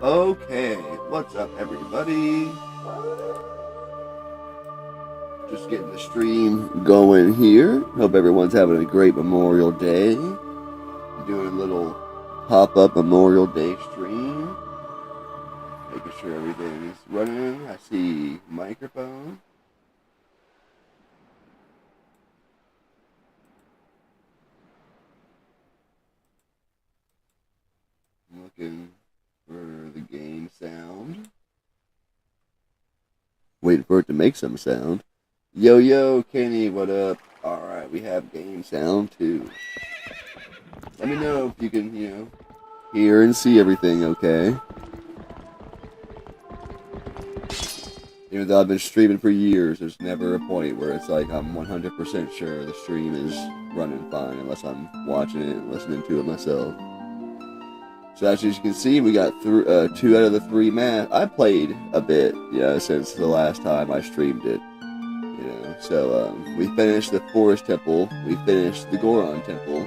Okay, what's up, everybody? Just getting the stream going here. Hope everyone's having a great Memorial Day. Doing a little pop-up Memorial Day stream. Making sure everything is running. I see microphone. I'm looking for the game sound. Waiting for it to make some sound. Yo, Kenny, what up? Alright, we have game sound too. Let me know if you can, hear and see everything okay. Even though I've been streaming for years, there's never a point where it's like I'm 100% sure the stream is running fine unless I'm watching it and listening to it myself. So as you can see, we got 2 out of the 3 maps. I played a bit, since the last time I streamed it. So we finished the Forest Temple, we finished the Goron Temple.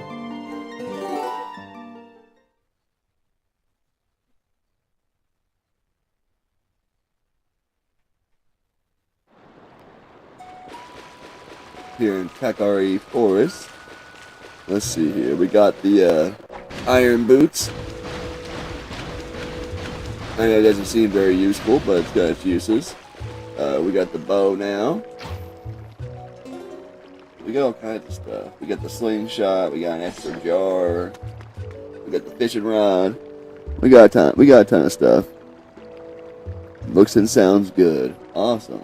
Here in Kakari Forest. Let's see here, we got the iron boots. I know it doesn't seem very useful, but it's got its uses. We got the bow now. We got all kinds of stuff. We got the slingshot. We got an extra jar. We got the fishing rod. We got a ton of stuff. Looks and sounds good. Awesome.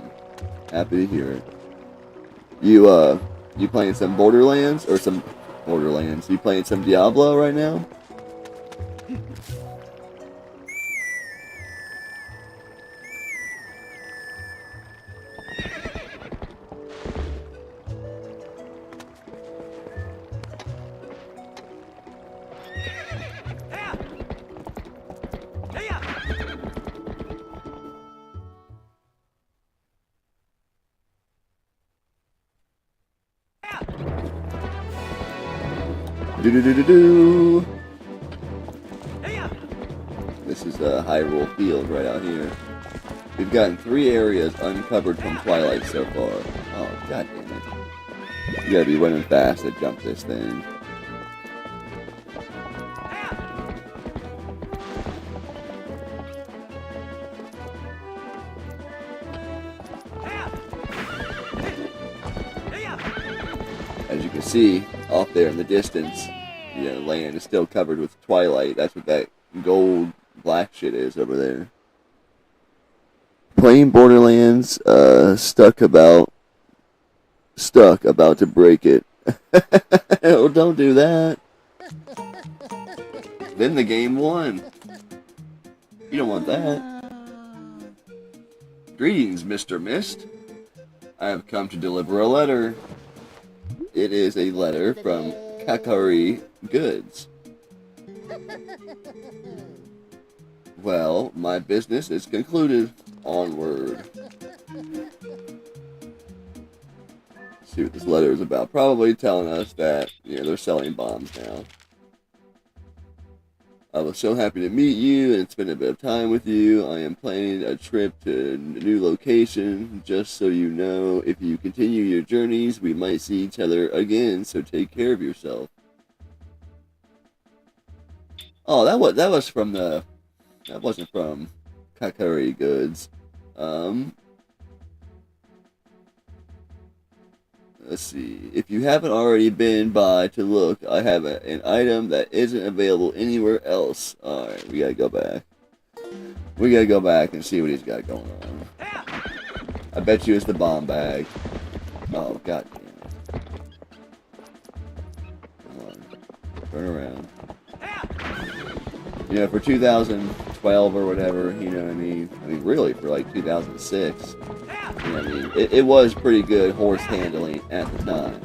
Happy to hear it. You playing some Borderlands or some Borderlands? You playing some Diablo right now? Do. This is Hyrule Field right out here. We've gotten 3 areas uncovered from Twilight so far. Oh, god damn it. You gotta be running fast to jump this thing. As you can see, off there in the distance, land is still covered with twilight. That's what that gold black shit is over there. Playing Borderlands, stuck about to break it. Oh, don't do that. Then the game won. You don't want that. Greetings, Mr. Mist. I have come to deliver a letter. It is a letter from Kakari Goods. Well, my business is concluded. Onward. See what this letter is about. Probably telling us that, they're selling bombs now. I was so happy to meet you and spend a bit of time with you. I am planning a trip to a new location. Just so you know, if you continue your journeys, we might see each other again, so take care of yourself. Oh, that was from the... That wasn't from Kakari Goods. Let's see. If you haven't already been by to look, I have an item that isn't available anywhere else. Alright, we gotta go back. We gotta go back and see what he's got going on. I bet you it's the bomb bag. Oh, god damn it. Come on. Turn around. For 2012 or whatever, you know what I mean? I mean, really, for like 2006. You know what I mean? It was pretty good horse handling at the time.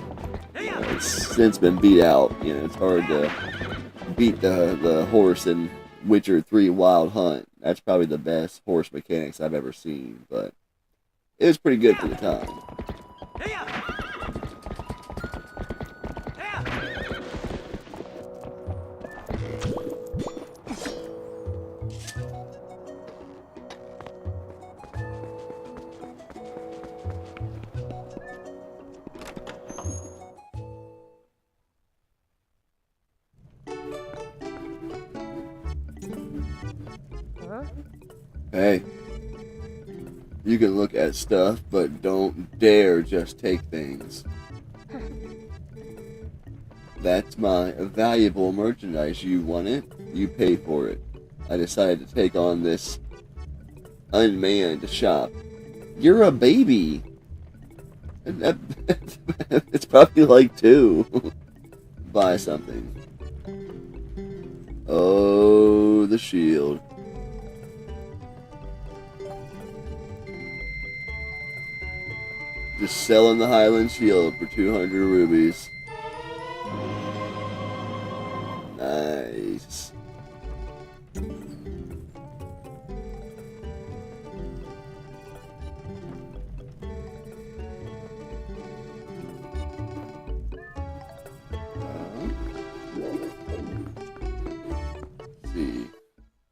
It's since been beat out. It's hard to beat the horse in Witcher 3 Wild Hunt. That's probably the best horse mechanics I've ever seen, but it was pretty good for the time. Hey, you can look at stuff, but don't dare just take things. That's my valuable merchandise. You want it, you pay for it. I decided to take on this unmanned shop. You're a baby. It's probably like 2. Buy something. Oh, the shield. Just selling the Highland Shield for 200 rubies. Nice. See.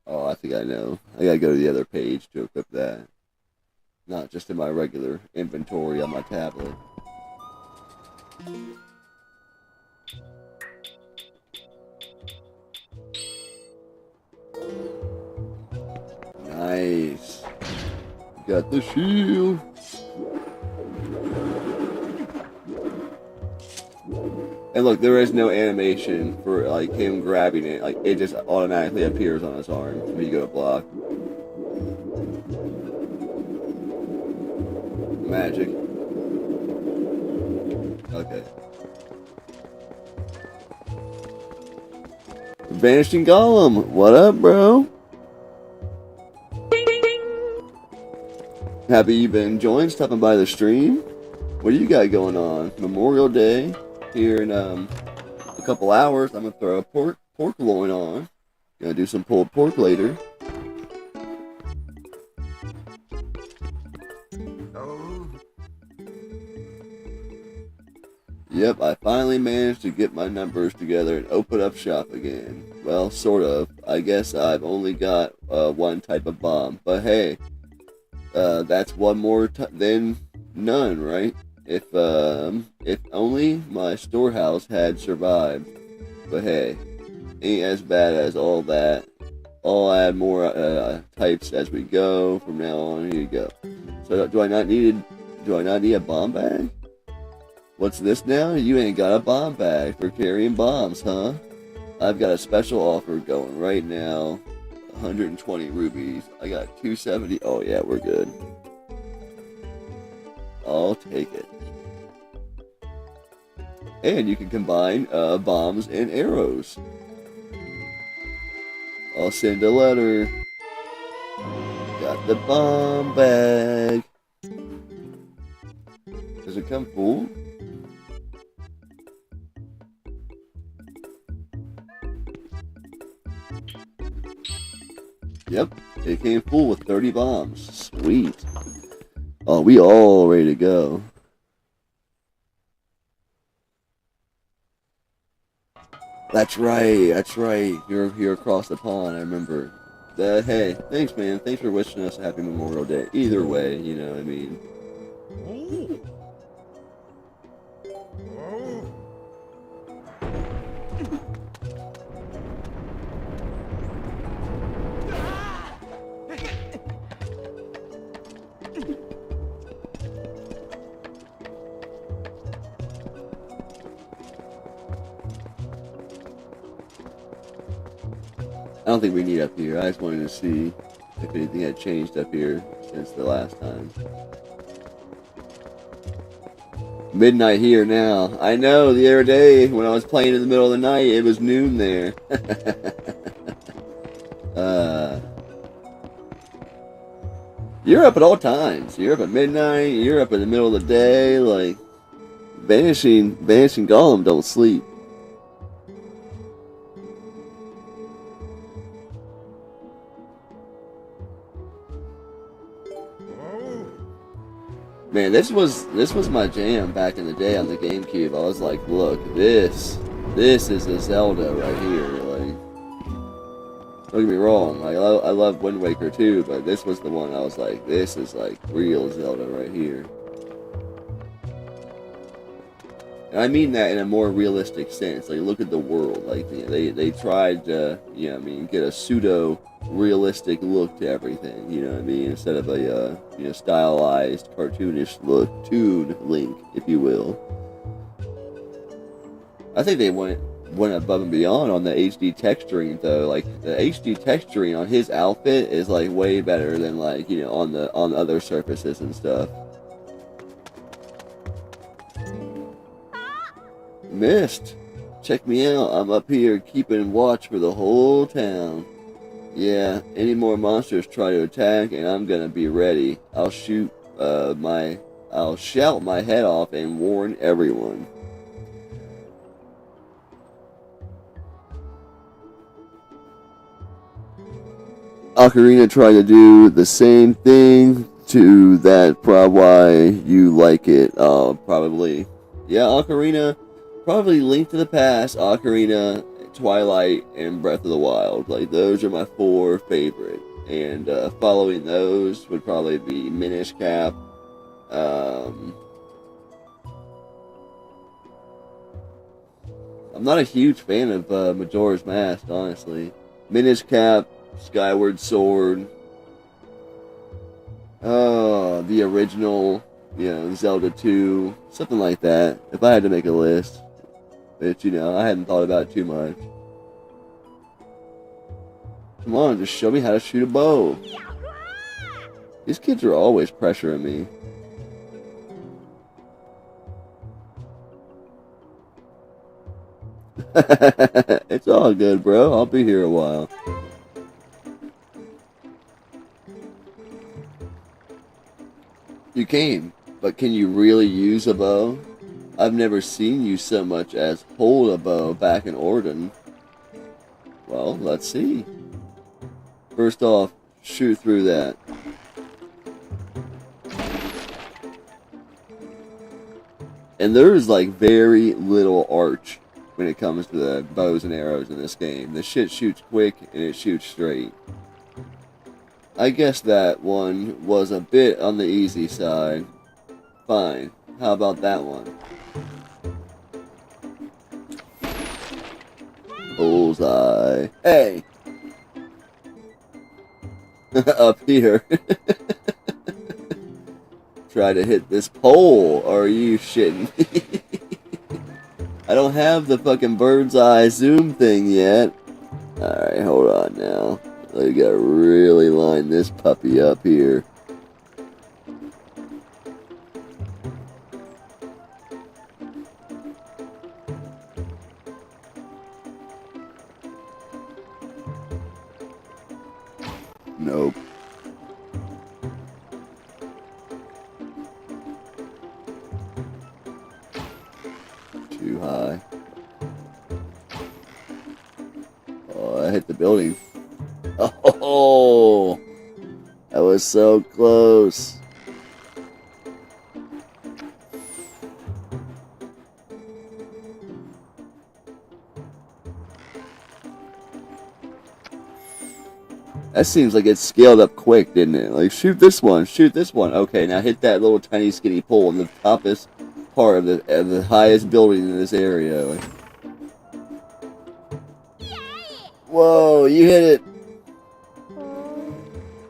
Oh, I think I know. I gotta go to the other page to equip that. Not just in my regular inventory on my tablet. Nice. Got the shield. And look, there is no animation for like him grabbing it. Like it just automatically appears on his arm when you go to block. Magic. Okay. Vanishing Golem, what up, bro? Happy you've been enjoying stopping by the stream. What do you got going on? Memorial Day here in a couple hours. I'm gonna throw a pork loin on. Gonna do some pulled pork later. Yep, I finally managed to get my numbers together and open up shop again. Well, sort of. I guess I've only got one type of bomb, but hey, that's one more than none, right? If only my storehouse had survived. But hey, ain't as bad as all that. I'll add more types as we go. From now on, here you go. So do I not need a bomb bag? What's this now? You ain't got a bomb bag for carrying bombs, huh? I've got a special offer going right now. 120 rubies. I got 270. Oh yeah, we're good. I'll take it. And you can combine bombs and arrows. I'll send a letter. Got the bomb bag. Does it come full? Yep, it came full with 30 bombs. Sweet. Oh, we all ready to go. That's right. You're here across the pond, I remember. Hey, thanks, man. Thanks for wishing us a happy Memorial Day. Either way, you know what I mean. I don't think we need up here. I just wanted to see if anything had changed up here since the last time. Midnight here now. I know, the other day when I was playing in the middle of the night, it was noon there. You're up at all times. You're up at midnight, you're up in the middle of the day, like Vanishing Golem don't sleep. Man, this was my jam back in the day on the GameCube. I was like, look, this is a Zelda right here. Like, don't get me wrong, like, I love Wind Waker too, but this was the one I was like, this is like real Zelda right here. And I mean that in a more realistic sense. Like, look at the world. Like, you know, they tried to, you know, what I mean, get a pseudo realistic look to everything. You know what I mean? Instead of a, you know, stylized, cartoonish look, Toon Link, if you will. I think they went above and beyond on the HD texturing though. Like, the HD texturing on his outfit is like way better than, like, you know, on other surfaces and stuff. Missed. Check me out. I'm up here keeping watch for the whole town. Yeah, any more monsters try to attack, and I'm gonna be ready. I'll shout my head off and warn everyone. Ocarina tried to do the same thing to that. Probably why you like it. Probably. Yeah, Ocarina. Probably Link to the Past, Ocarina, Twilight, and Breath of the Wild. Like, those are my 4 favorite. And following those would probably be Minish Cap. I'm not a huge fan of Majora's Mask, honestly. Minish Cap, Skyward Sword. The original, you know, Zelda 2, something like that. If I had to make a list. But, you know, I hadn't thought about it too much. Come on, just show me how to shoot a bow. These kids are always pressuring me. It's all good, bro. I'll be here a while. You came, but can you really use a bow? I've never seen you so much as hold a bow back in Ordon. Well, let's see. First off, shoot through that. And there's like very little arch when it comes to the bows and arrows in this game. The shit shoots quick and it shoots straight. I guess that one was a bit on the easy side. Fine. How about that one? Bullseye. Hey! Up here. Try to hit this pole. Are you shitting me? I don't have the fucking bird's eye zoom thing yet. Alright, hold on now. I gotta really line this puppy up here. Nope. Too high. Oh, I hit the building. Oh, that was so close. That seems like it scaled up quick, didn't it? Like, shoot this one, shoot this one. Okay, now hit that little tiny skinny pole in the toppest part of the highest building in this area. Like, whoa, you hit it.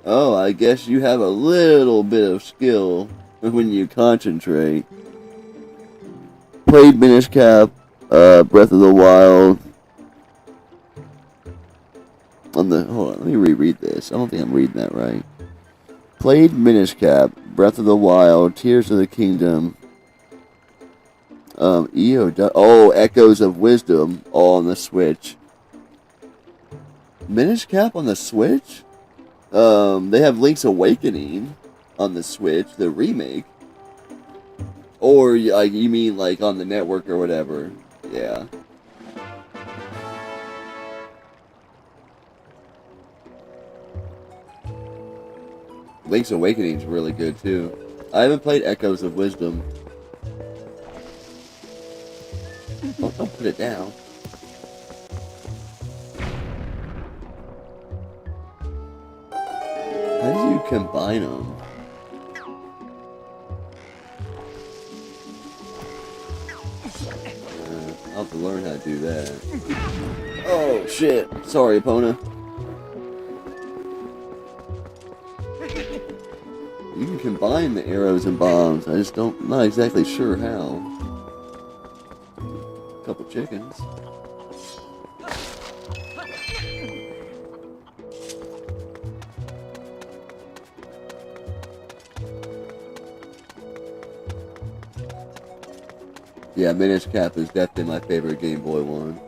Oh, I guess you have a little bit of skill when you concentrate. Played Minish Cap, Breath of the Wild. Hold on, let me reread this. I don't think I'm reading that right. Played Minish Cap, Breath of the Wild, Tears of the Kingdom. Echoes of Wisdom, all on the Switch. Minish Cap on the Switch? They have Link's Awakening on the Switch, the remake. Or, like, you mean, like, on the network or whatever. Yeah. Link's Awakening is really good, too. I haven't played Echoes of Wisdom. Oh, don't put it down. How do you combine them? learn how to do that. Oh shit! Sorry, Epona. You can combine the arrows and bombs. I just don't, not exactly sure how. Couple chickens. Yeah, Minish Cap is definitely my favorite Game Boy one.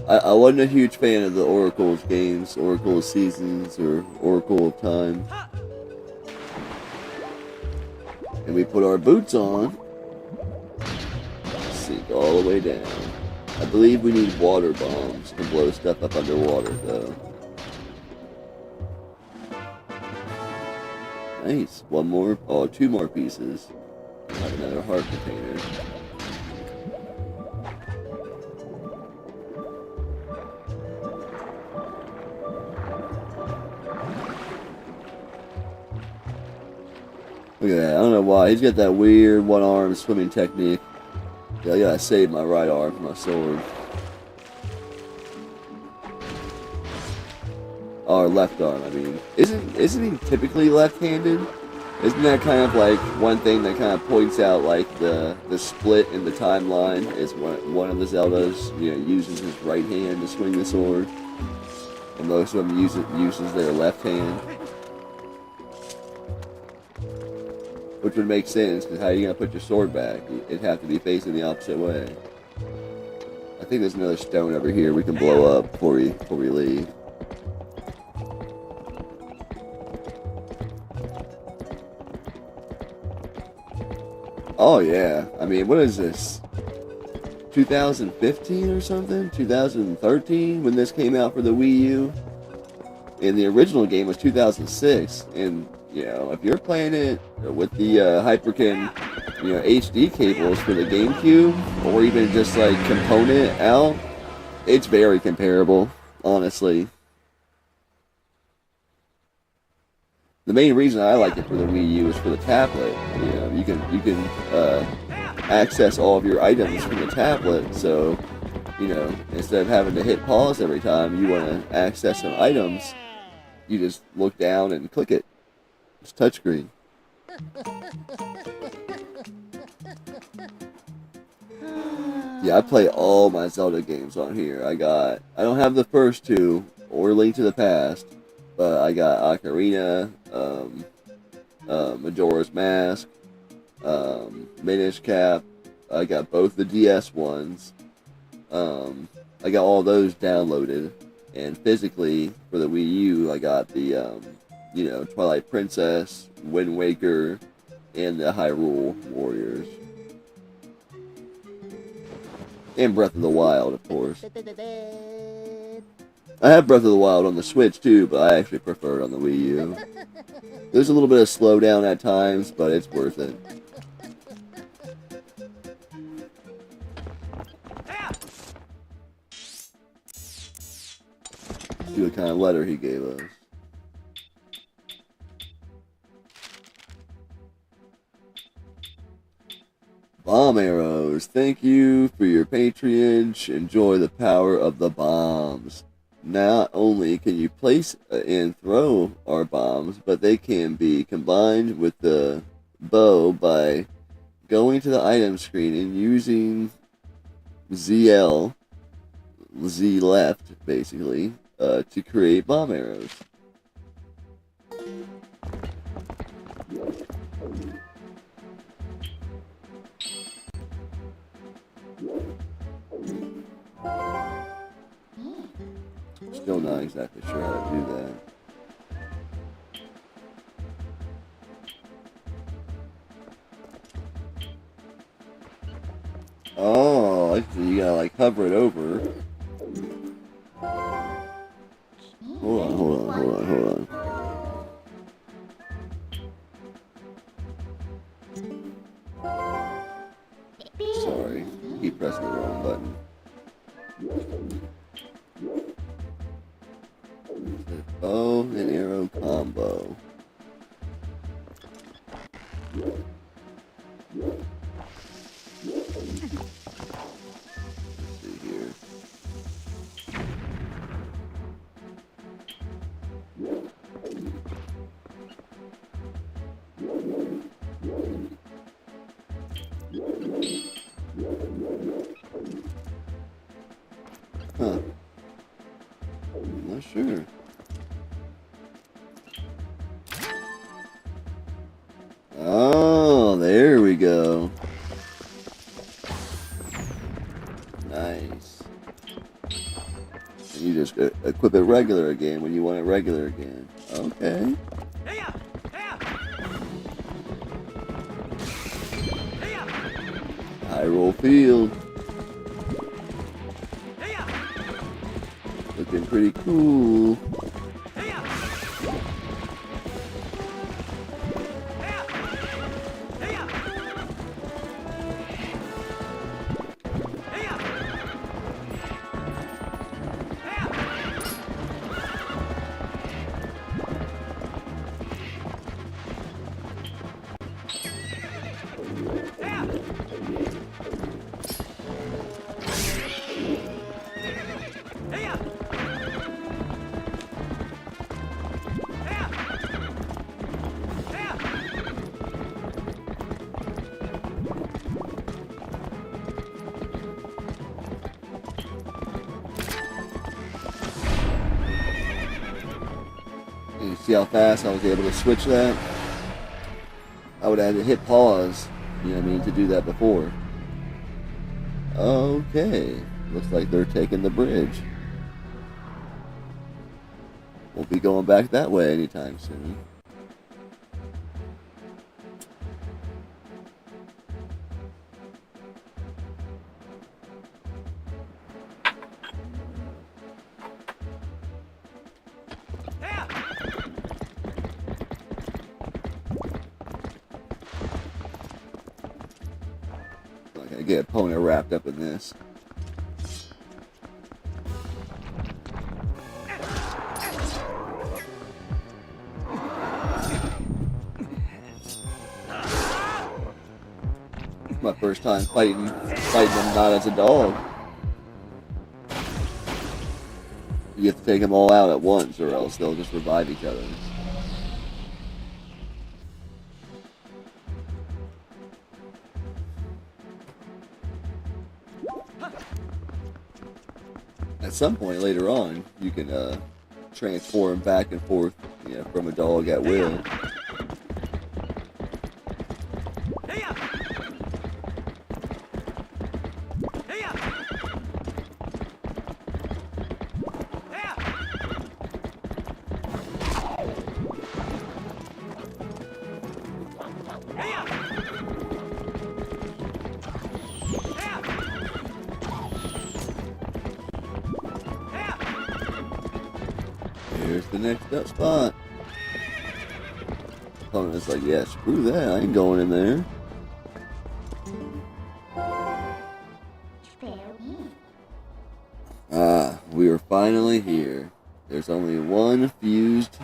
I wasn't a huge fan of the Oracle's games, Oracle of Seasons, or Oracle of Time. And we put our boots on, sink all the way down. I believe we need water bombs to blow stuff up underwater, though. Nice. One more, oh, two more pieces. Have another heart container. Look at that. I don't know why. He's got that weird one-arm swimming technique. Yeah, I gotta save my right arm for my sword. Or left arm, I mean. Isn't he typically left-handed? Isn't that kind of like one thing that kind of points out like the split in the timeline is one of the Zeldas, you know, uses his right hand to swing the sword, and most of them uses their left hand, which would make sense because how are you gonna put your sword back? It'd have to be facing the opposite way. I think there's another stone over here we can blow up before we leave. Oh yeah, I mean, what is this? 2015 or something? 2013 when this came out for the Wii U? And the original game was 2006. And, you know, if you're playing it with the Hyperkin, you know, HD cables for the GameCube, or even just like component out, it's very comparable, honestly. The main reason I like it for the Wii U is for the tablet. You know, you can access all of your items from the tablet. So, you know, instead of having to hit pause every time you want to access some items, you just look down and click it. It's touchscreen. Yeah, I play all my Zelda games on here. I don't have the first two or Link to the Past. But I got Ocarina, Majora's Mask, Minish Cap. I got both the DS ones. I got all those downloaded, and physically for the Wii U, I got the you know, Twilight Princess, Wind Waker, and the Hyrule Warriors, and Breath of the Wild, of course. I have Breath of the Wild on the Switch too, but I actually prefer it on the Wii U. There's a little bit of slowdown at times, but it's worth it. See what kind of letter he gave us. Bomb arrows. Thank you for your patronage. Enjoy the power of the bombs. Not only can you place and throw our bombs, but they can be combined with the bow by going to the item screen and using ZL, Z left, basically, to create bomb arrows. Still not exactly sure how to do that. Oh, you gotta like hover it over. Hold on. Sorry, I keep pressing the wrong button. Bow and arrow combo. sure. Oh, there we go. Nice. And you just equip it regular again when you want it regular again. Okay. Hyrule Field. Looking pretty cool. You see how fast I was able to switch that? I would have had to hit pause, you know what I mean, to do that before. Okay, looks like they're taking the bridge. Won't be going back that way anytime soon. I gotta get opponent wrapped up in this. My first time fighting them not as a dog. You have to take them all out at once or else they'll just revive each other. At some point later on, you can transform back and forth, you know, from a dog at will. Here's the next up spot. Opponent's like, yeah, screw that, I ain't going in there. Ah, we are finally here. There's only one fused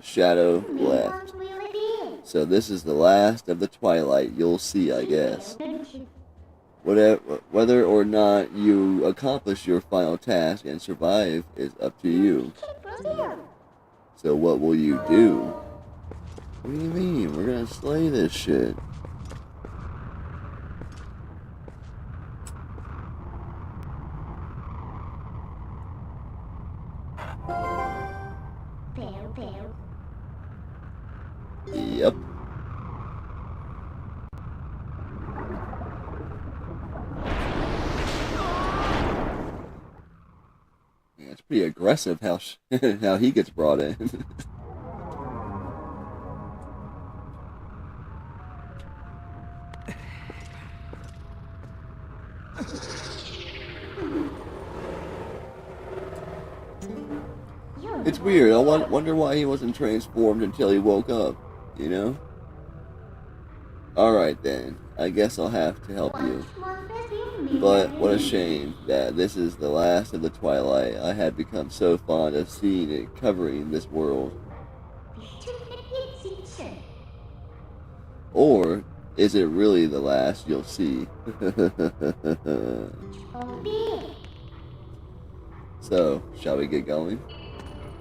shadow left. So this is the last of the Twilight you'll see, I guess. Whether or not you accomplish your final task and survive is up to you. So what will you do? What do you mean? We're gonna slay this shit. Yep. Yeah, it's pretty aggressive how how he gets brought in. It's weird. I wonder why he wasn't transformed until he woke up, you know? Alright then, I guess I'll have to help you. But what a shame that this is the last of the Twilight. I had become so fond of seeing it covering this world. Or is it really the last you'll see? So, shall we get going?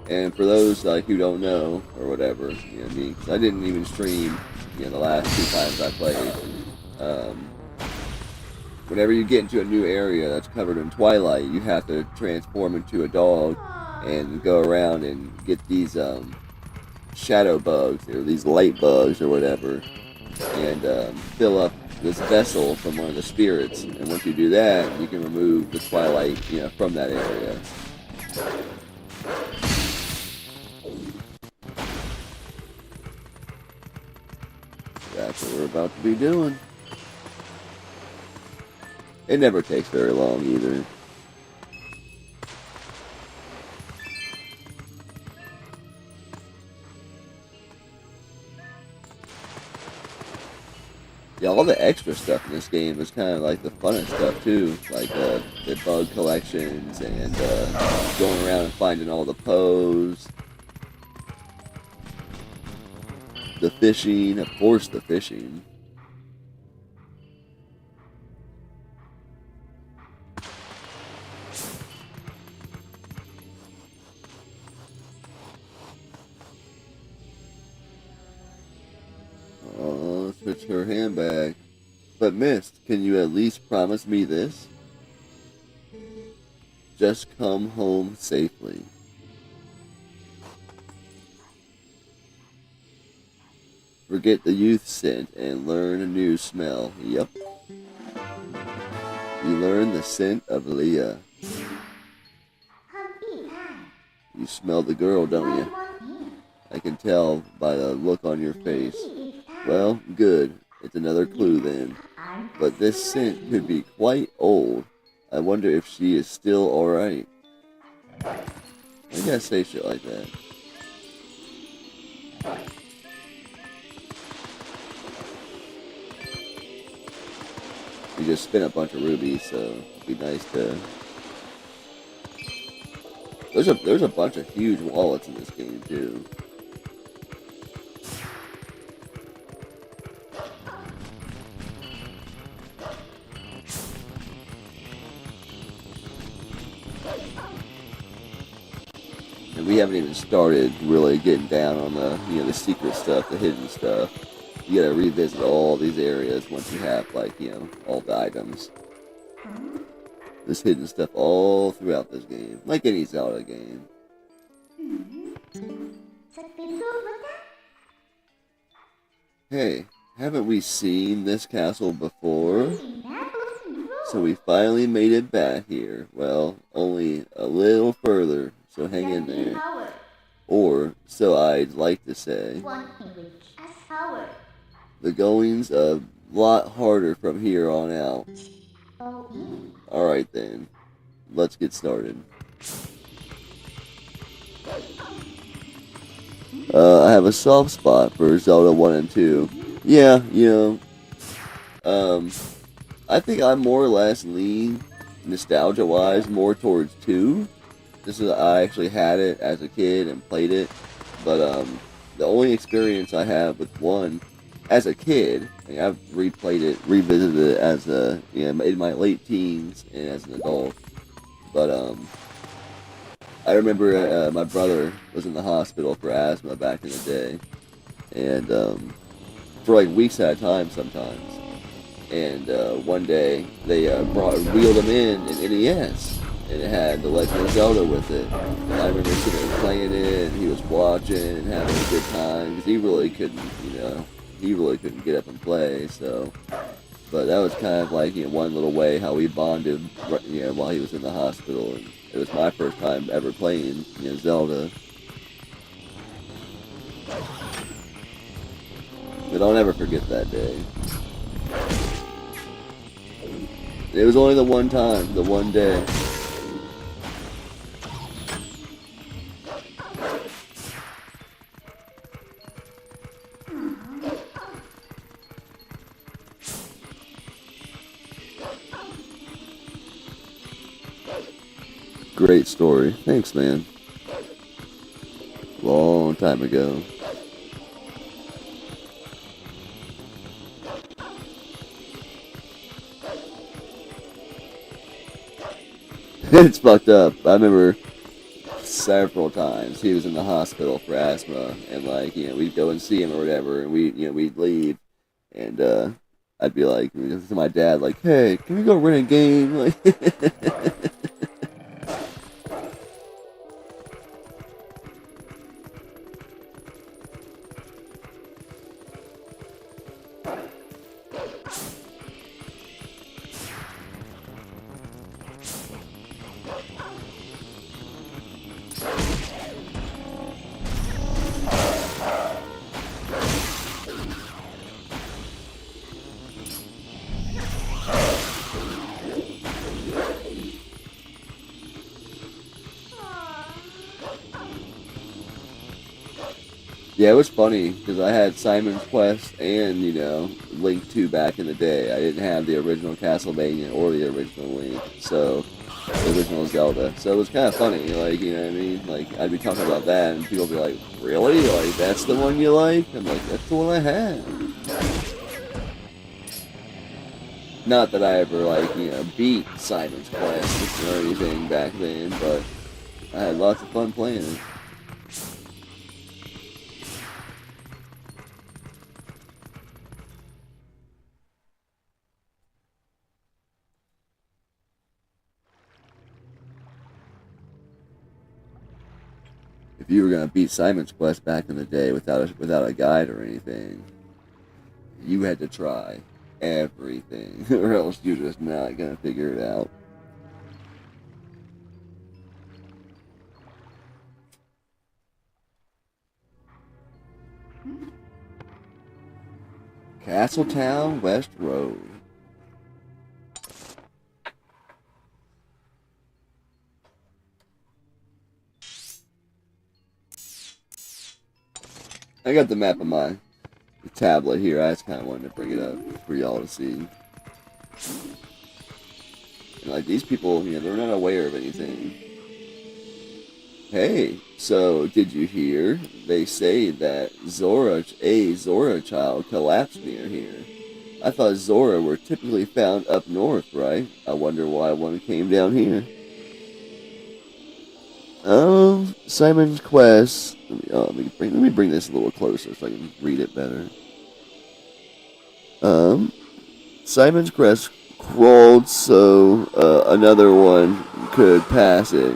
And for those like who don't know or whatever, you know what I mean? 'Cause I didn't even stream, you know, the last 2 times I played. Whenever you get into a new area that's covered in Twilight, you have to transform into a dog and go around and get these shadow bugs or these light bugs or whatever, and fill up this vessel from one of the spirits. And once you do that, you can remove the twilight, from that area. That's what we're about to be doing. It never takes very long either. Yeah, all the extra stuff in this game is kind of like the funnest stuff too, like the bug collections and going around and finding all the Poes. The fishing, of course the fishing. Oh, switch her handbag. But Mist, can you at least promise me this? Just come home safely. Forget the youth scent and learn a new smell. Yep. You learn the scent of Leah. You smell the girl, don't you? I can tell by the look on your face. Well, good. It's another clue then. But this scent could be quite old. I wonder if she is still alright. I gotta say shit like that. We just spent a bunch of rubies, so it'd be nice to... There's a bunch of huge wallets in this game, too. And we haven't even started really getting down on the, the secret stuff, the hidden stuff. You gotta revisit all these areas once you have, like, all the items. There's hidden stuff all throughout this game, like any Zelda game. Hey, haven't we seen this castle before? So we finally made it back here. Well, only a little further, so hang in there. Or, so I'd like to say. The going's a lot harder from here on out. Alright then, let's get started. I have a soft spot for Zelda 1 and 2. Yeah, I think I more or less lean, nostalgia-wise, more towards 2. I actually had it as a kid and played it, but the only experience I have with 1 as a kid, I've revisited it as in my late teens and as an adult. But I remember my brother was in the hospital for asthma back in the day, and for like weeks at a time sometimes. And one day they wheeled him in an NES, and it had The Legend of Zelda with it. And I remember sitting there playing it, and he was watching and having a good time because he really couldn't get up and play. So, but that was kind of like one little way how we bonded, while he was in the hospital. And it was my first time ever playing, Zelda. But I'll never forget that day. It was only the one time, the one day. Great story. Thanks, man. Long time ago. It's fucked up. I remember several times he was in the hospital for asthma, and we'd go and see him or whatever, and we'd leave, and I'd be like to my dad, like, "Hey, can we go rent a game?" Like, Yeah, it was funny because I had Simon's Quest and Link 2 back in the day. I didn't have the original Castlevania or the original Link, so the original Zelda. So it was kind of funny, like what I mean. Like I'd be talking about that, and people would be like, "Really? Like that's the one you like?" I'm like, "That's the one I had." Not that I ever beat Simon's Quest or anything back then, but I had lots of fun playing it. If you were gonna beat Simon's Quest back in the day without a guide or anything, you had to try everything, or else you're just not gonna figure it out. Castletown West Road. I got the map on my tablet here. I just kind of wanted to bring it up for y'all to see. And like these people, they're not aware of anything. Hey, so did you hear? They say that a Zora child collapsed near here. I thought Zora were typically found up north, right? I wonder why one came down here. Simon's Quest. Let me bring this a little closer so I can read it better. Um, Simon's Quest crawled so another one could pass it.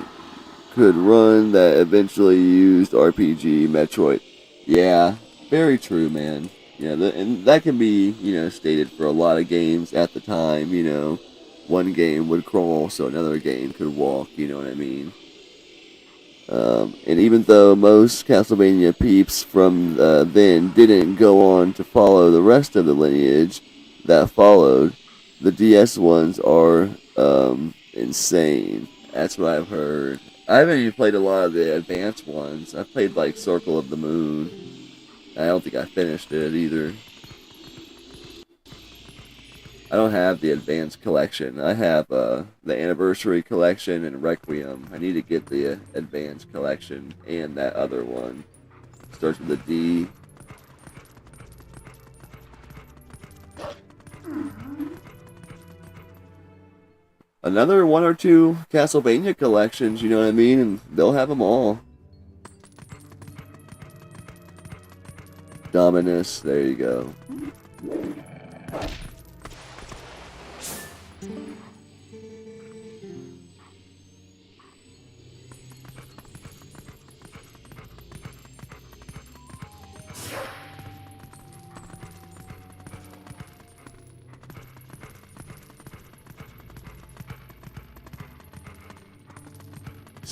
Could run that eventually used RPG Metroid. Yeah, very true, man. Yeah, and that can be, stated for a lot of games at the time, one game would crawl so another game could walk, you know what I mean? And even though most Castlevania peeps from then didn't go on to follow the rest of the lineage that followed, the DS ones are insane. That's what I've heard. I haven't even played a lot of the advanced ones. I've played like Circle of the Moon. I don't think I finished it either. I don't have the advanced collection. I have the anniversary collection and Requiem. I need to get the advanced collection and that other one. Starts with a D. Another one or two Castlevania collections, you know what I mean? And they'll have them all. Dominus, there you go.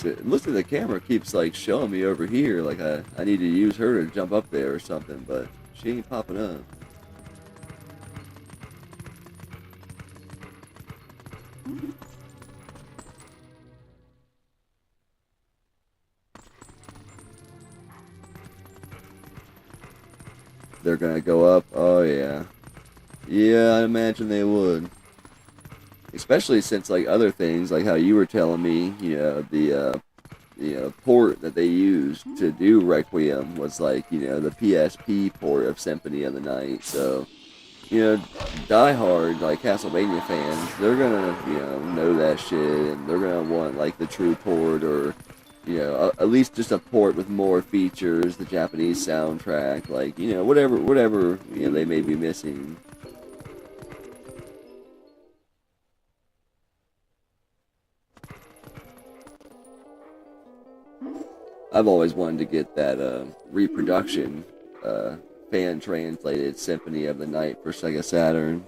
It looks like the camera keeps like showing me over here, like I need to use her to jump up there or something, but she ain't popping up. They're gonna go up? Oh yeah. Yeah, I imagine they would. Especially since like other things, like how you were telling me, the port that they used to do Requiem was like, the PSP port of Symphony of the Night. So, diehard like Castlevania fans, they're gonna, know that shit, and they're gonna want like the true port, or at least just a port with more features, the Japanese soundtrack, like whatever they may be missing. I've always wanted to get that reproduction fan translated Symphony of the Night for Sega Saturn.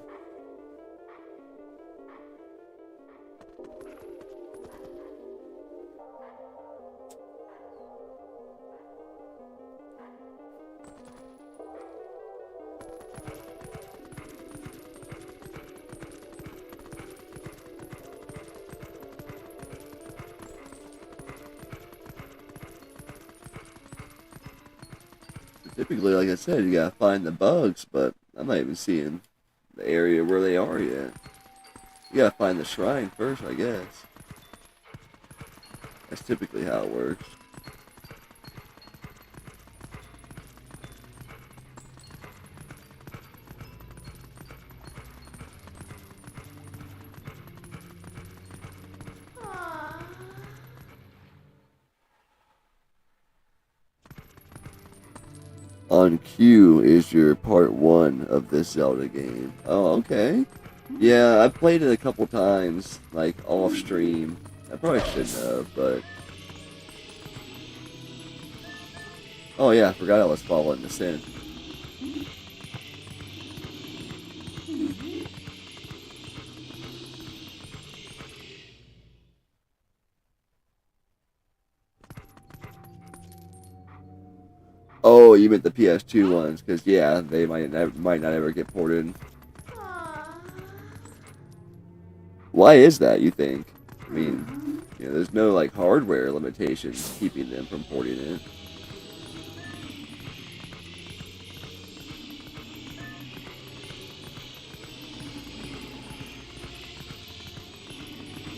Typically, like I said, you gotta find the bugs, but I'm not even seeing the area where they are yet. You gotta find the shrine first, I guess. That's typically how it works. On Q is your part 1 of this Zelda game. Oh, okay. Yeah, I played it a couple times, like off stream. I probably shouldn't have, but oh yeah, I forgot I was following the Sin. Oh, you meant the PS2 ones, because yeah, they might not ever get ported. Why is that, you think? I mean, there's no like hardware limitations keeping them from porting it.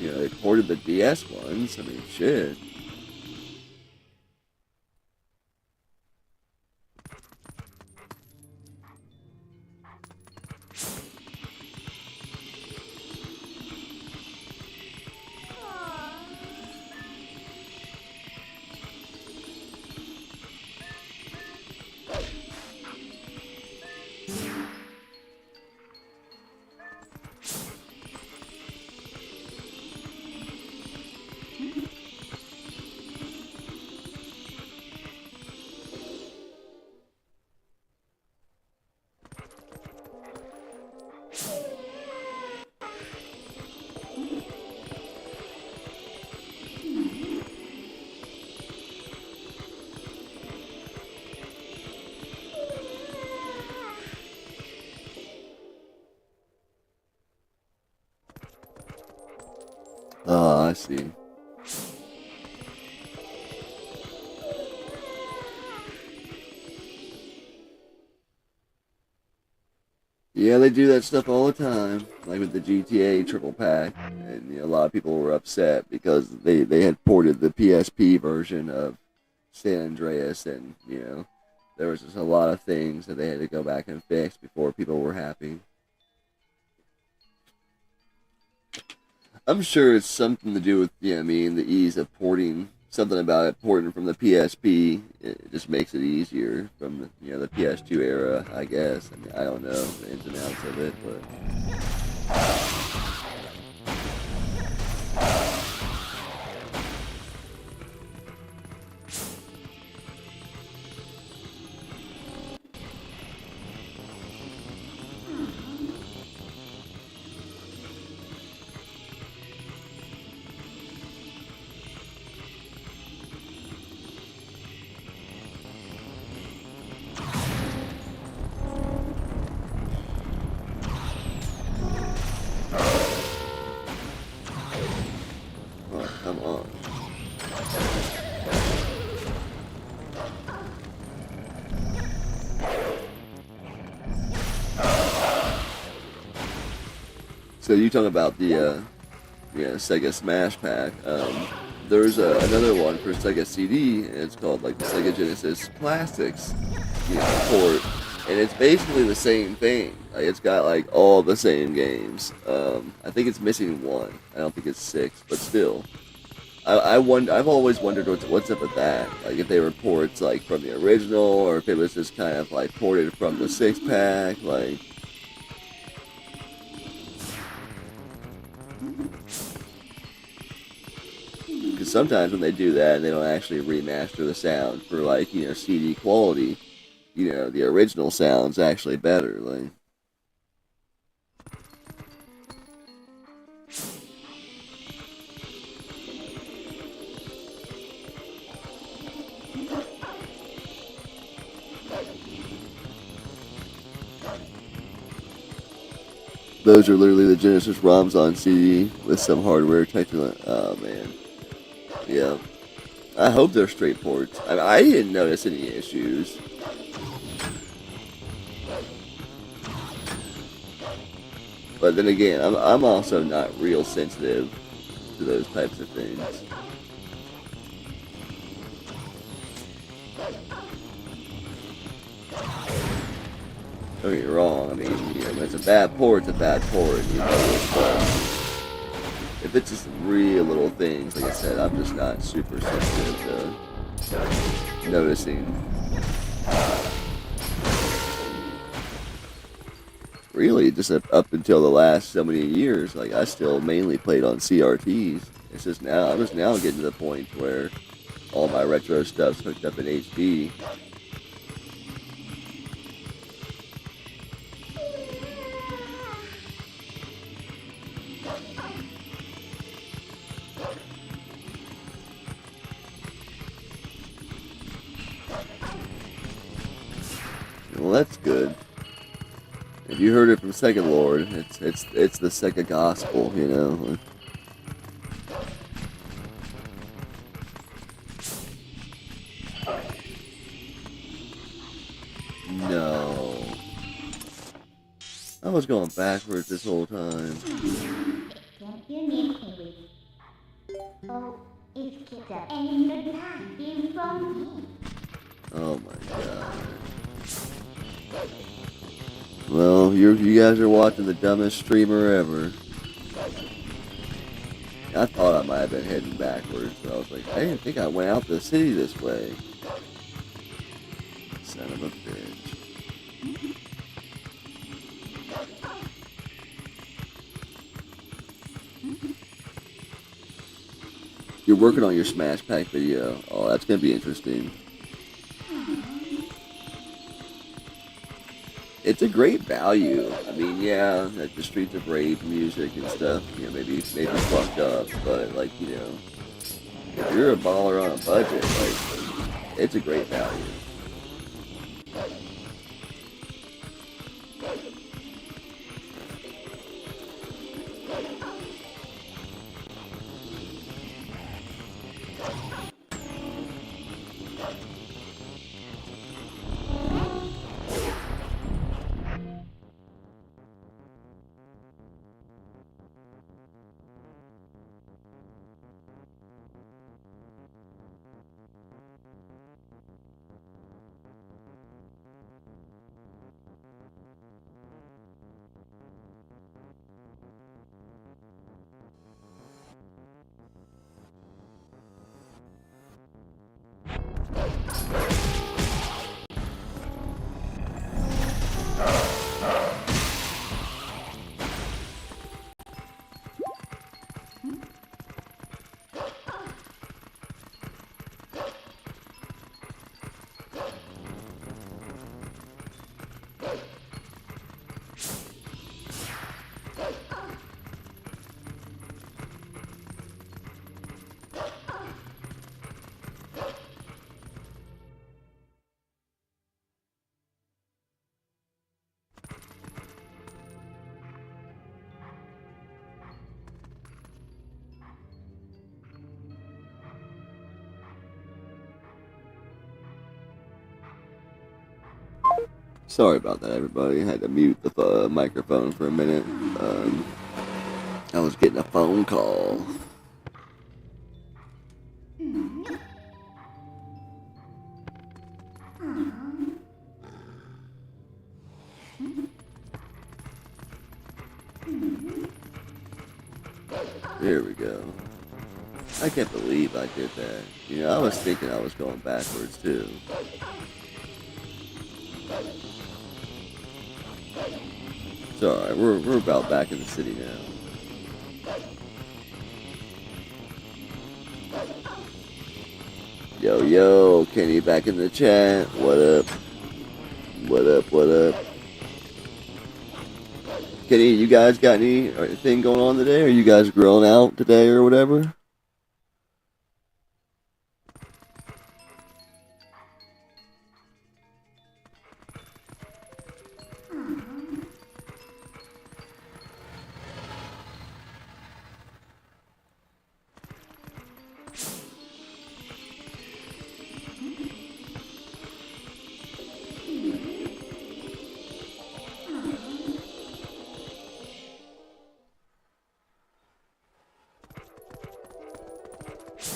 They ported the DS ones. I mean, shit. Oh, I see. Yeah, they do that stuff all the time, like with the GTA triple pack, and a lot of people were upset because they had ported the PSP version of San Andreas, and there was just a lot of things that they had to go back and fix before people were happy. I'm sure it's something to do with, I mean, the ease of porting. Something about it porting from the PSP, it just makes it easier from the PS2 era, I guess. I mean, I don't know the ins and outs of it, but oh, come on. So you talking about the Sega Smash Pack? There's another one for Sega CD, and it's called like the Sega Genesis Classics, port, and it's basically the same thing. Like, it's got like all the same games. I think it's missing one. I don't think it's six, but still. I've always wondered what's up with that. Like if they were ports like from the original, or if it was just kind of like ported from the six pack, like. Because sometimes when they do that, they don't actually remaster the sound for like CD quality. The original sound's actually better. Like. Those are literally the Genesis ROMs on CD with some hardware technical. Oh man, yeah. I hope they're straight ports. I didn't notice any issues. But then again, I'm also not real sensitive to those types of things. Don't get me wrong. I mean, when it's a bad port, it's a bad port. But if it's just real little things, like I said, I'm just not super sensitive to noticing. Really, just up until the last so many years, like I still mainly played on CRTs. It's just now, I'm just now getting to the point where all my retro stuff's hooked up in HD. Well, that's good. If you heard it from Second Lord, it's the Sega gospel, you know. No, I was going backwards this whole time. Can't you name Henry? Oh, it's Kita and the time from me. Oh my god. Well, you guys are watching the dumbest streamer ever. I thought I might have been heading backwards, but I was like, I didn't think I went out the city this way. Son of a bitch. You're working on your Smash Pack video. Oh, that's gonna be interesting. It's a great value. I mean, yeah, like the Streets of Rage music and stuff, you know, maybe fucked up, but like, you know, if you're a baller on a budget, like, it's a great value. Sorry about that, everybody. I had to mute the microphone for a minute. I was getting a phone call. There we go. I can't believe I did that. You know, I was thinking I was going backwards, too. It's alright, we're about back in the city now. Yo, Kenny back in the chat. What up? What up? Kenny, you guys got anything going on today? Are you guys grilling out today or whatever?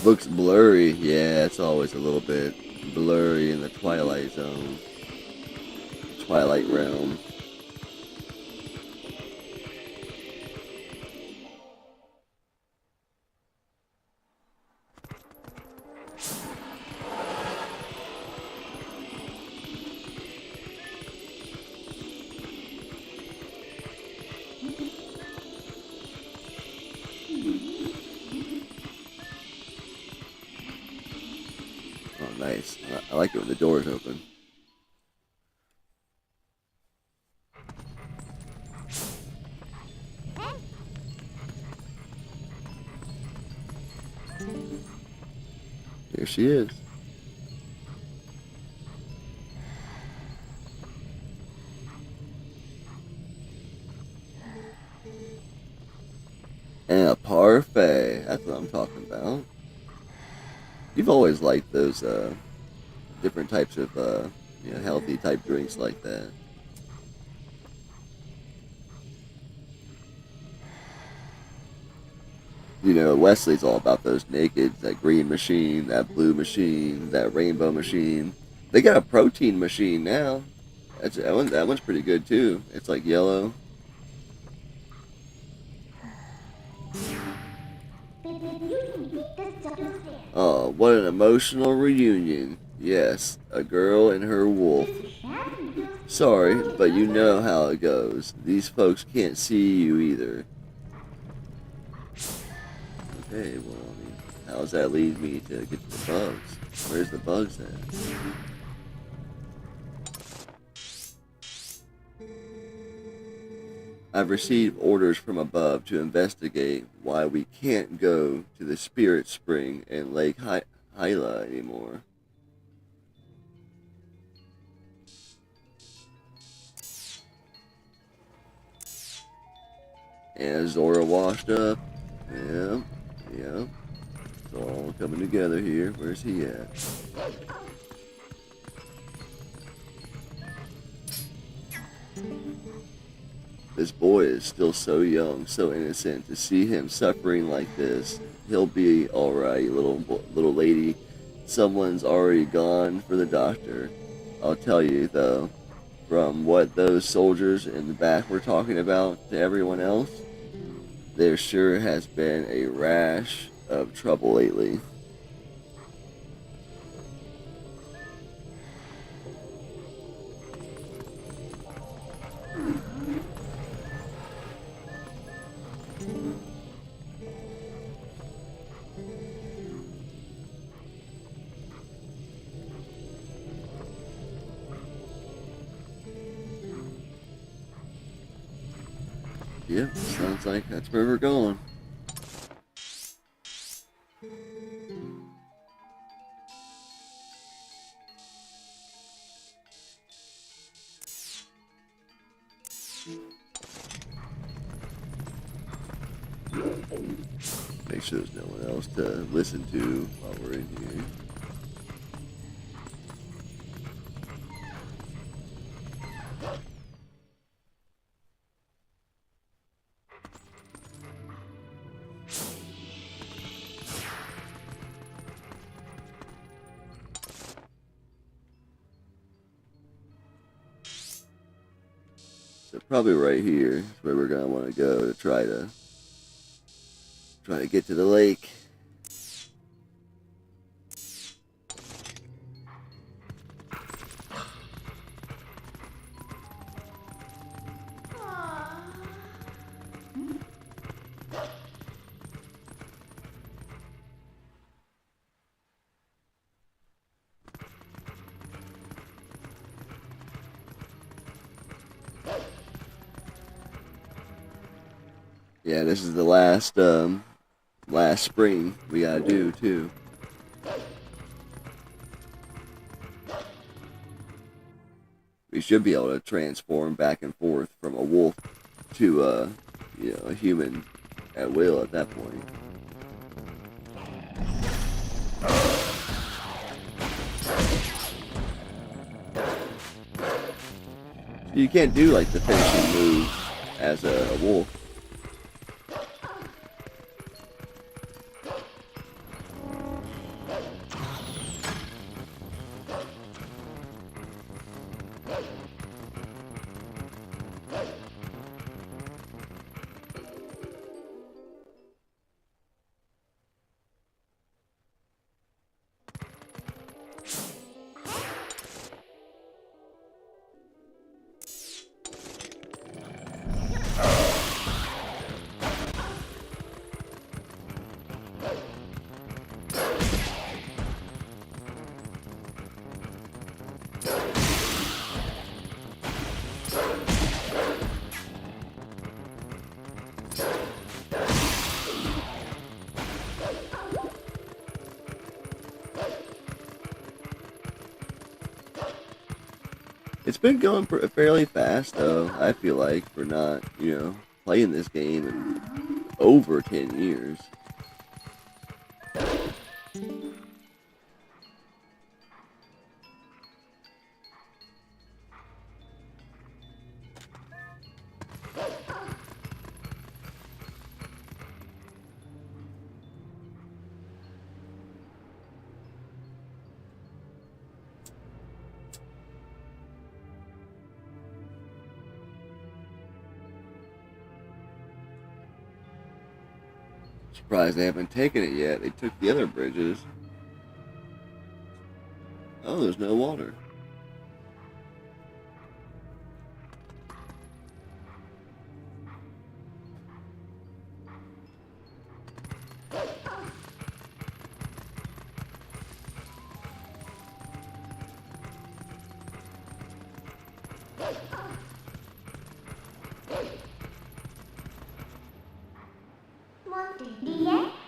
Looks blurry. Yeah, it's always a little bit blurry in the Twilight Zone. Twilight Realm. Oh, nice. I like it when the door's open. Here she is. And a parfait. That's what I'm talking about. You've always liked those different types of healthy type drinks like that. You know, Wesley's all about those nakeds, that green machine, that blue machine, that rainbow machine. They got a protein machine now. That one's pretty good too. It's like yellow. Oh, what an emotional reunion. Yes, a girl and her wolf. Sorry, but you know how it goes. These folks can't see you either. Okay, well, I mean, how does that lead me to get to the bugs? Where's the bugs at? I've received orders from above to investigate why we can't go to the Spirit Spring and Lake Hyla anymore. And Zora washed up. Yeah. It's all coming together here. Where's he at? This boy is still so young, so innocent. To see him suffering like this, he'll be alright, little lady. Someone's already gone for the doctor. I'll tell you, though, from what those soldiers in the back were talking about to everyone else, there sure has been a rash of trouble lately. Yep, sounds like that's where we're going. Make sure there's no one else to listen to while we're in here. So probably right here is where we're gonna want to go to try to get to the lake. Yeah, this is the last spring we gotta do too. We should be able to transform back and forth from a wolf to a human at will at that point. You can't do like the finishing move as a wolf. It's been going fairly fast, though, I feel like, for not, playing this game in over 10 years. Surprised they haven't taken it yet. They took the other bridges. Oh, there's no water.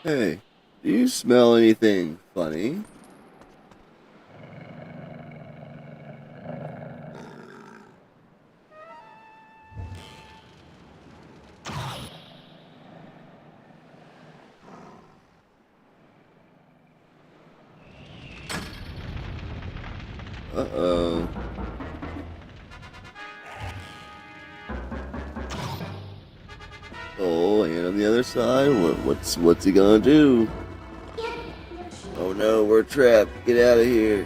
Hey, do you smell anything funny? Uh-oh. Oh, and on the other side, what's he gonna do? Oh no, we're trapped. Get out of here.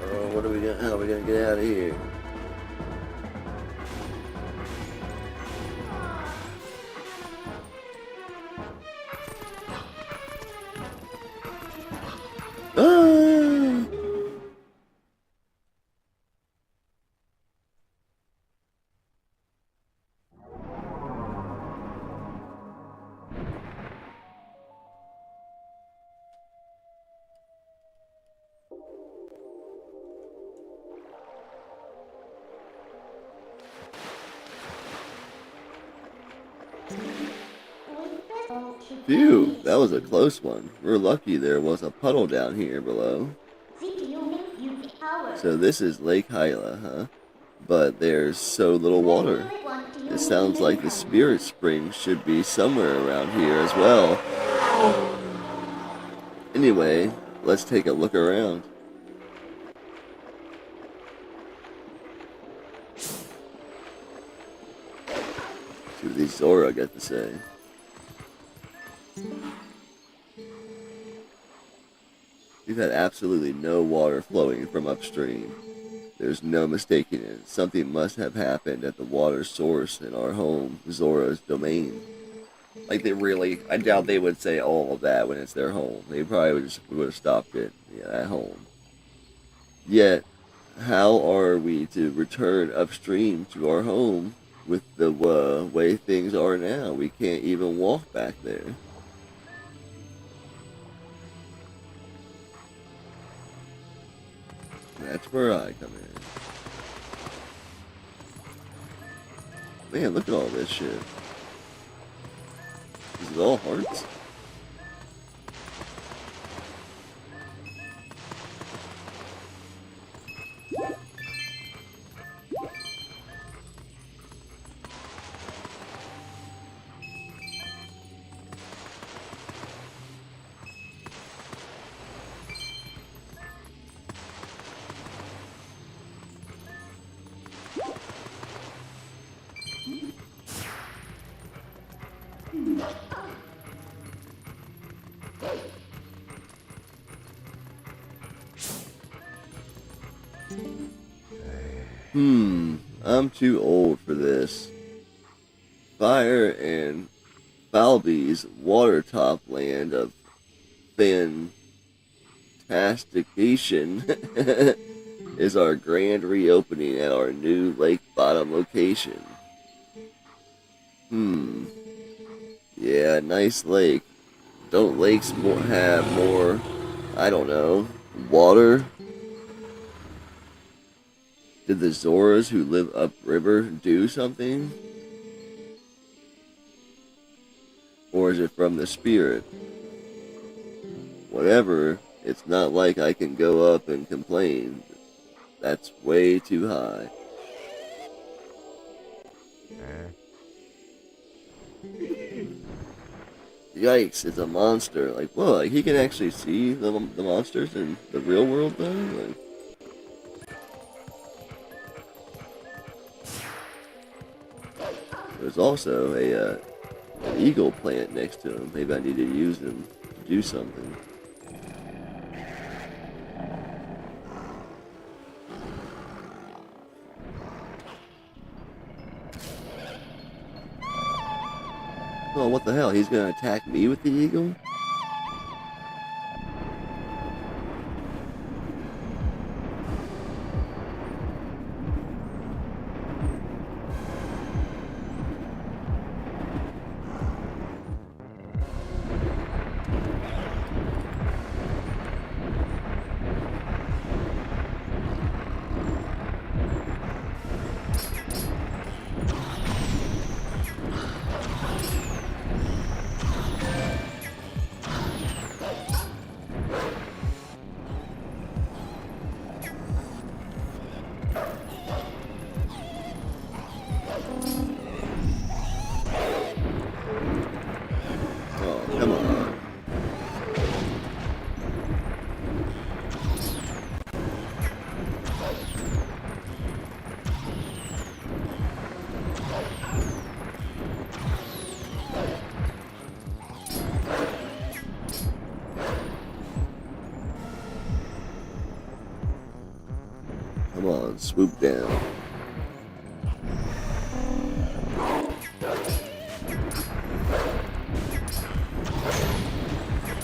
Oh, how are we gonna get out of here? Ah! Phew, that was a close one. We're lucky there was a puddle down here below. So this is Lake Hyla, huh? But there's so little water. It sounds like the spirit spring should be somewhere around here as well. Anyway, let's take a look around. See what these Zora got to say. We've had absolutely no water flowing from upstream. There's no mistaking it. Something must have happened at the water source in our home, Zora's domain. Like I doubt they would say all of that when it's their home. They probably would have stopped it at home. Yet, how are we to return upstream to our home with the way things are now? We can't even walk back there. That's where I come in. Man, look at all this shit. This is all hearts. I'm too old for this. Fire and Falby's watertop land of fantastication is our grand reopening at our new lake bottom location. Yeah, nice lake. Don't lakes have more, I don't know, water? Did the Zoras who live upriver do something? Or is it from the spirit? Whatever, it's not like I can go up and complain. That's way too high. Yikes! It's a monster. Like, whoa! Like he can actually see the monsters in the real world, though. Like, there's also an eagle plant next to him. Maybe I need to use him to do something. Oh, what the hell? He's gonna attack me with the eagle? Oh, come on. Come on, swoop down.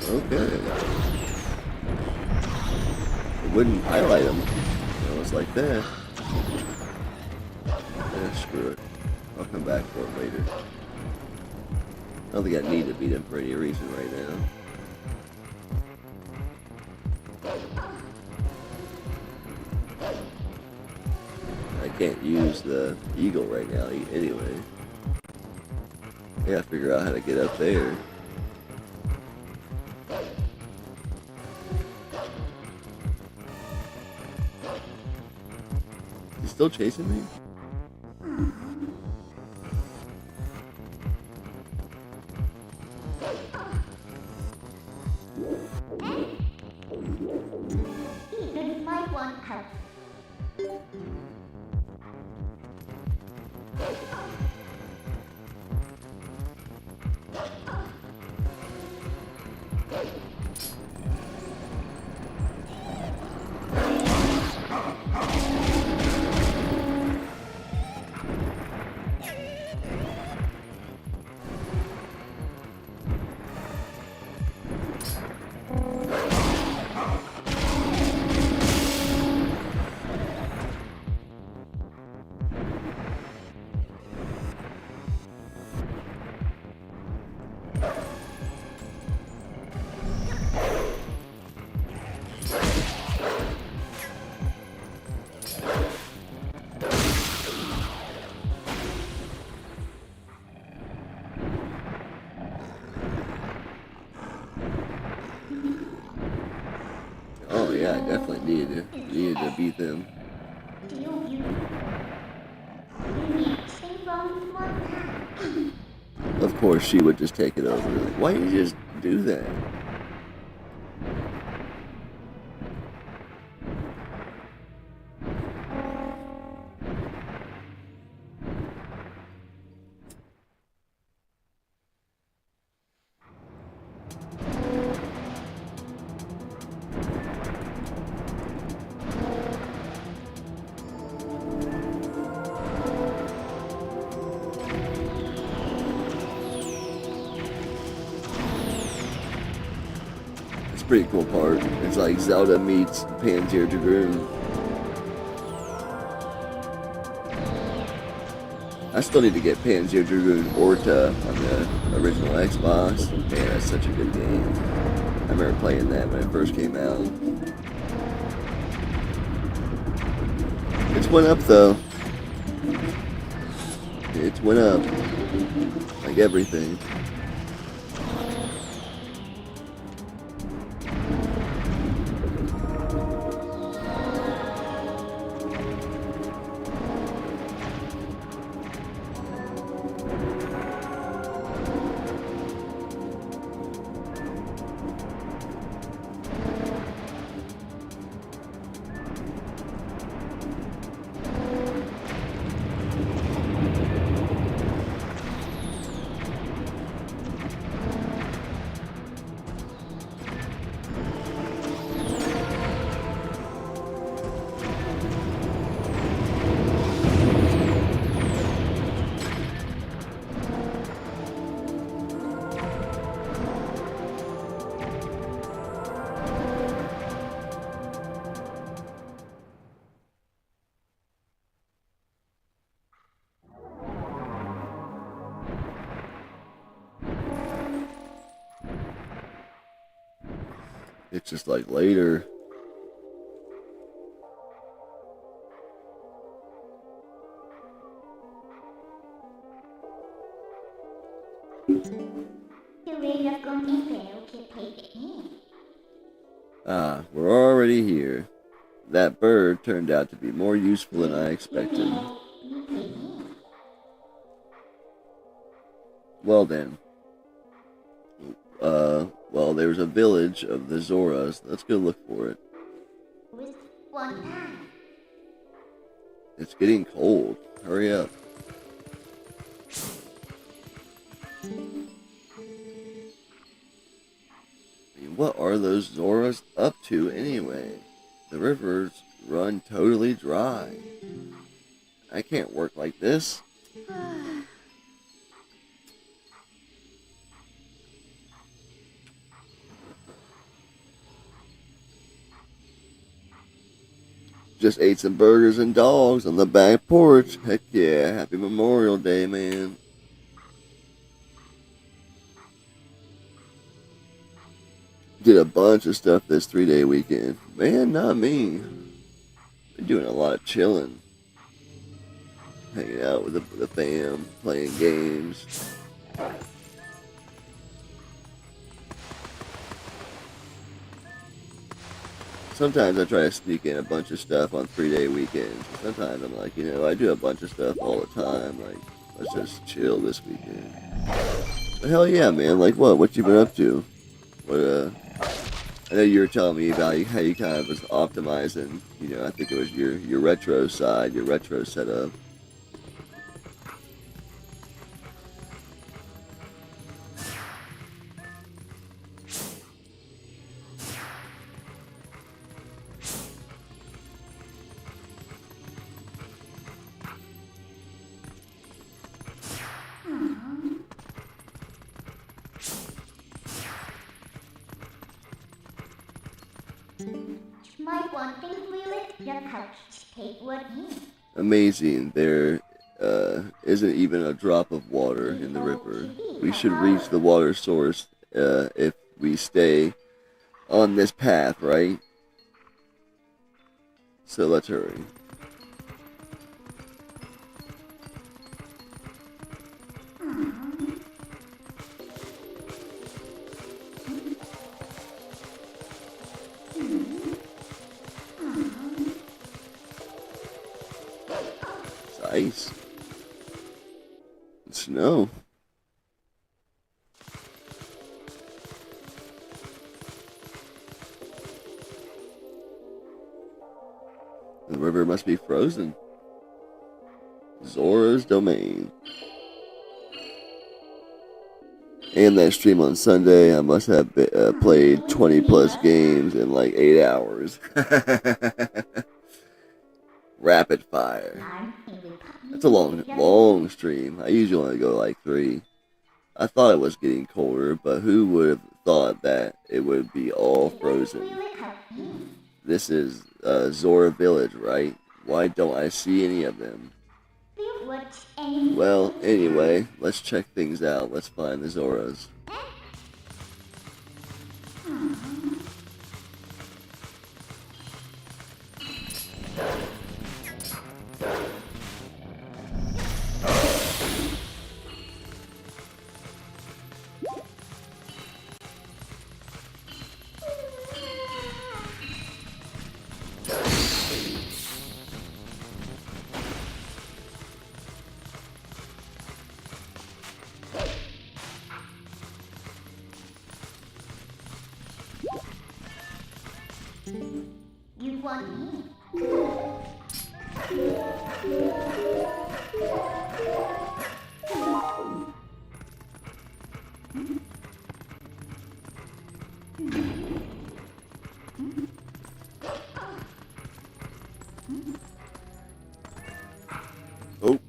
Okay. It wouldn't highlight them. It was like that. Yeah, screw it. I'll come back for it later. I don't think I need to beat him for any reason right now. I can't use the eagle right now anyway. I gotta figure out how to get up there. He's still chasing me? Even my one house. Oh yeah, I definitely needed to beat them. You need stay from one time. Of course, she would just take it over. Like, why did you just do that? Pretty cool part. It's like Zelda meets Panzer Dragoon. I still need to get Panzer Dragoon Orta on the original Xbox. Man, that's such a good game. I remember playing that when it first came out. It's went up though. It's went up. Like everything. It's just like later. The rate of going impale can pay the end. Ah, we're already here. That bird turned out to be more useful than I expected. Well then. Well, there's a village of the Zoras. Let's go look for it. With one time. It's getting cold. Hurry up. I mean, what are those Zoras up to anyway? The rivers run totally dry. I can't work like this. Just ate some burgers and dogs on the back porch. Heck yeah, happy Memorial Day, man. Did a bunch of stuff this 3-day weekend. Man, not me. Been doing a lot of chilling. Hanging out with the fam, playing games. Sometimes I try to sneak in a bunch of stuff on 3-day weekends. Sometimes I'm like, I do a bunch of stuff all the time. Like, let's just chill this weekend. But hell yeah, man. Like, what? What you been up to? I know you were telling me about how you kind of was optimizing, I think it was your retro side, your retro setup. Might want to wheel it, the couch take what in. Amazing. There isn't even a drop of water in the river. We should reach the water source if we stay on this path, right? So let's hurry. Ice. Snow. The river must be frozen. Zora's Domain. And that stream on Sunday, I must have played 20 plus games in like 8 hours. Rapid fire. That's a long stream. I usually only go like 3. I thought it was getting colder, but who would have thought that it would be all frozen? This is Zora Village, right? Why don't I see any of them? Well, anyway, let's check things out. Let's find the Zoras. You want me? Oh.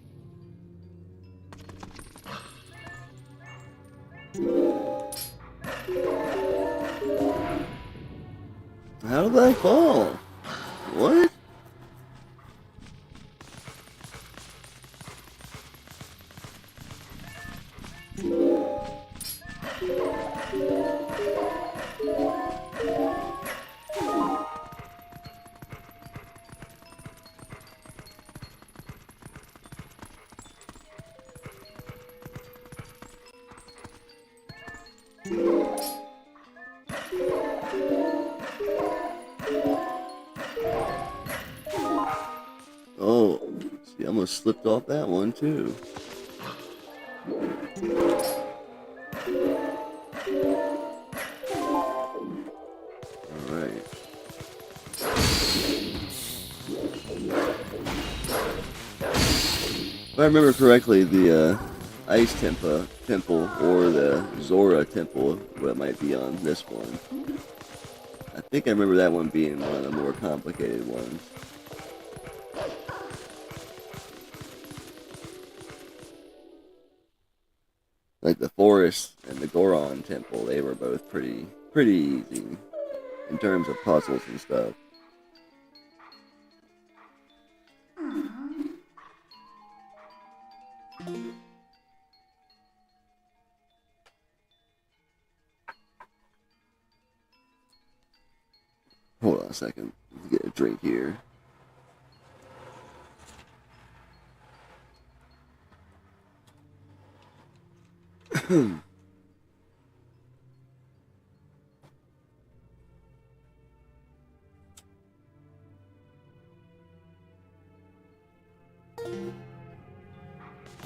How did I fall? What? almost slipped off that one too. Alright. If I remember correctly, the Ice Temple or the Zora Temple, what might be on this one. I think I remember that one being one of the more complicated ones. Like the Forest and the Goron Temple, they were both pretty easy in terms of puzzles and stuff. Hold on a second. Let's get a drink here.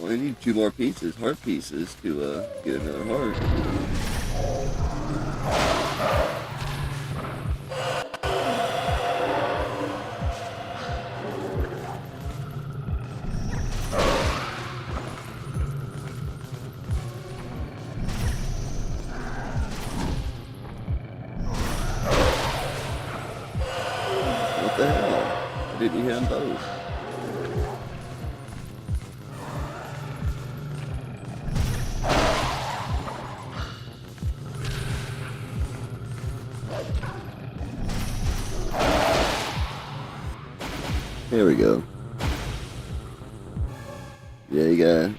Only need 2 more pieces, heart pieces, to get another heart. What the hell? I didn't hit them both. There we go. Yeah,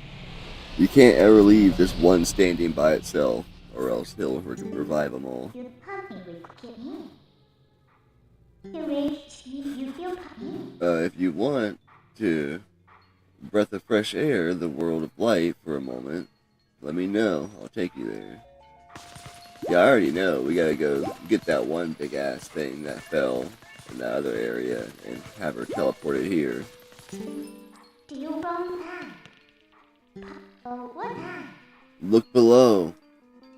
you can't ever leave this one standing by itself, or else he'll revive them all. You pumping with kitten. The way you feel pumping. If you want to breath of fresh air, the world of light for a moment, let me know. I'll take you there. Yeah, I already know. We gotta go get that one big ass thing that fell in that other area and have her teleported here. Do you wrong time? Oh, what time? Look below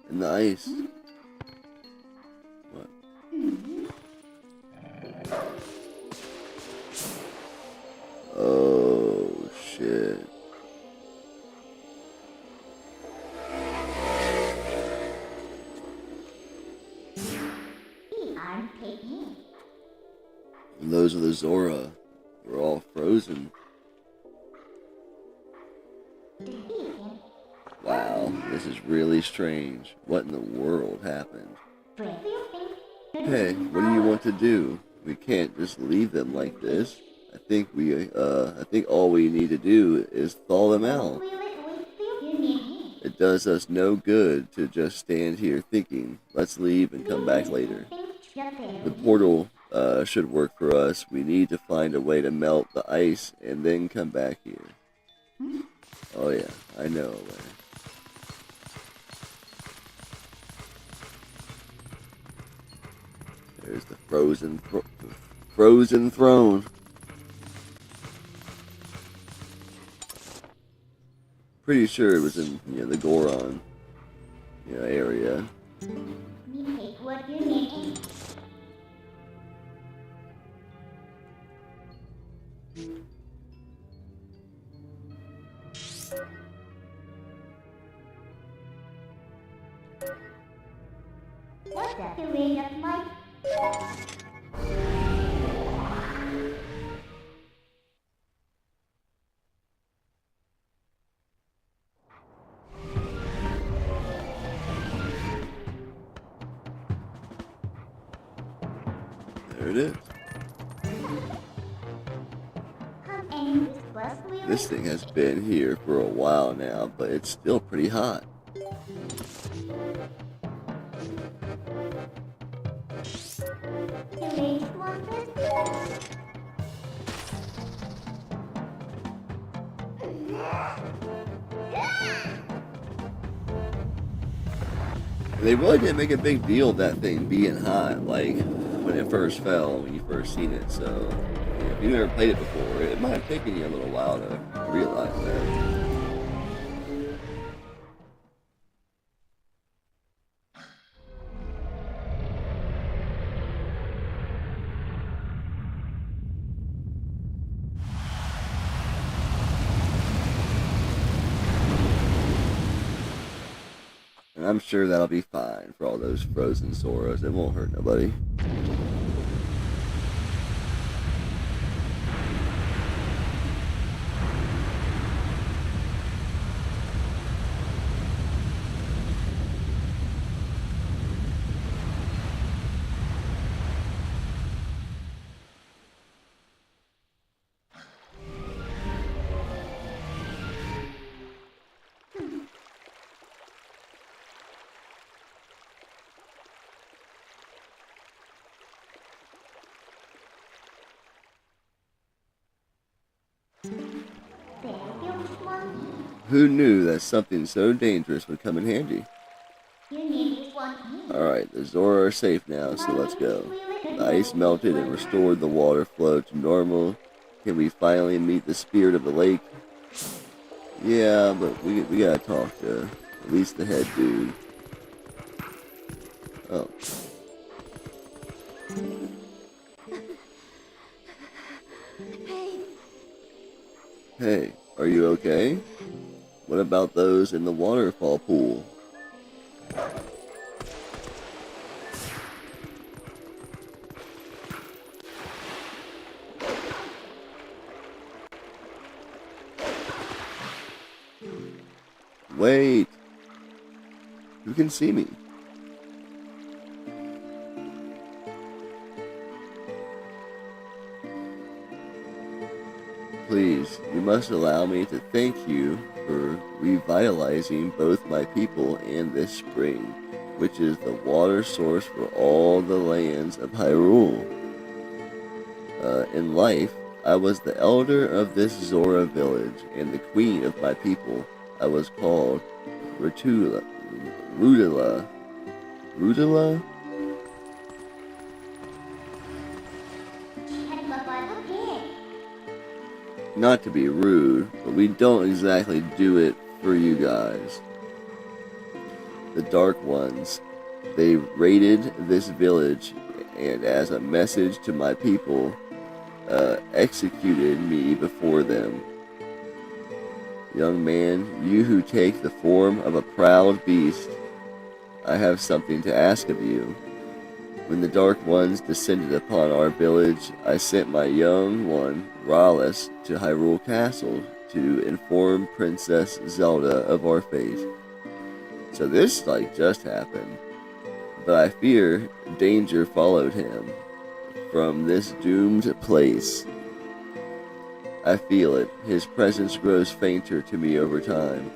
in the ice. What? Oh shit. We aren't taking. And those are the Zora. We're all frozen. Wow, this is really strange. What in the world happened? Hey, what do you want to do? We can't just leave them like this. I think all we need to do is thaw them out. It does us no good to just stand here thinking, let's leave and come back later. The portal should work for us. We need to find a way to melt the ice and then come back here. Oh yeah, I know a way. There's the frozen throne. Pretty sure it was in the Goron area. We take what you need. What's that? The range of my. There it is. This thing has been here for a while now, but it's still pretty hot. They really didn't make a big deal of that thing being hot. Like, when it first fell, when you first seen it. So if you've never played it before, it might have taken you a little while to realize that. And I'm sure that'll be fine for all those frozen Zoras. It won't hurt nobody. Who knew that something so dangerous would come in handy? Alright, the Zora are safe now, so let's go. The ice melted and restored the water flow to normal. Can we finally meet the spirit of the lake? Yeah, but we gotta talk to at least the head dude. Oh. Hey, are you okay? What about those in the waterfall pool? Wait! Who can see me? Please, you must allow me to thank you for revitalizing both my people and this spring, which is the water source for all the lands of Hyrule. In life, I was the elder of this Zora village and the queen of my people. I was called Rutula. Rutula? Not to be rude, but we don't exactly do it for you guys. The Dark Ones, they raided this village and as a message to my people, executed me before them. Young man, you who take the form of a proud beast, I have something to ask of you. When the Dark Ones descended upon our village, I sent my young one, Rallis, to Hyrule Castle to inform Princess Zelda of our fate. So this, just happened. But I fear danger followed him from this doomed place. I feel it. His presence grows fainter to me over time.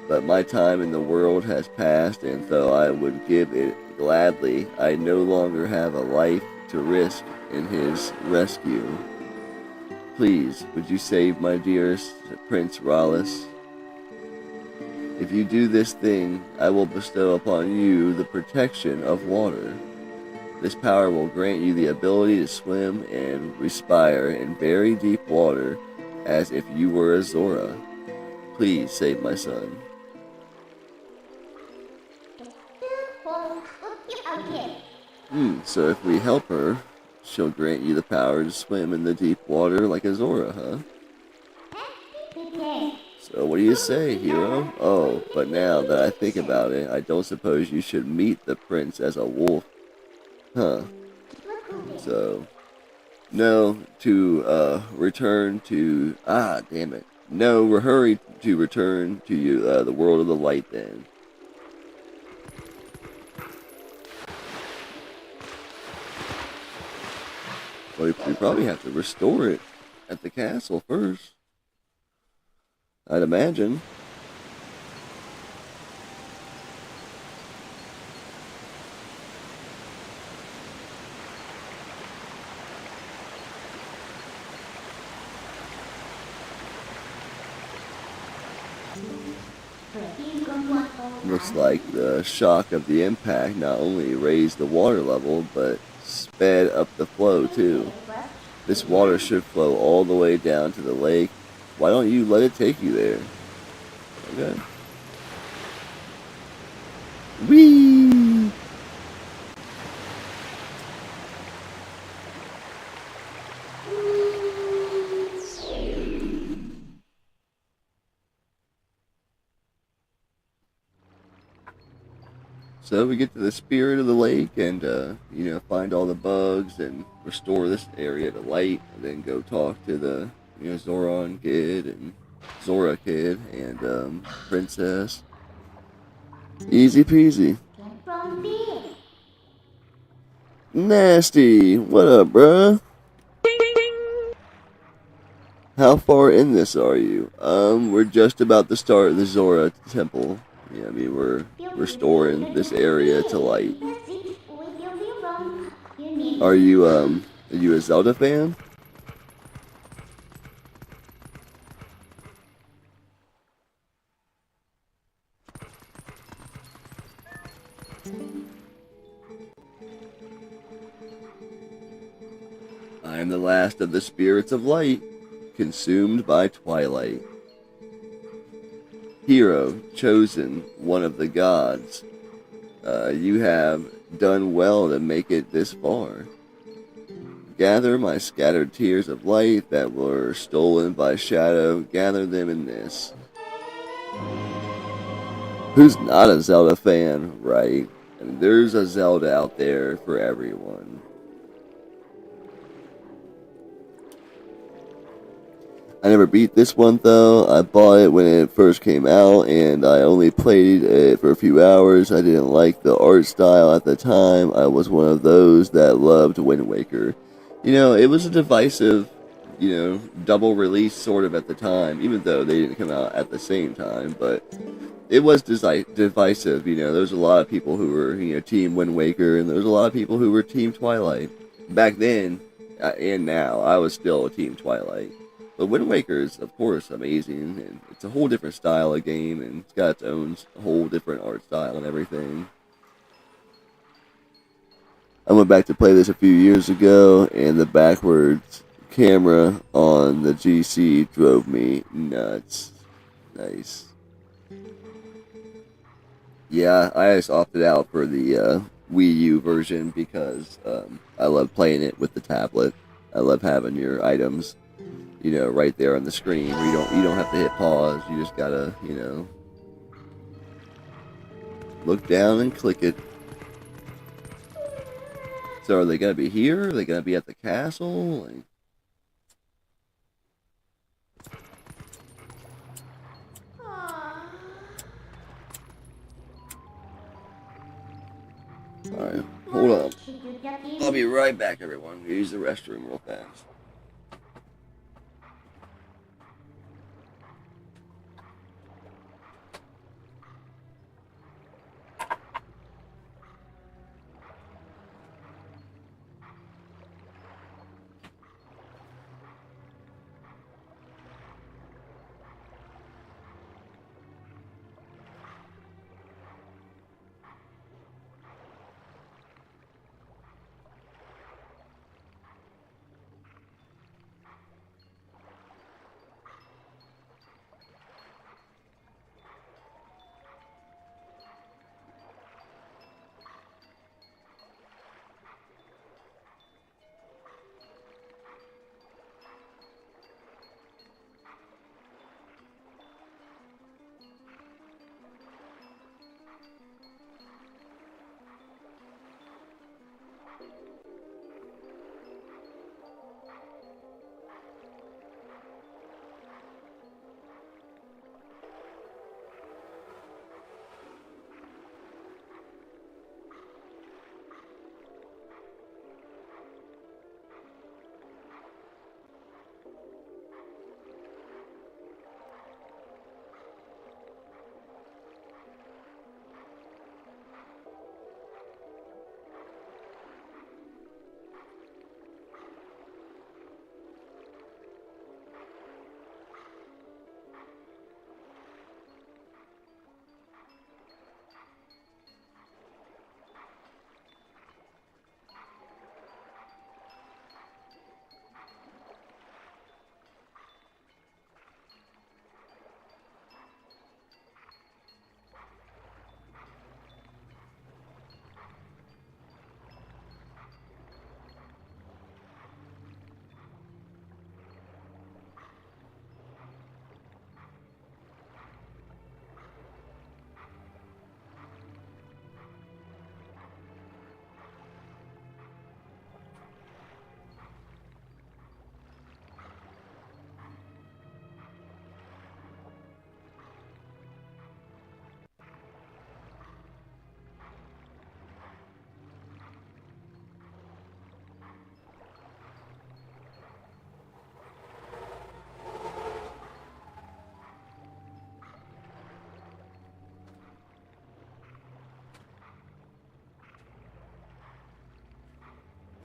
But my time in the world has passed, and though I would give it gladly, I no longer have a life to risk in his rescue. Please, would you save my dearest Prince Rallis? If you do this thing, I will bestow upon you the protection of water. This power will grant you the ability to swim and respire in very deep water as if you were a Zora. Please save my son. So if we help her, she'll grant you the power to swim in the deep water like a Zora, huh? So what do you say, hero? Oh, but now that I think about it, I don't suppose you should meet the prince as a wolf. Huh. So, no, to, return to, damn it. No, we're hurried to return to you, the world of the light then. Well, we probably have to restore it at the castle first. I'd imagine. Looks like the shock of the impact not only raised the water level, but sped up the flow too. This water should flow all the way down to the lake. Why don't you let it take you there? Okay. Whee! So we get to the spirit of the lake and, find all the bugs and restore this area to light, and then go talk to the, Zoran kid and Zora kid and, Princess. Easy peasy. From there. Nasty! What up, bruh? How far in this are you? We're just about to start the Zora temple. Yeah, I mean, we're restoring this area to light. Are you a Zelda fan? I am the last of the spirits of light, consumed by twilight. Hero, chosen, one of the gods. You have done well to make it this far. Gather my scattered tears of light that were stolen by shadow, gather them in this. Who's not a Zelda fan, right? I mean, there's a Zelda out there for everyone. I never beat this one though. I bought it when it first came out and I only played it for a few hours. I didn't like the art style at the time. I was one of those that loved Wind Waker. It was a divisive, double release sort of at the time, even though they didn't come out at the same time, but it was divisive. There was a lot of people who were, Team Wind Waker, and there was a lot of people who were Team Twilight. Back then, and now, I was still Team Twilight. But Wind Waker is, of course, amazing, and it's a whole different style of game, and it's got its own whole different art style and everything. I went back to play this a few years ago, and the backwards camera on the GC drove me nuts. Nice. Yeah, I just opted out for the Wii U version because I love playing it with the tablet. I love having your items, right there on the screen where you don't have to hit pause. You just gotta, look down and click it. So are they gonna be here? Are they gonna be at the castle? Alright, hold on. I'll be right back, everyone. Use the restroom real fast.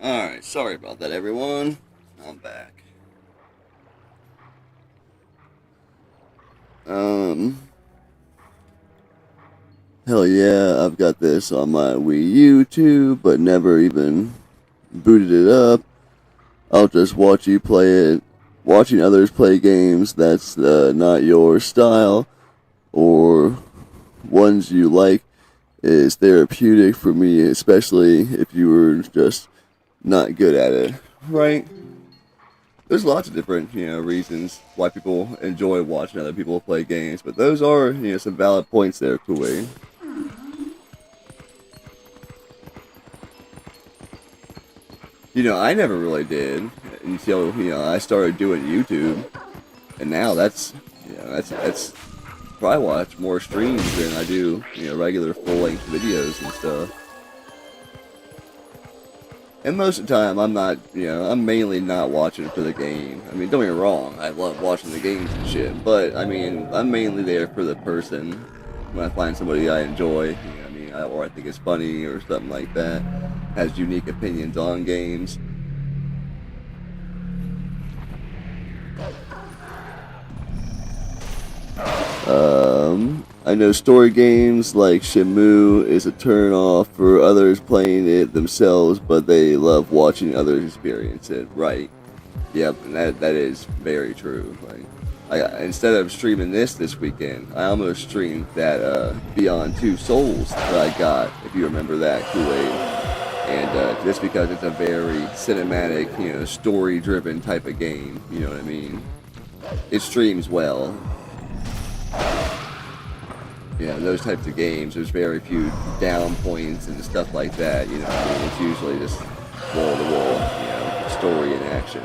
Alright, sorry about that, everyone. I'm back. Um, hell yeah, I've got this on my Wii U too, but never even booted it up. I'll just watch you play it. Watching others play games that's not your style or ones you like is therapeutic for me, especially if you were just not good at it, right? There's lots of different, reasons why people enjoy watching other people play games, but those are, some valid points there, Kuwait. I never really did until, I started doing YouTube, and now that's probably watch more streams than I do, regular full-length videos and stuff. And most of the time, I'm mainly not watching for the game. I mean, don't get me wrong, I love watching the games and shit, but, I'm mainly there for the person. When I find somebody I enjoy, or I think it's funny or something like that, has unique opinions on games. I know story games like Shenmue is a turn off for others playing it themselves, but they love watching others experience it. Right? Yep, and that is very true. Instead of streaming this weekend, I almost streamed that Beyond Two Souls that I got. If you remember that, Kool-Aid. And just because it's a very cinematic, story-driven type of game, you know what I mean? It streams well. Those types of games, there's very few down points and stuff like that, it's usually just wall-to-wall, story and action.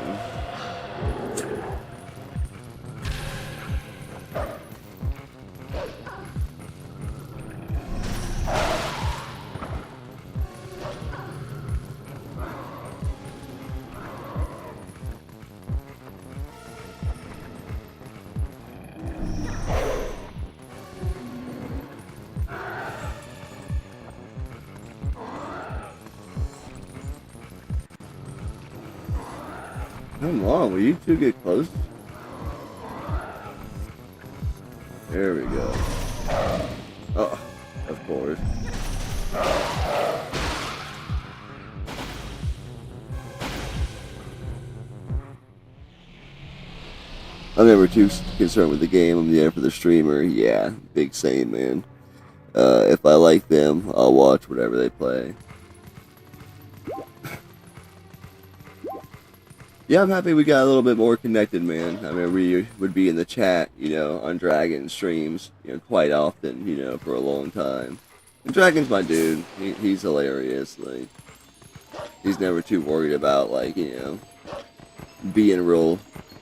Come on, will you two get close? There we go. Oh, of course. I'm never too concerned with the game. I'm there for the streamer. Yeah, big same, man. If I like them, I'll watch whatever they play. Yeah, I'm happy we got a little bit more connected, man. We would be in the chat, on Dragon streams, quite often, for a long time. And Dragon's my dude. He's hilarious. He's never too worried about, being real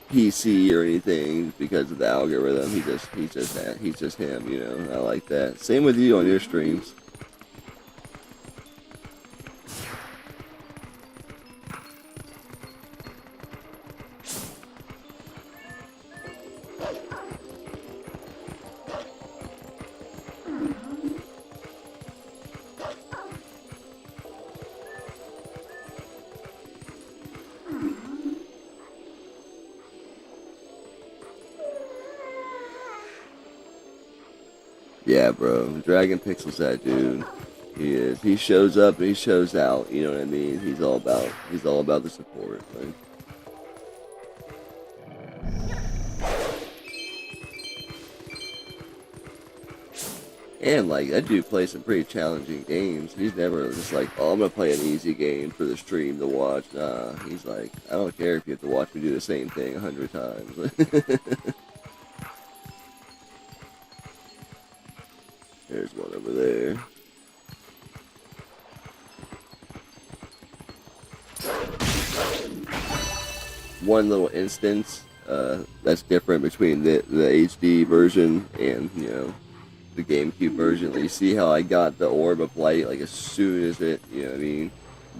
PC or anything because of the algorithm. He's just him, I like that. Same with you on your streams. Yeah, bro. Dragon Pixel's that dude. He is. He shows up and he shows out. You know what I mean? He's all about the support. And that dude plays some pretty challenging games. He's never just like, oh, I'm gonna play an easy game for the stream to watch. Nah, he's like, I don't care if you have to watch me do the same thing 100 times. There's one over there. One little instance that's different between the HD version and the GameCube version. You see how I got the orb of light as soon as it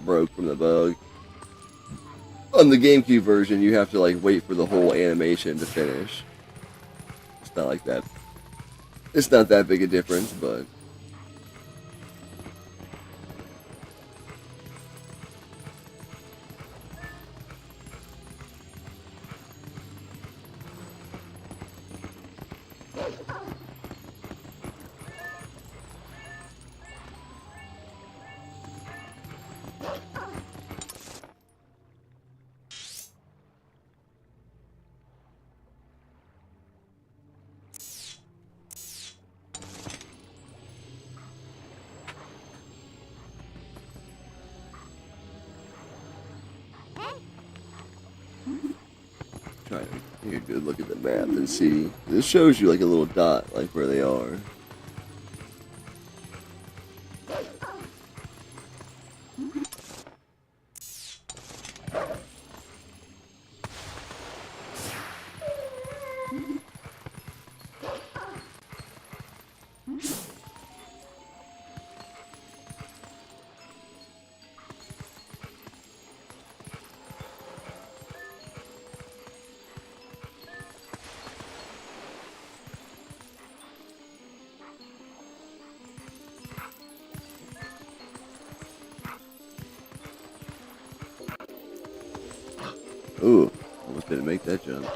broke from the bug. On the GameCube version, you have to wait for the whole animation to finish. It's not like that. It's not that big a difference, but Try to take a good look at the map and see. This shows you like a little dot, like where they are. Ooh, almost didn't make that jump.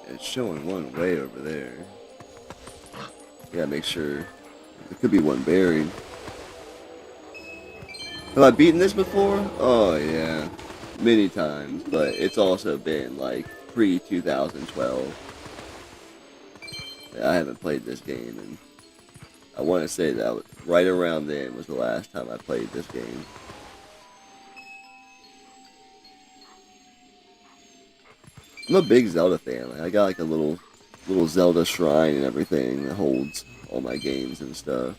It's showing one way over there. Gotta make sure. There could be one buried. Have I beaten this before? Oh yeah, many times, but it's also been like pre-2012. I haven't played this game, and I want to say that right around then was the last time I played this game. I'm a big Zelda fan. Like, I got like a little Zelda shrine and everything that holds all my games and stuff.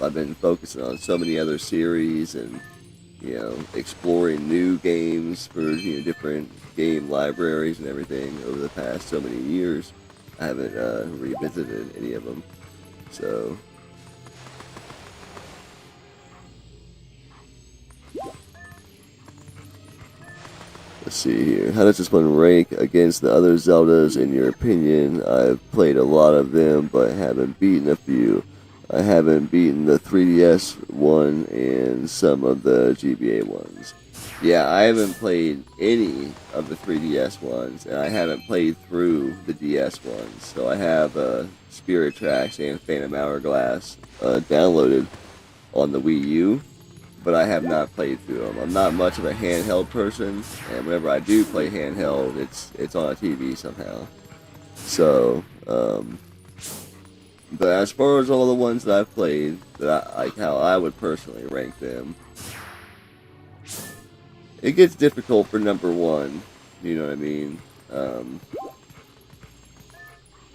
I've been focusing on so many other series and, you know, exploring new games for, you know, different game libraries and everything over the past so many years. I haven't revisited any of them. So let's see here. How does this one rank against the other Zeldas in your opinion? I've played a lot of them, but haven't beaten a few. I haven't beaten the 3DS one and some of the GBA ones. Yeah, I haven't played any of the 3DS ones, and I haven't played through the DS ones. So I have Spirit Tracks and Phantom Hourglass downloaded on the Wii U, but I have not played through them. I'm not much of a handheld person, and whenever I do play handheld, it's on a TV somehow. So, but as far as all the ones that I've played, that like how I would personally rank them, it gets difficult for number one. You know what I mean?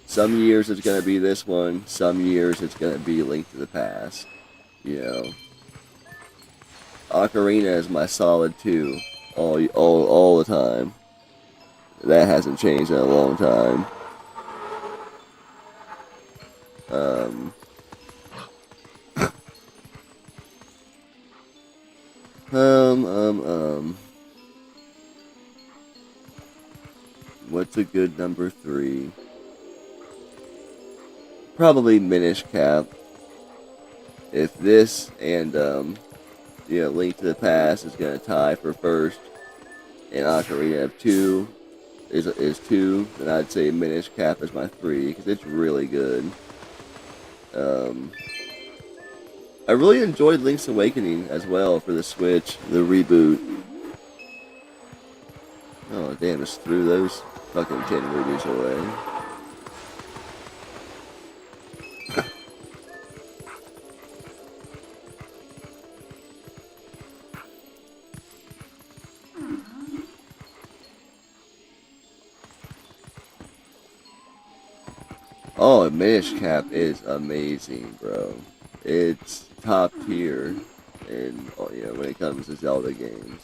Some years it's gonna be this one. Some years it's gonna be Link to the Past. You know, Ocarina is my solid 2 all the time. That hasn't changed in a long time. What's a good number 3? Probably Minish Cap. If this and, you know, Link to the Past is gonna tie for first, and Ocarina of 2 is 2, then I'd say Minish Cap is my 3, because it's really good. I really enjoyed Link's Awakening as well for the Switch, the reboot. Oh damn, just threw those fucking 10 rubies away. Oh, Minish Cap is amazing, bro. It's top tier, and you know, when it comes to Zelda games.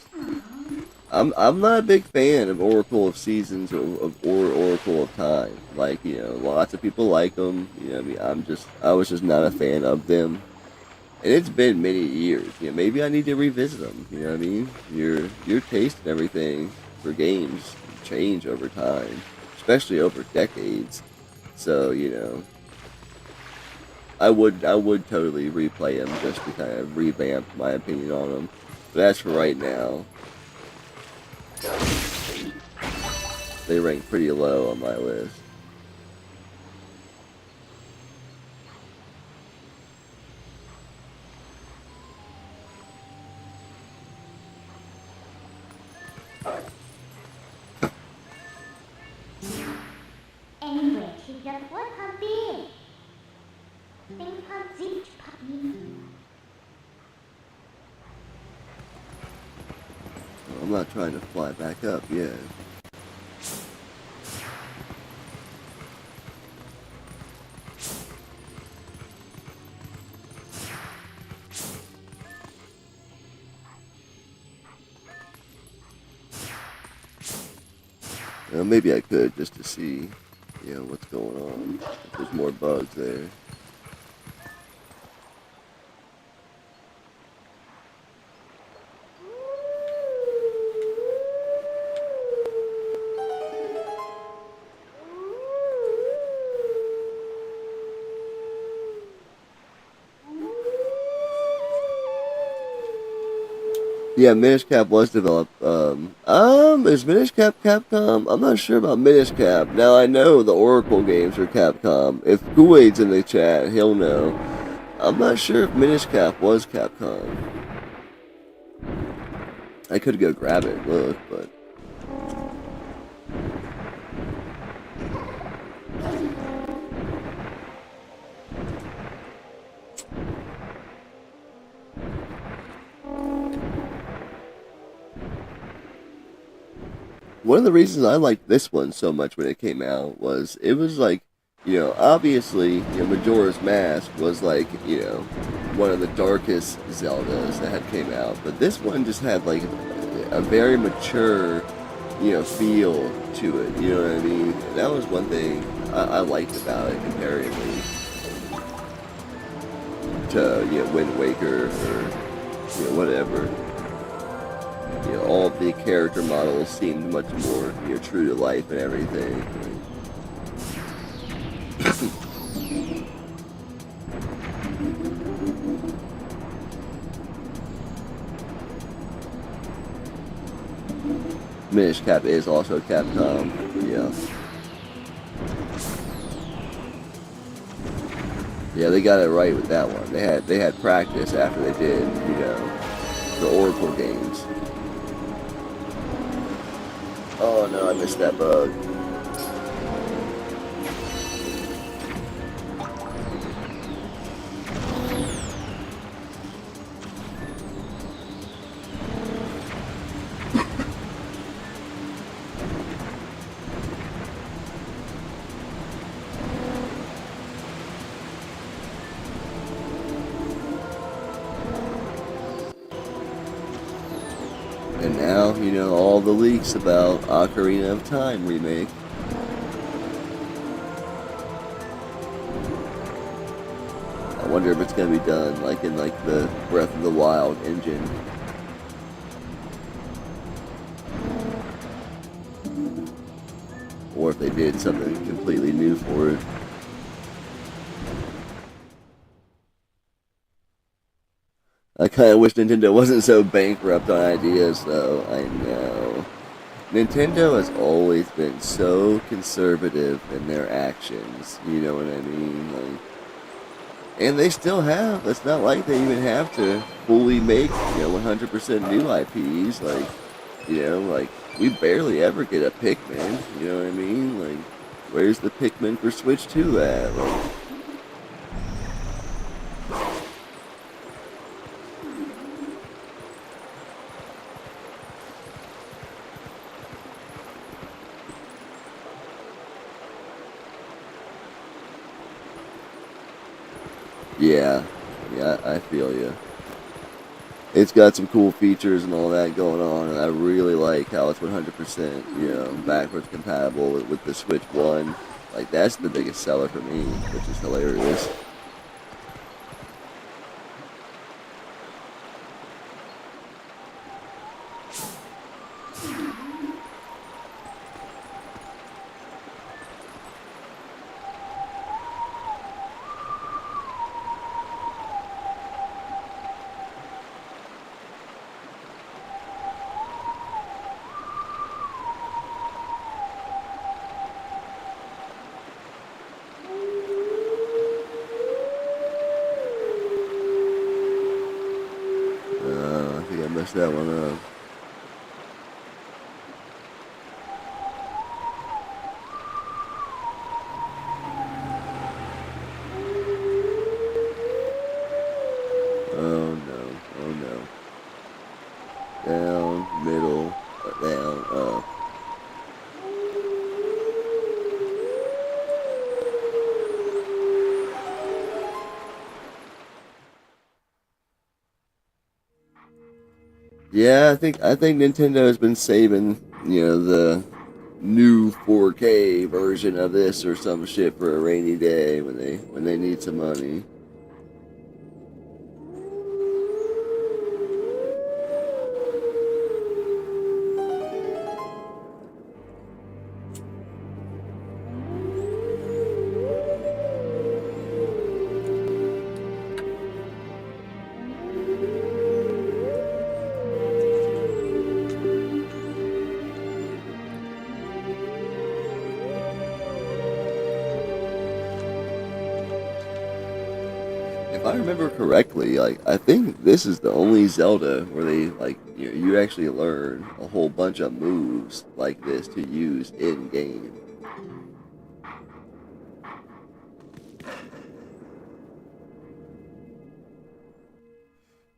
I'm not a big fan of Oracle of Seasons or Oracle of Time. Like, you know, lots of people like them. You know, I mean, I was just not a fan of them. And it's been many years. You know, maybe I need to revisit them. You know what I mean? Your taste and everything for games change over time, especially over decades. So, you know, I would totally replay them just to kind of revamp my opinion on them. But as for right now, they rank pretty low on my list. not trying to fly back up yet. Maybe I could just to see, what's going on. If there's more bugs there. Yeah, Minish Cap was developed. Is Minish Cap Capcom? I'm not sure about Minish Cap. Now I know the Oracle games are Capcom. If Kool-Aid's in the chat, he'll know. I'm not sure if Minish Cap was Capcom. I could go grab it and look, but... One of the reasons I liked this one so much when it came out was it was like, obviously, Majora's Mask was like, one of the darkest Zeldas that had came out, but this one just had like a very mature, feel to it. You know what I mean? And that was one thing I liked about it comparatively to Wind Waker or whatever. All of the character models seemed much more, true to life and everything. Minish Cap is also Capcom, yeah. Yeah, they got it right with that one. They had practice after they did, the Oracle games. Oh no, I missed that bug. And now, all the leaks about Ocarina of Time remake. I wonder if it's gonna be done like in the Breath of the Wild engine. Or if they did something completely new for it. I kind of wish Nintendo wasn't so bankrupt on ideas, though. I know. Nintendo has always been so conservative in their actions. You know what I mean? And they still have. It's not like they even have to fully make 100% new IPs. We barely ever get a Pikmin. You know what I mean? Where's the Pikmin for Switch 2 at? Yeah, I feel you. It's got some cool features and all that going on, and I really like how it's 100%, backwards compatible with the Switch 1. That's the biggest seller for me, which is hilarious. I think I messed that one up. Oh no. Down, middle, Yeah, I think Nintendo has been saving, the new 4K version of this or some shit for a rainy day when they need some money. If I remember correctly, like I think this is the only Zelda where they like you actually learn a whole bunch of moves like this to use in game.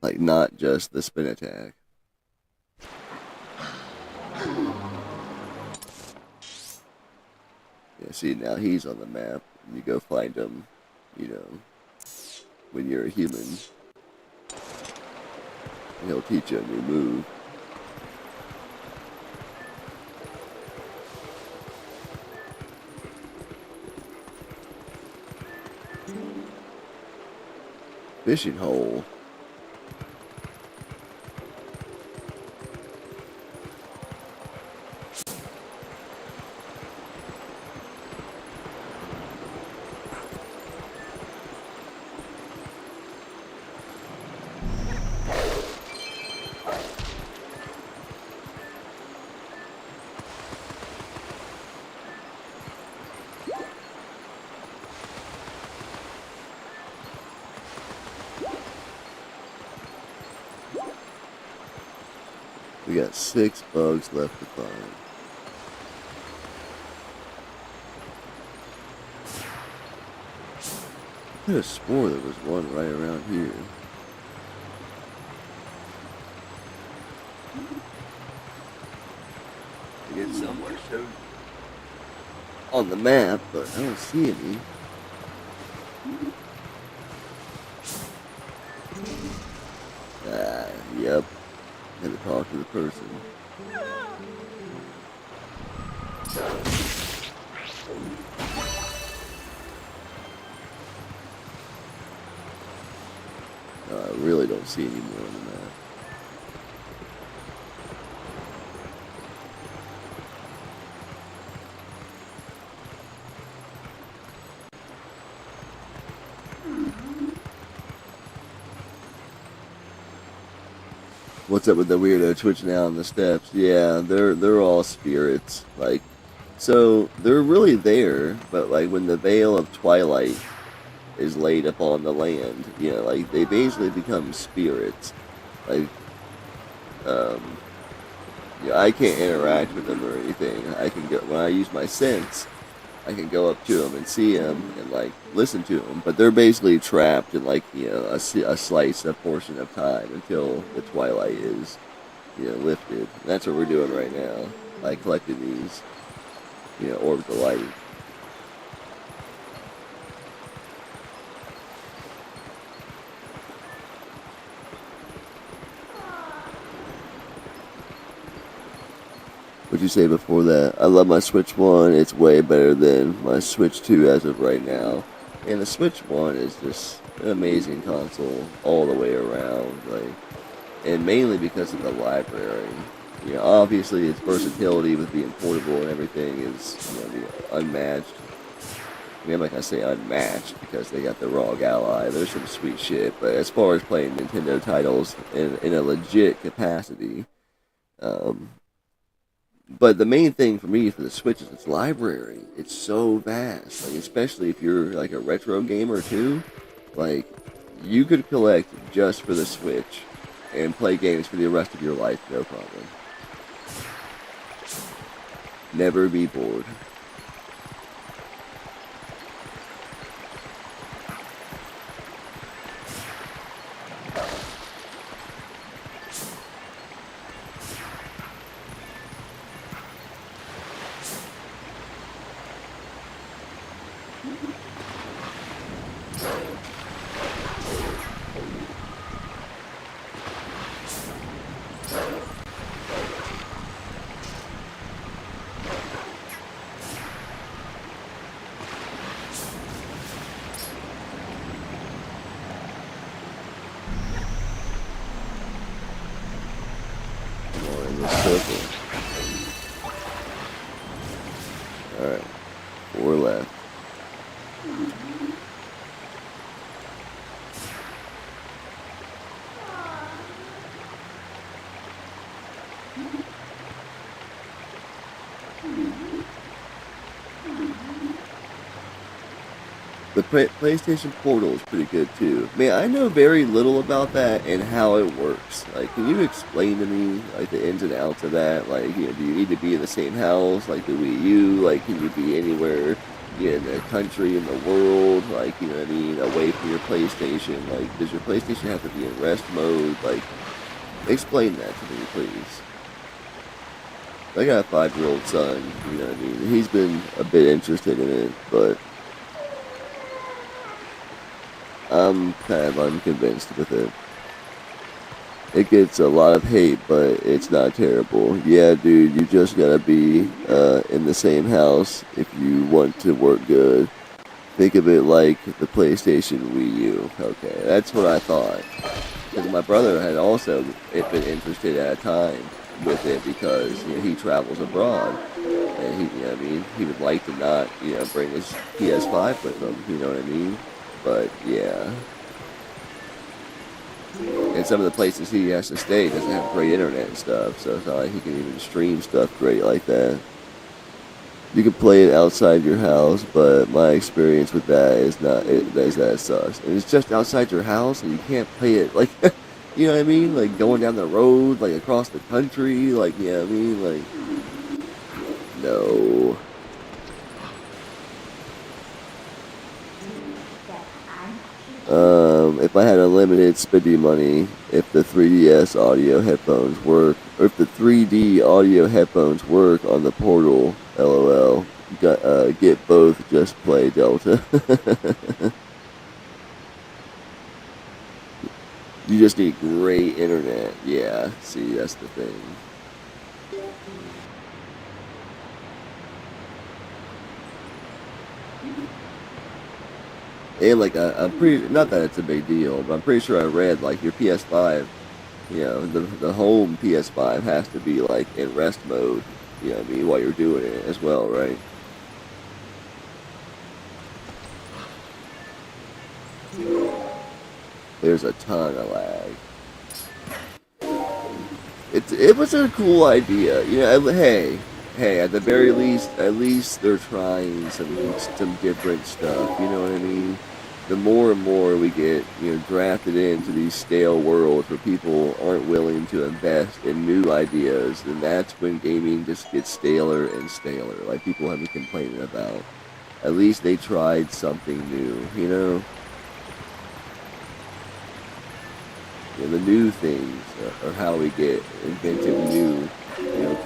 Like not just the spin attack. Yeah, see now he's on the map. And you go find him, you know, when you're a human. And he'll teach you a new move. Fishing hole. We got 6 bugs left to find. I could have swore there was one right around here. I get somewhere showed on the map, but I don't see any. Ah, yep. Had to talk to the person. I really don't see any more on the map. What's up with the weirdo twitching out on the steps? Yeah, they're all spirits. Like, so they're really there, but like when the veil of twilight is laid upon the land, like they basically become spirits. Like, um, I can't interact with them or anything. I can go when I use my sense. I can go up to them and see them and like listen to them, but they're basically trapped in like a slice, a portion of time until the twilight is lifted. And that's what we're doing right now, like collecting these orbs of light. What'd you say before that? I love my Switch 1. It's way better than my Switch 2 as of right now. And the Switch 1 is just an amazing console all the way around. Like, and mainly because of the library. Obviously its versatility with being portable and everything is unmatched. I mean, I'm not gonna say unmatched because they got the ROG Ally. There's some sweet shit, but as far as playing Nintendo titles in a legit capacity, um, but the main thing for me for the Switch is its library. It's so vast, like especially if you're like a retro gamer too. Like you could collect just for the Switch and play games for the rest of your life, no problem. Never be bored. circle. Alright, 4 left. The PlayStation Portal is pretty good too. Man, I know very little about that and how it works. Like, can you explain to me like the ins and outs of that? Like, do you need to be in the same house like the Wii U? Like, can you be anywhere in the country, in the world? Like, you know what I mean? Away from your PlayStation. Like, does your PlayStation have to be in rest mode? Like, explain that to me, please. I got a 5-year-old son. You know what I mean? He's been a bit interested in it, but I'm kind of unconvinced with it. It gets a lot of hate, but it's not terrible. Yeah, dude, you just gotta be in the same house if you want to work good. Think of it like the PlayStation Wii U. Okay, that's what I thought. Because my brother had also been interested at a time with it because he travels abroad. And he, you know what I mean? He would like to not, bring his PS5 with him, you know what I mean? But yeah. And some of the places he has to stay doesn't have great internet and stuff, so it's not like he can even stream stuff great like that. You can play it outside your house, but my experience with that is that it sucks. And it's just outside your house, and you can't play it like, you know what I mean? Like going down the road, like across the country, like, you know what I mean? Like, no. If I had unlimited spending money, if the 3DS audio headphones work, or if the 3D audio headphones work on the Portal, LOL, get both, just play Delta. You just need great internet. Yeah, see, that's the thing. And like I'm pretty, not that it's a big deal, but I'm pretty sure I read like your PS5, the home PS5 has to be like in rest mode, you know what I mean, while you're doing it as well, right? There's a ton of lag. It was a cool idea, hey, at the very least, at least they're trying some different stuff, you know what I mean? The more and more we get, drafted into these stale worlds where people aren't willing to invest in new ideas, and that's when gaming just gets staler and staler, like people have been complaining about. At least they tried something new, you know? The new things are how we get inventive new,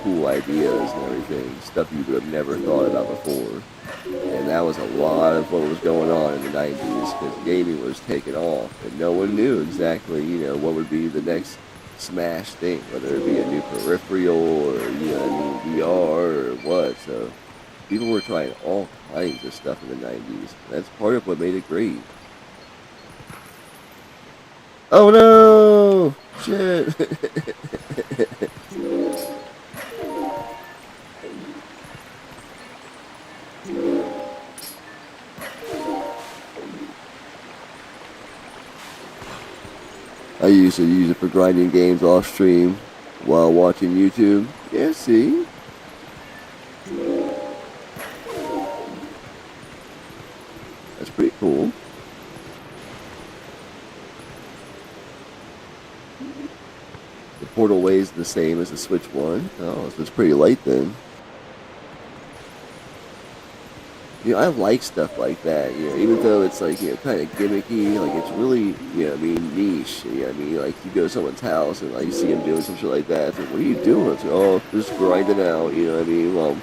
cool ideas and everything, stuff you would have never thought about before. And that was a lot of what was going on in the 90s, because gaming was taking off, and no one knew exactly, what would be the next smash thing, whether it be a new peripheral or, VR or what. So people were trying all kinds of stuff in the 90s. That's part of what made it great. Oh no! Shit! I used to use it for grinding games off stream while watching YouTube. Yeah, see? That's pretty cool. The Portal weighs the same as the Switch 1. Oh, so it's pretty light then. I like stuff like that, even though it's like, kind of gimmicky, like it's really, niche, like you go to someone's house and like you see them doing some shit like that, it's like, what are you doing? It's like, oh, just grinding out, while I'm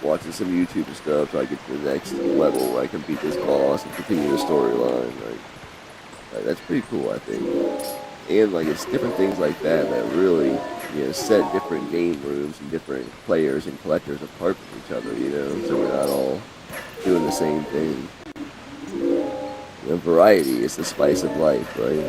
watching some YouTube and stuff, so I get to the next level where I can beat this boss and continue the storyline, like that's pretty cool, I think. And like it's different things like that that really, set different game rooms and different players and collectors apart from each other, so we're not all doing the same thing. Variety is the spice of life, right?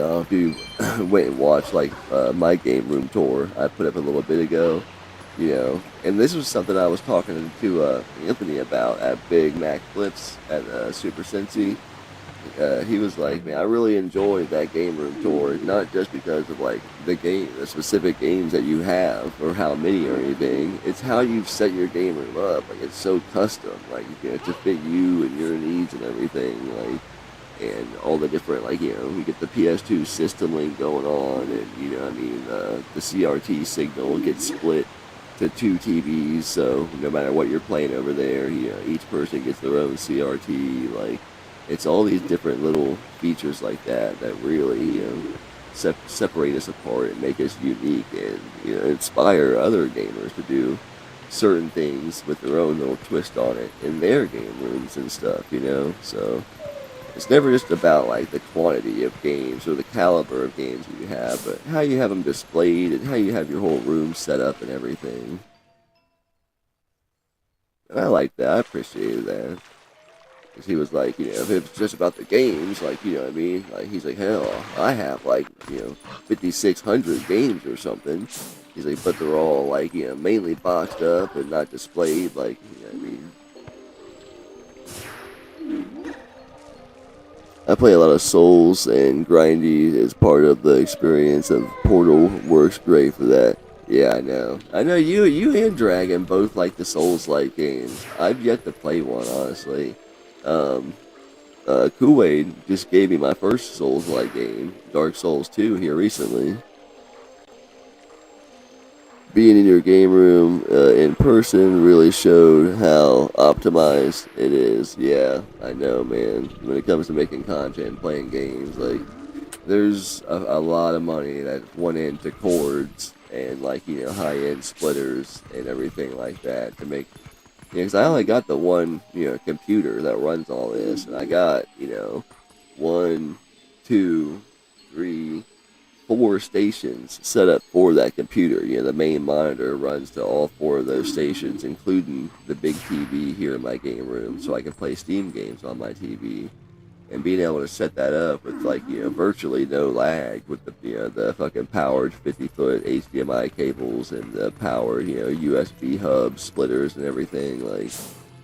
know, if you went and watched like my game room tour I put up a little bit ago, you know, and this was something I was talking to Anthony about at Big Mac Flips at Super Sensi. He was like, man, I really enjoyed that game room tour, not just because of like the specific games that you have or how many or anything. It's how you've set your game room up. Like it's so custom, like you know, to fit you and your needs and everything. Like and all the different like you know we get the PS2 system link going on, and you know I mean the CRT signal gets split to two TVs, so no matter what you're playing over there, you know each person gets their own CRT. Like it's all these different little features like that that really you know separate us apart and make us unique, and you know inspire other gamers to do certain things with their own little twist on it in their game rooms and stuff. You know, so. It's never just about like the quantity of games or the caliber of games that you have, but how you have them displayed and how you have your whole room set up and everything. And I like that. I appreciated that. Because he was like, you know, if it's just about the games, like, you know what I mean? Like, he's like, hell, I have like, you know, 5,600 games or something. He's like, but they're all like, you know, mainly boxed up and not displayed, like, you know what I mean? I play a lot of Souls, and grindy is part of the experience, and Portal works great for that. Yeah, I know. I know you and Dragon both like the Souls-like games. I've yet to play one, honestly. Um, Kool-Aid just gave me my first Souls-like game, Dark Souls 2, here recently. Being in your game room in person really showed how optimized it is. Yeah, I know, man. When it comes to making content and playing games, like, there's a lot of money that went into cords and, like, you know, high-end splitters and everything like that to make. Yeah, because I only got the one, you know, computer that runs all this, and I got, you know, one, two, three, four stations set up for that computer. You know, the main monitor runs to all four of those stations, including the big TV here in my game room, so I can play Steam games on my TV. And being able to set that up with like you know virtually no lag with the you know the fucking powered 50-foot HDMI cables and the powered you know USB hub splitters and everything like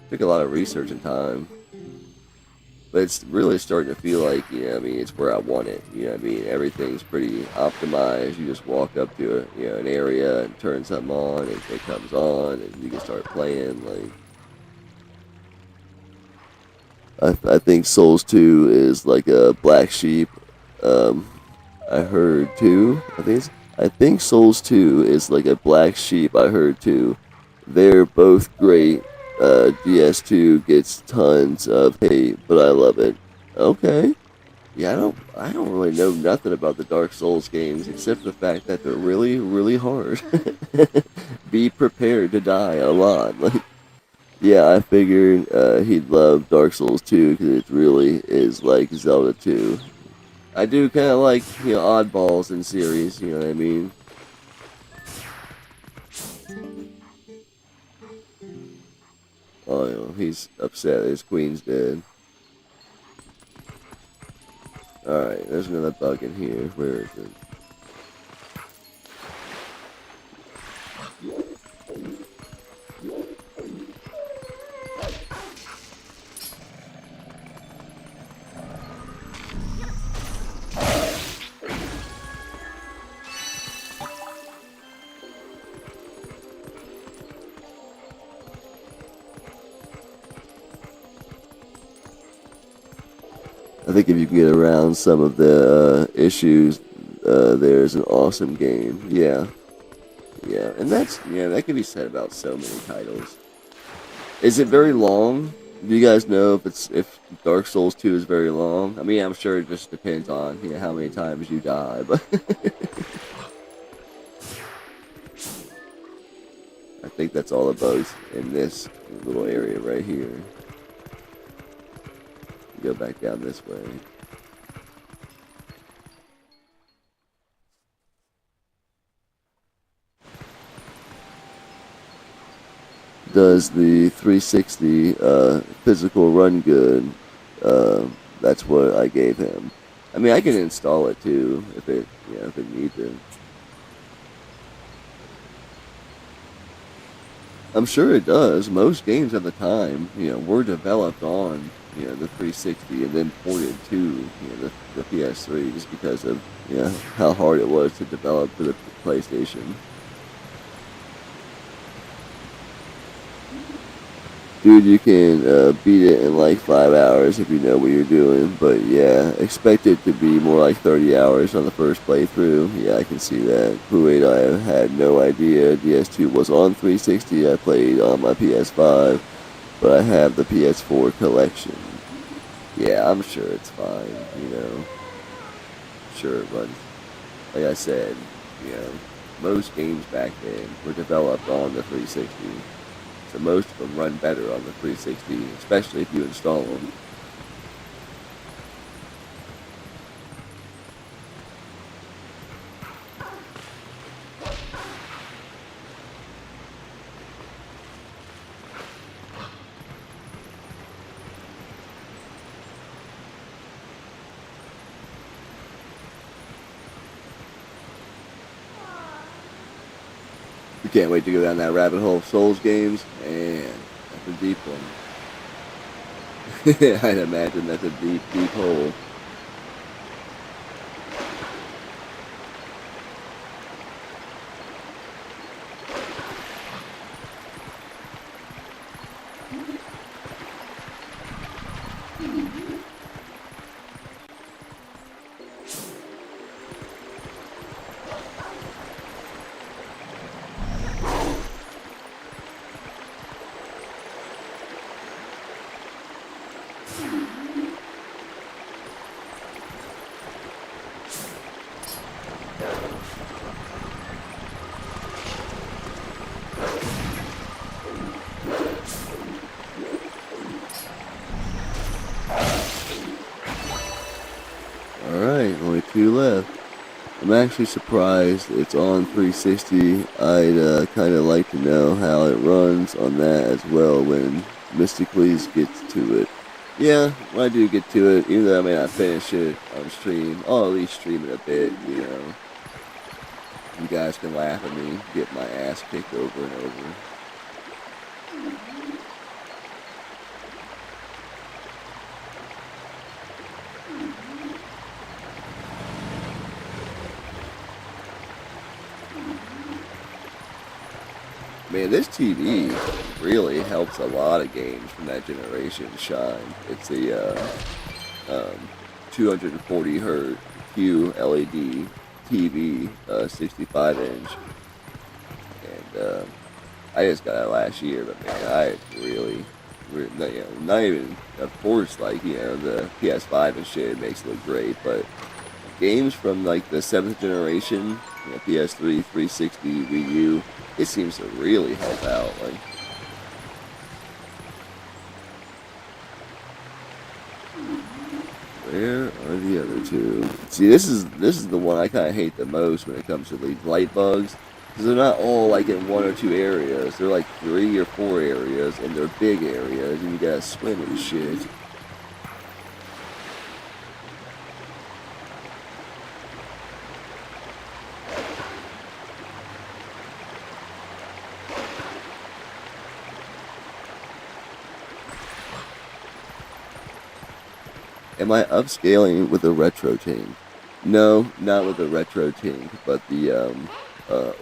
took a lot of research and time. But it's really starting to feel like, you know, I mean, it's where I want it. You know, I mean, everything's pretty optimized. You just walk up to a, you know, an area and turn something on, and it comes on, and you can start playing. Like, I think Souls 2 is like a black sheep. I heard too. I think Souls 2 is like a black sheep. I heard too. They're both great. DS2 gets tons of hate, but I love it. Okay. Yeah, I don't really know nothing about the Dark Souls games except the fact that they're really, really hard. Be prepared to die a lot. Like, yeah, I figured he'd love Dark Souls 2 because it really is like Zelda 2. I do kind of like, you know, oddballs in series, you know what I mean? Oh, you know, he's upset his queen's dead. Alright, there's another bug in here. Where is it? I think if you can get around some of the issues, there's an awesome game. Yeah. Yeah, and that can be said about so many titles. Is it very long? Do you guys know if Dark Souls 2 is very long? I mean, I'm sure it just depends on you know, how many times you die, but I think that's all the bugs in this little area right here. Go back down this way. Does the 360 physical run good? That's what I gave him. I mean, I can install it too if it needs it. I'm sure it does. Most games at the time, were developed on, the 360 and then ported to, the PS3 just because of, how hard it was to develop for the PlayStation. Dude, you can beat it in like 5 hours if you know what you're doing. But yeah, expect it to be more like 30 hours on the first playthrough. Yeah, I can see that. Kuwait, I had no idea DS2 was on 360. I played on my PS5, but I have the PS4 collection. Yeah, I'm sure it's fine. Sure it runs. Like I said, you know, most games back then were developed on the 360. So most of them run better on the 360, especially if you install them. You can't wait to go down that rabbit hole of Souls games. Man, that's a deep one. I'd imagine that's a deep, deep hole. Alright, only two left. I'm actually surprised it's on 360. I'd kind of like to know how it runs on that as well when Mysticles gets to it. Yeah, when I do get to it, even though I may not finish it on stream, I'll at least stream it a bit. You guys can laugh at me, get my ass kicked over and over. Man, this TV really helps a lot of games from that generation shine. It's a 240 hertz QLED TV, 65 inch, and I just got it last year. But man, I really, not even, of course, like the PS5 and shit makes it look great, but games from like the seventh generation, PS3, 360, Wii U, it seems to really help out. Like, where are the other two? See, this is the one I kind of hate the most when it comes to these light bugs, because they're not all like in one or two areas. They're like 3 or 4 areas, and they're big areas, and you gotta swim and shit. Am I upscaling with a retro tank? No, not with the retro tank, but the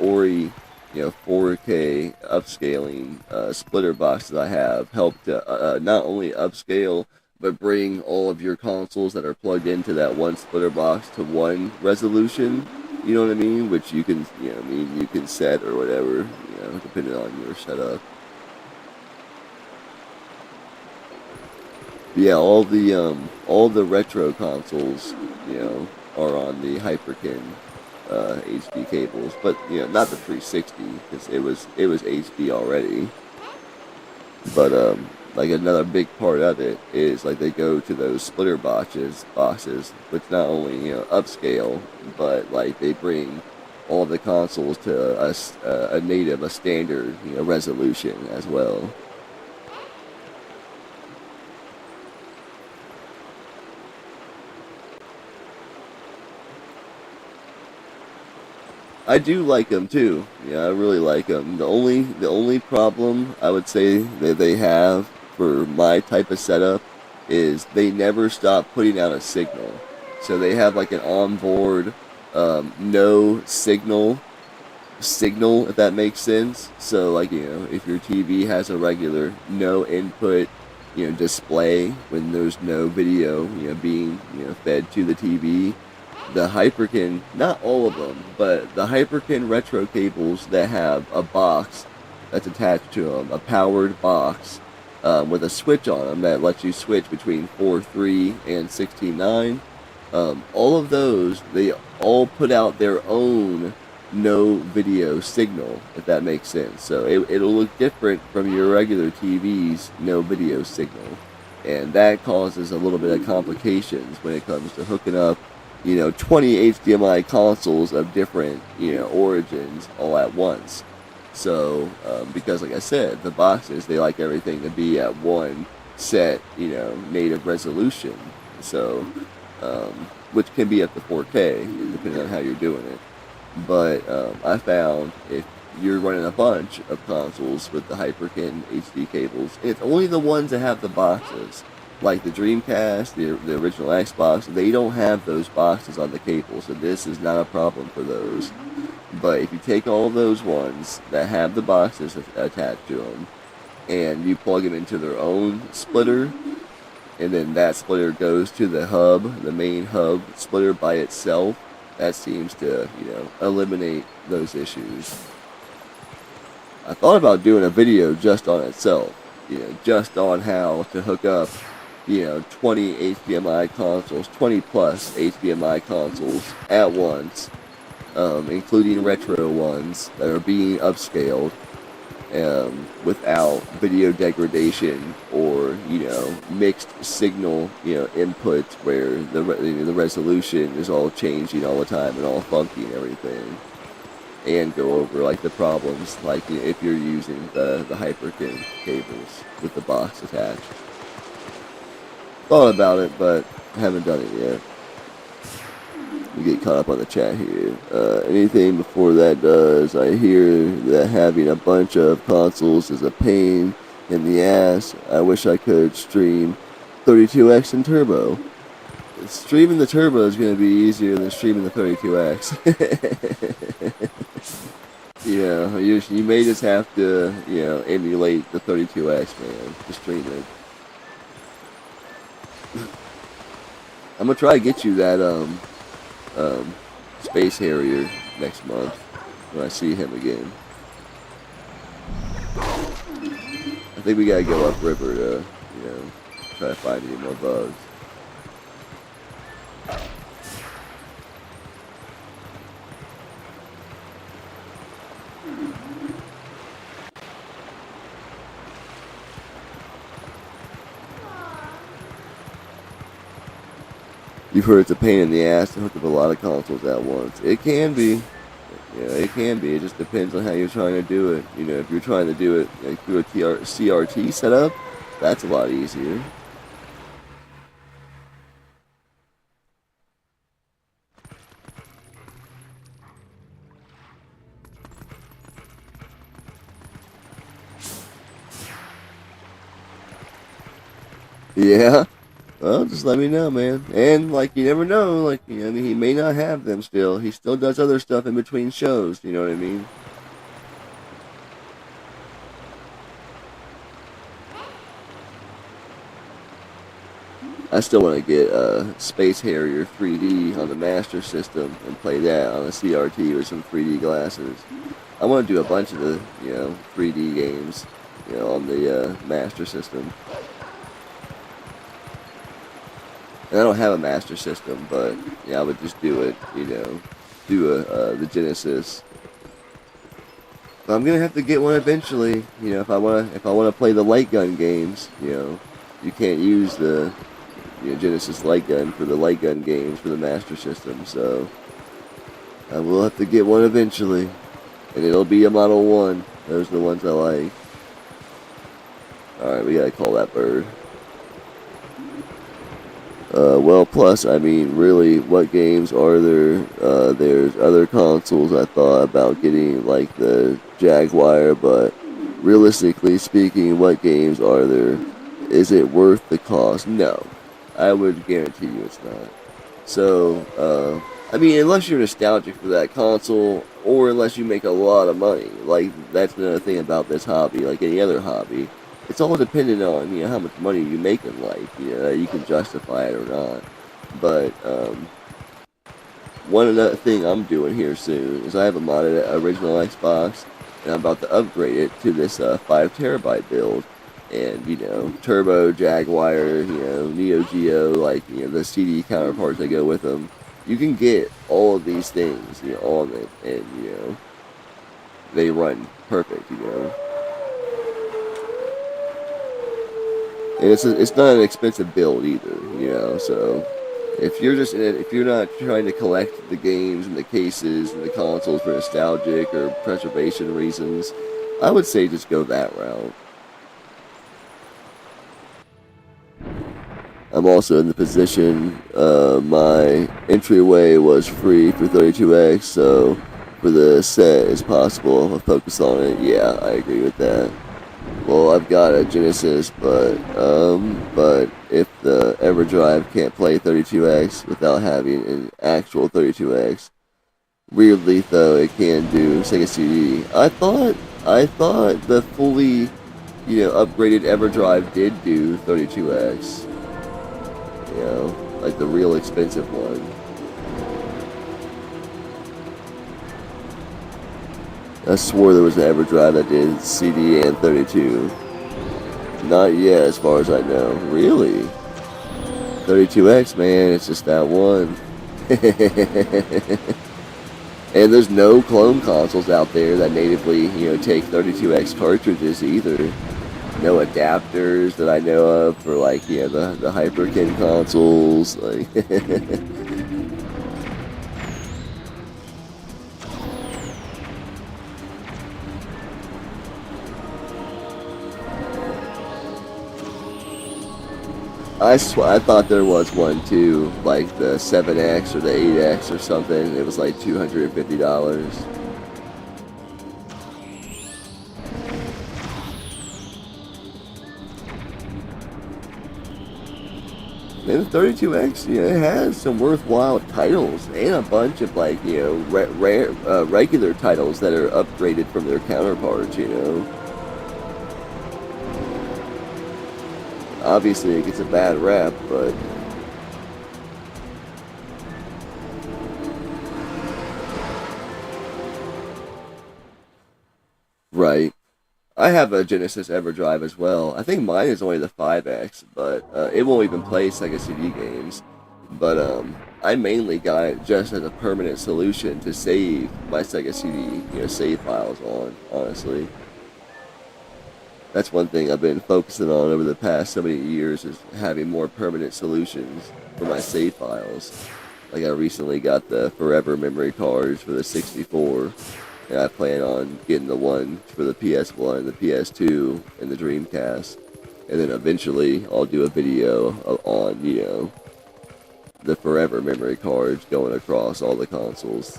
Ori, 4K upscaling splitter boxes I have help to not only upscale but bring all of your consoles that are plugged into that one splitter box to one resolution. You know what I mean? Which you can, you can set or whatever, depending on your setup. Yeah, all the retro consoles, are on the Hyperkin HD cables, but not the 360 because it was HD already. But like another big part of it is like they go to those splitter boxes, which not only upscale, but like they bring all the consoles to a standard resolution as well. I do like them too. Yeah, I really like them. The only problem I would say that they have for my type of setup is they never stop putting out a signal. So they have like an onboard no signal, if that makes sense. So like, if your TV has a regular no input display when there's no video being fed to the TV, the Hyperkin, not all of them, but the Hyperkin retro cables that have a box that's attached to them, a powered box with a switch on them that lets you switch between 4.3 and 16.9. All of those, they all put out their own no video signal, if that makes sense. So it'll look different from your regular TV's no video signal. And that causes a little bit of complications when it comes to hooking up 20 HDMI consoles of different, origins all at once. So, because like I said, the boxes, they like everything to be at one set, native resolution. So, which can be up to 4K, depending on how you're doing it. But, I found if you're running a bunch of consoles with the Hyperkin HD cables, it's only the ones that have the boxes. Like the Dreamcast, the original Xbox, they don't have those boxes on the cable, so this is not a problem for those. But if you take all those ones that have the boxes attached to them, and you plug them into their own splitter, and then that splitter goes to the hub, the main hub splitter by itself, that seems to, eliminate those issues. I thought about doing a video just on itself, just on how to hook up 20 HDMI consoles, 20 plus HDMI consoles at once, including retro ones that are being upscaled, without video degradation or, mixed signal, inputs where the resolution is all changing all the time and all funky and everything. And go over like the problems, like if you're using the Hyperkin cables with the box attached. Thought about it, but haven't done it yet. We get caught up on the chat here. Anything before that does, I hear that having a bunch of consoles is a pain in the ass. I wish I could stream 32X and Turbo. Streaming the Turbo is going to be easier than streaming the 32X. You may just have to, emulate the 32X, man, to stream it. I'm gonna try to get you that Space Harrier next month when I see him again. I think we gotta go upriver to, try to find any more bugs. You've heard it's a pain in the ass to hook up a lot of consoles at once. It can be. It can be. It just depends on how you're trying to do it. If you're trying to do it like through a CRT setup, that's a lot easier. Yeah. Well, just let me know, man. And, you never know. He may not have them still. He still does other stuff in between shows. You know what I mean? I still want to get Space Harrier 3D on the Master System and play that on a CRT with some 3D glasses. I want to do a bunch of the, 3D games, on the Master System. And I don't have a Master System, but I would just do it, do the Genesis. But I'm gonna have to get one eventually, if I wanna play the light gun games, you can't use the Genesis light gun for the light gun games for the Master System, so I will have to get one eventually, and it'll be a Model 1. Those are the ones I like. All right, we gotta call that bird. Well, plus, I mean, really, what games are there? There's other consoles I thought about getting, like the Jaguar, but realistically speaking, what games are there? Is it worth the cost? No. I would guarantee you it's not. So, I mean, unless you're nostalgic for that console, or unless you make a lot of money, like that's another thing about this hobby, like any other hobby, it's all dependent on how much money you make in life. You can justify it or not. But one other thing I'm doing here soon is I have a modded original Xbox, and I'm about to upgrade it to this 5 terabyte build. And Turbo, Jaguar, Neo Geo, like the CD counterparts that go with them. You can get all of these things, on it, and they run perfect. And it's not an expensive build either. So if you're just in it, if you're not trying to collect the games and the cases and the consoles for nostalgic or preservation reasons, I would say just go that route. I'm also in the position, my entryway was free for 32X, so for the set as possible, I'll focus on it. Yeah, I agree with that. Well, I've got a Genesis, but if the EverDrive can't play 32X without having an actual 32X, weirdly though, it can do Sega CD. I thought the fully, upgraded EverDrive did do 32X. Like the real expensive one. I swore there was an EverDrive that did CD and 32. Not yet, as far as I know. Really? 32X, man, it's just that one. And there's no clone consoles out there that natively, take 32X cartridges either. No adapters that I know of for like the Hyperkin consoles. Like I thought there was one too, like the 7X or the 8X or something. It was like $250. And the 32X, it has some worthwhile titles and a bunch of like, regular titles that are upgraded from their counterparts. Obviously, it gets a bad rap, but right. I have a Genesis EverDrive as well. I think mine is only the 5X, but it won't even play Sega CD games. But I mainly got it just as a permanent solution to save my Sega CD, save files on, honestly. That's one thing I've been focusing on over the past so many years, is having more permanent solutions for my save files. Like I recently got the Forever memory cards for the 64. And I plan on getting the one for the PS1, the PS2, and the Dreamcast. And then eventually I'll do a video on, the Forever memory cards going across all the consoles.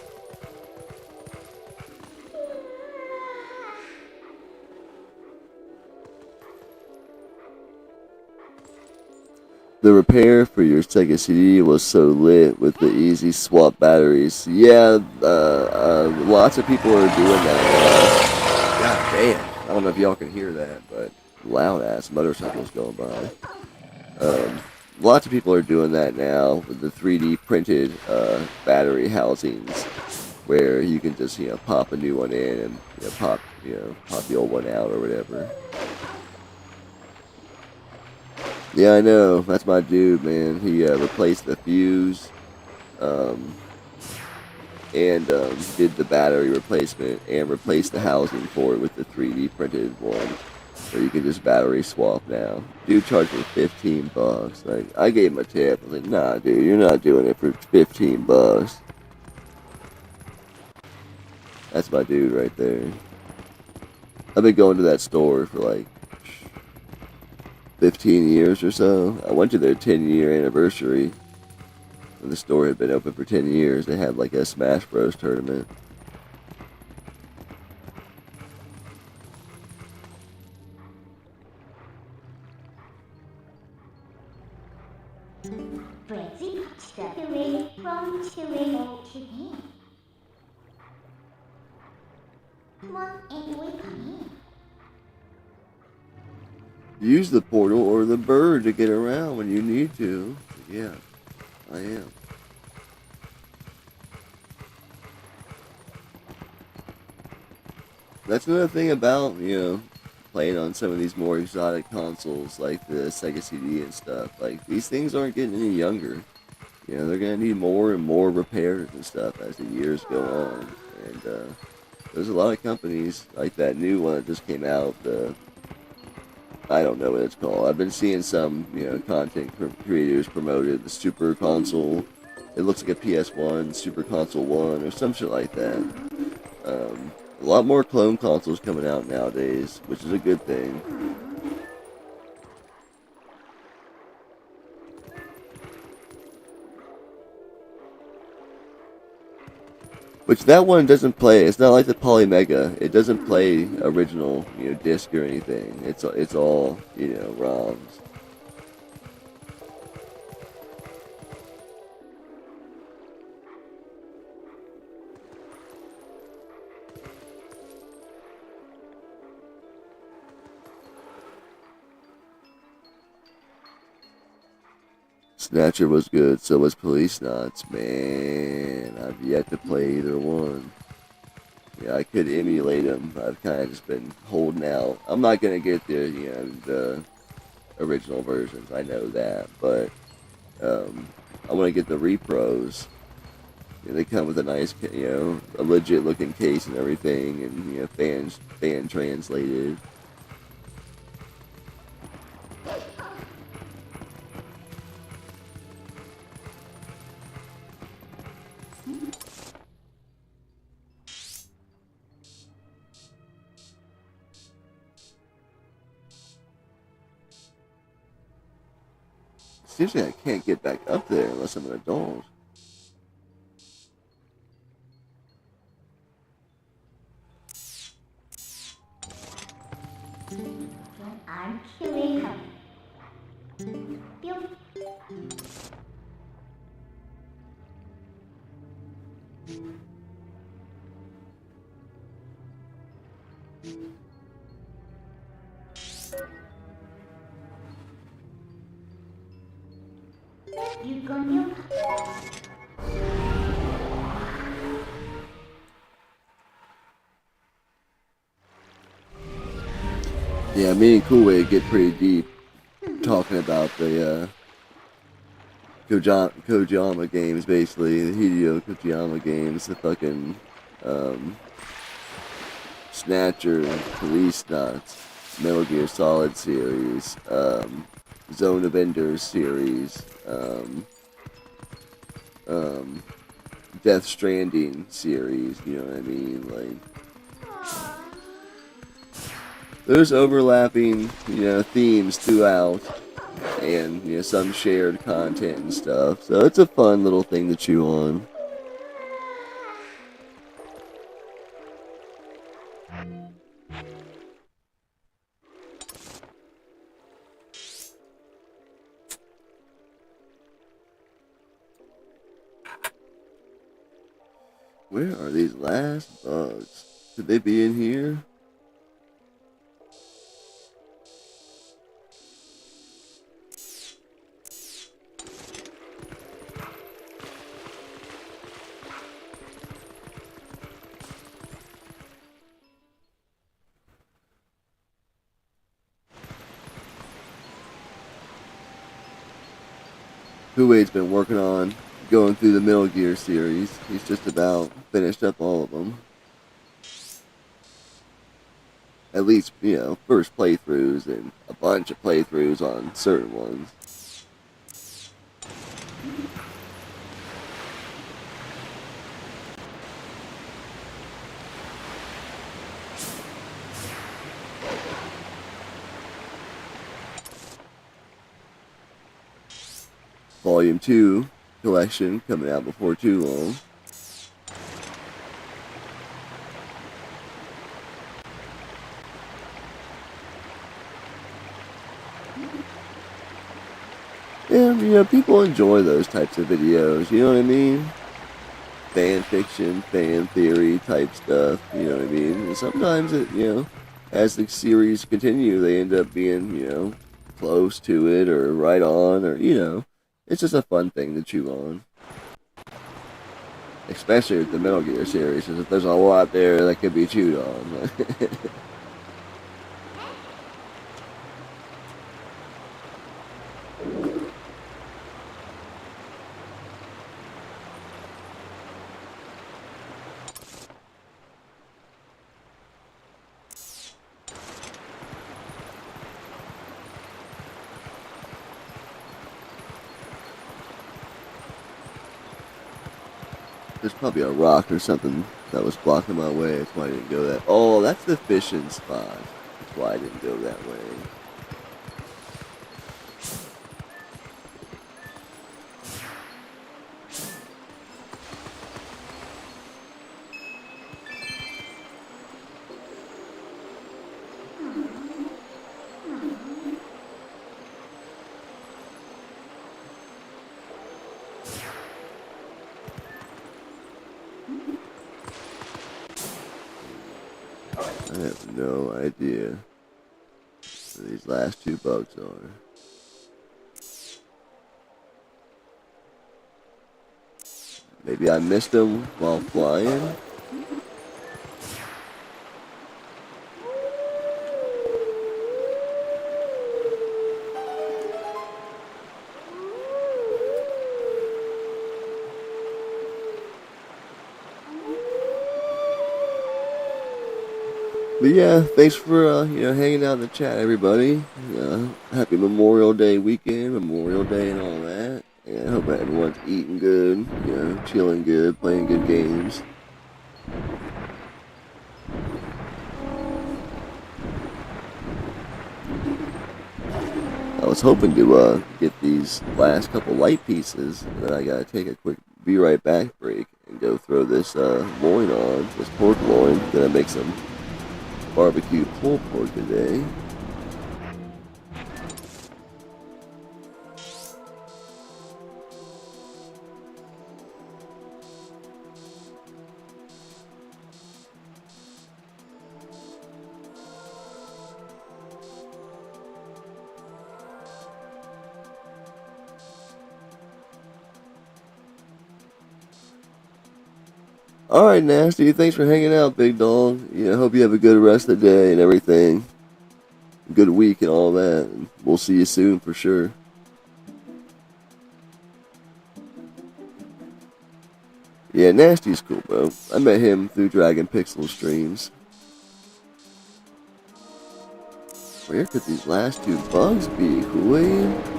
The repair for your Sega CD was so lit with the easy swap batteries. Yeah, lots of people are doing that. God damn. I don't know if y'all can hear that, but loud ass motorcycles going by. Lots of people are doing that now with the 3D printed battery housings, where you can just pop a new one in and pop the old one out or whatever. Yeah, I know. That's my dude, man. He replaced the fuse, and did the battery replacement and replaced the housing for it with the 3D printed one, where you can just battery swap now. Dude charged me $15. Like, I gave him a tip. I was like, nah, dude, you're not doing it for $15. That's my dude right there. I've been going to that store for like 15 years or so. I went to their 10-year anniversary. When the store had been open for 10 years. They had like a Smash Bros. Tournament. Frenzy step away from Chile to me. Come on, and we come in. Use the portal or the bird to get around when you need to. Yeah, I am. That's another thing about, playing on some of these more exotic consoles like the Sega CD and stuff. Like, these things aren't getting any younger. They're going to need more and more repairs and stuff as the years go on. And there's a lot of companies, like that new one that just came out, I don't know what it's called. I've been seeing some, content creators promoted the Super Console. It looks like a PS1, Super Console 1, or some shit like that. A lot more clone consoles coming out nowadays, which is a good thing. Which that one doesn't play. It's not like the Polymega. It doesn't play original, disc or anything. It's all, ROMs. Snatcher was good, so was Police Knots. Man, I've yet to play either one. Yeah, I could emulate them. I've kind of just been holding out. I'm not gonna get the original versions. I know that, but I want to get the repros. They come with a nice, a legit looking case and everything, and fan translated. Seems like I can't get back up there unless I'm an adult. I'm chewing up. You gonna Yeah, me and Kool-Aid get pretty deep talking about the Kojima games, basically. The Hideo Kojima games, the fucking Snatcher, Police Knots, Metal Gear Solid series, Zone of Enders series, Death Stranding series, you know what I mean? Like, there's overlapping, themes throughout, and, some shared content and stuff. So it's a fun little thing to chew on. Where are these last bugs? Could they be in here? Kool-Aid's been working on going through the Metal Gear series. He's just about finished up all of them. At least, first playthroughs and a bunch of playthroughs on certain ones. Volume 2 collection coming out before too long. And, you know, people enjoy those types of videos, you know what I mean? Fan fiction, fan theory type stuff, you know what I mean? And sometimes it, you know, as the series continue, they end up being, you know, close to it or right on, or, you know, it's just a fun thing to chew on. Especially with the Metal Gear series, because there's a lot there that could be chewed on. There's probably a rock or something that was blocking my way. That's why I didn't go that. Oh, that's the fishing spot. That's why I didn't go that way. I have no idea where these last two bugs are. Maybe I missed them while flying? But yeah, thanks for you know, hanging out in the chat, everybody. Happy Memorial Day weekend, Memorial Day, and all that. And I hope everyone's eating good, you know, chilling good, playing good games. I was hoping to get these last couple light pieces, and then I gotta take a quick be right back break and go throw this loin on, this pork loin. Gonna make some barbecue pulled pork today. Alright, Nasty, thanks for hanging out, big dog. Yeah, I hope you have a good rest of the day and everything. Good week and all that. And we'll see you soon for sure. Yeah, Nasty's cool, bro. I met him through Dragon Pixel streams. Where could these last two bugs be, Kool-Aid?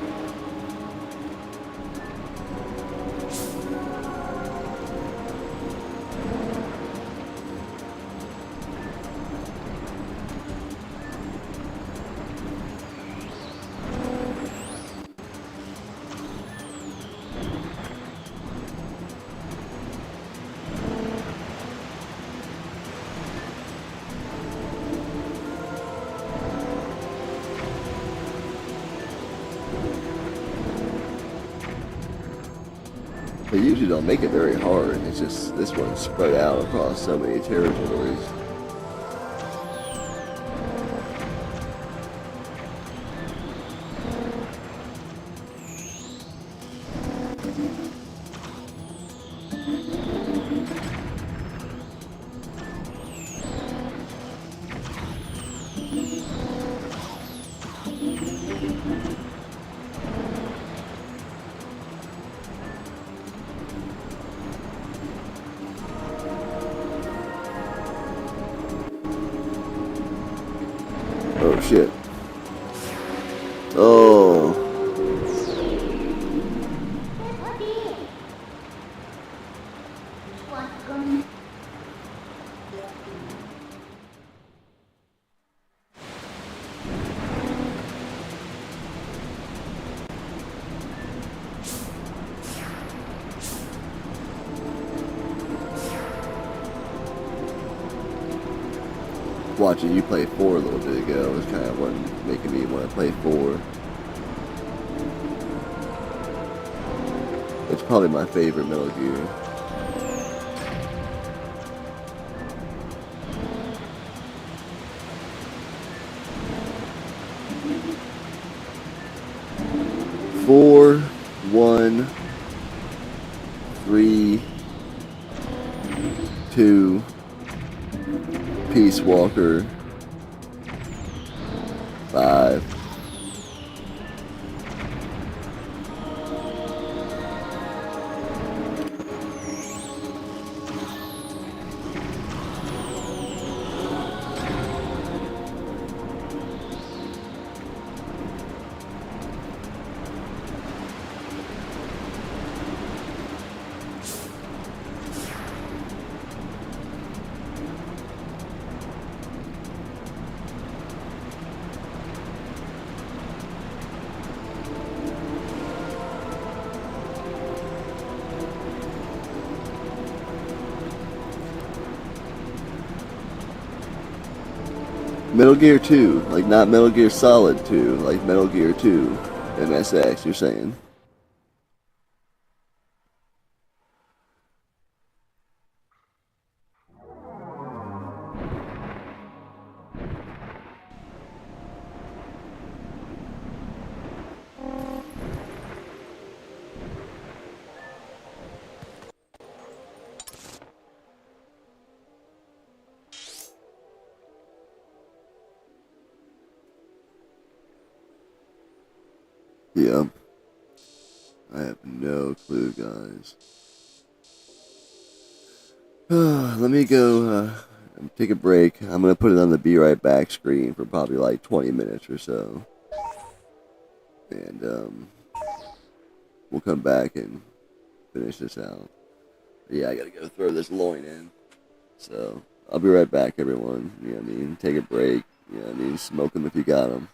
They usually don't make it very hard. It's just this one's spread out across so many territories. Oh shit. Oh. What's going watching you play 4 a little bit ago was kind of what making me want to play 4. It's probably my favorite Metal Gear. Four, 1, 3, 2, Peace Walker, 5. Metal Gear 2, like not Metal Gear Solid 2, like Metal Gear 2 MSX, you're saying? Yeah. I have no clue, guys. Let me go take a break. I'm going to put it on the Be Right Back screen for probably like 20 minutes or so. And we'll come back and finish this out. But yeah, I got to go throw this loin in. So I'll be right back, everyone. You know what I mean? Take a break. You know what I mean? Smoke them if you got them.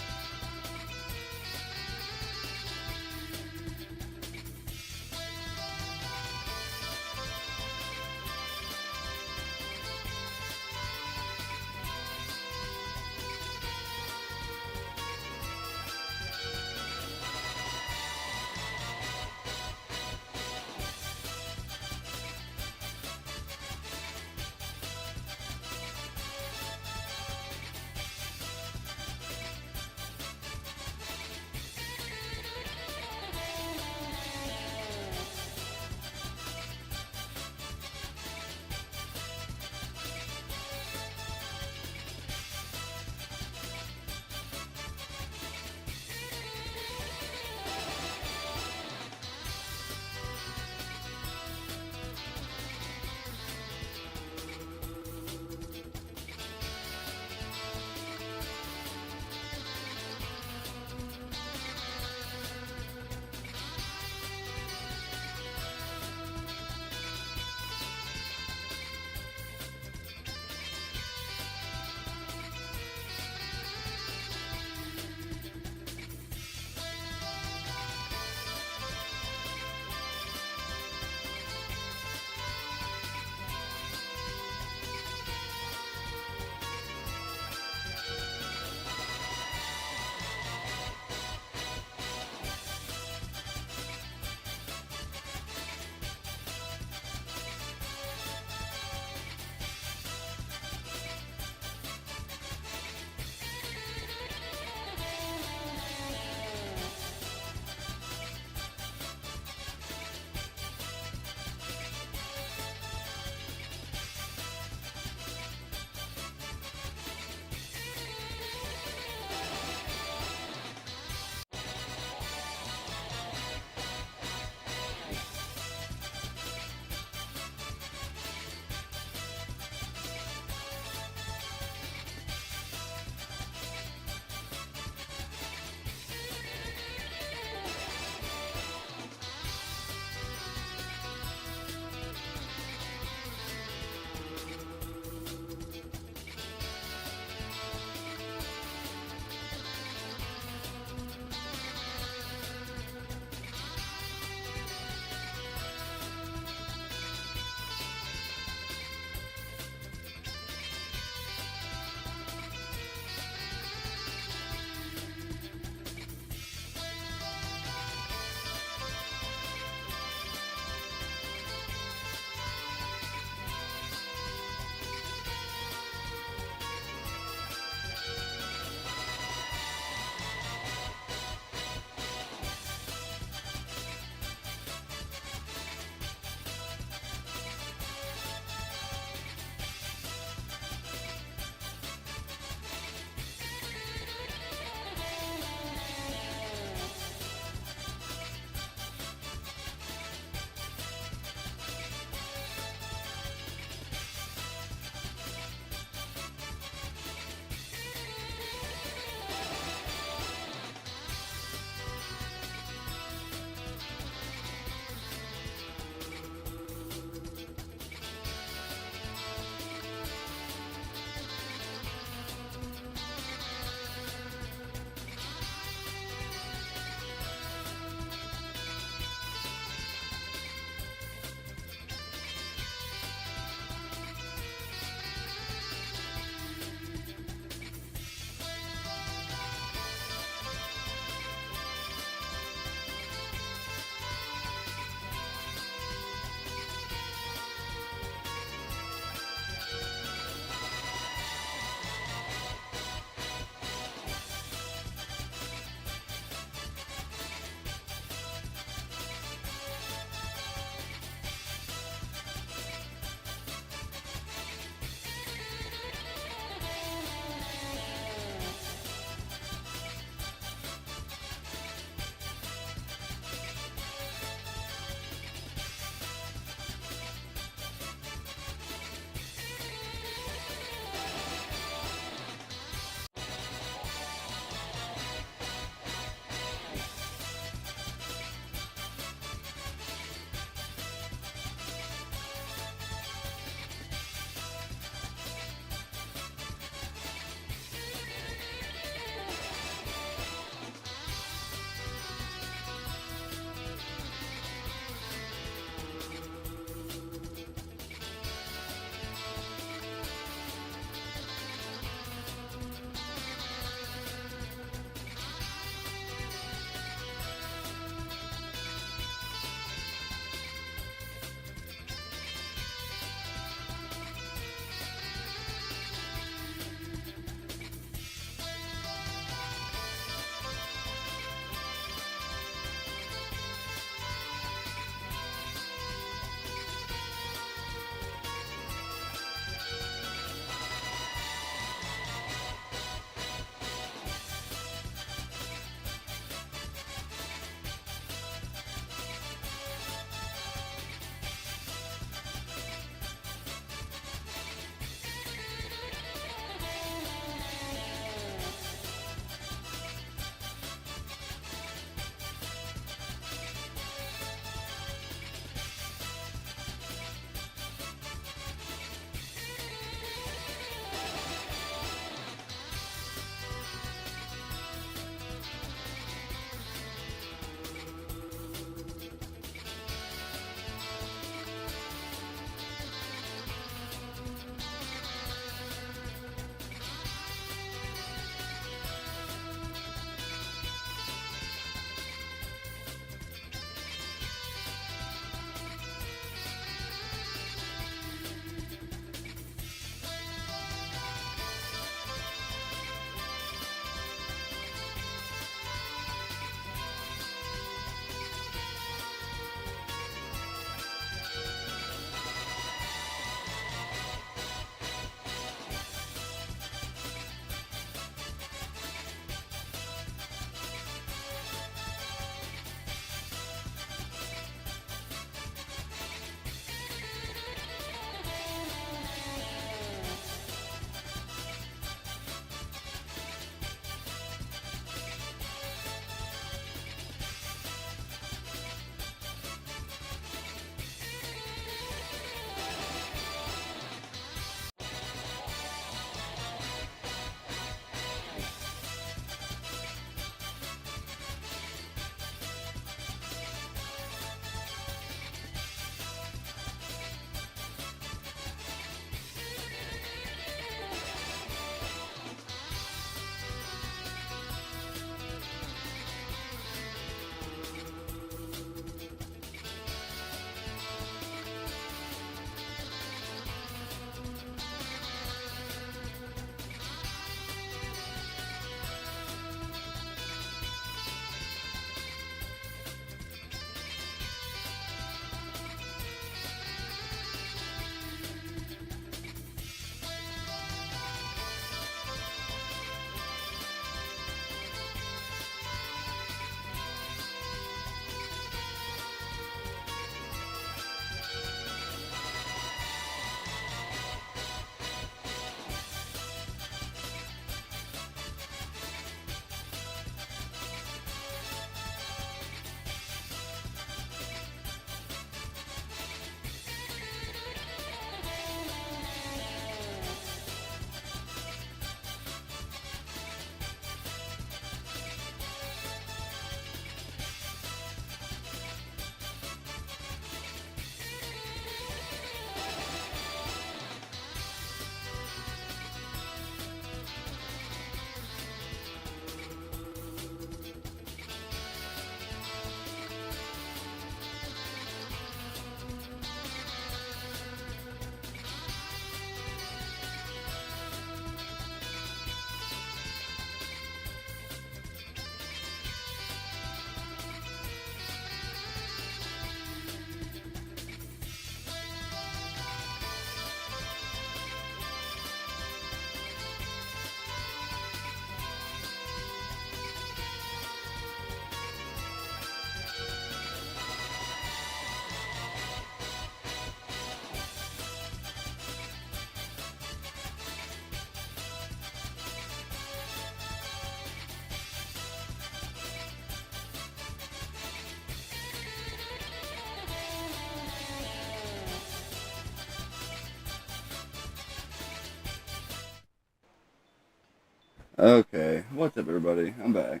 Okay, what's up, everybody? I'm back.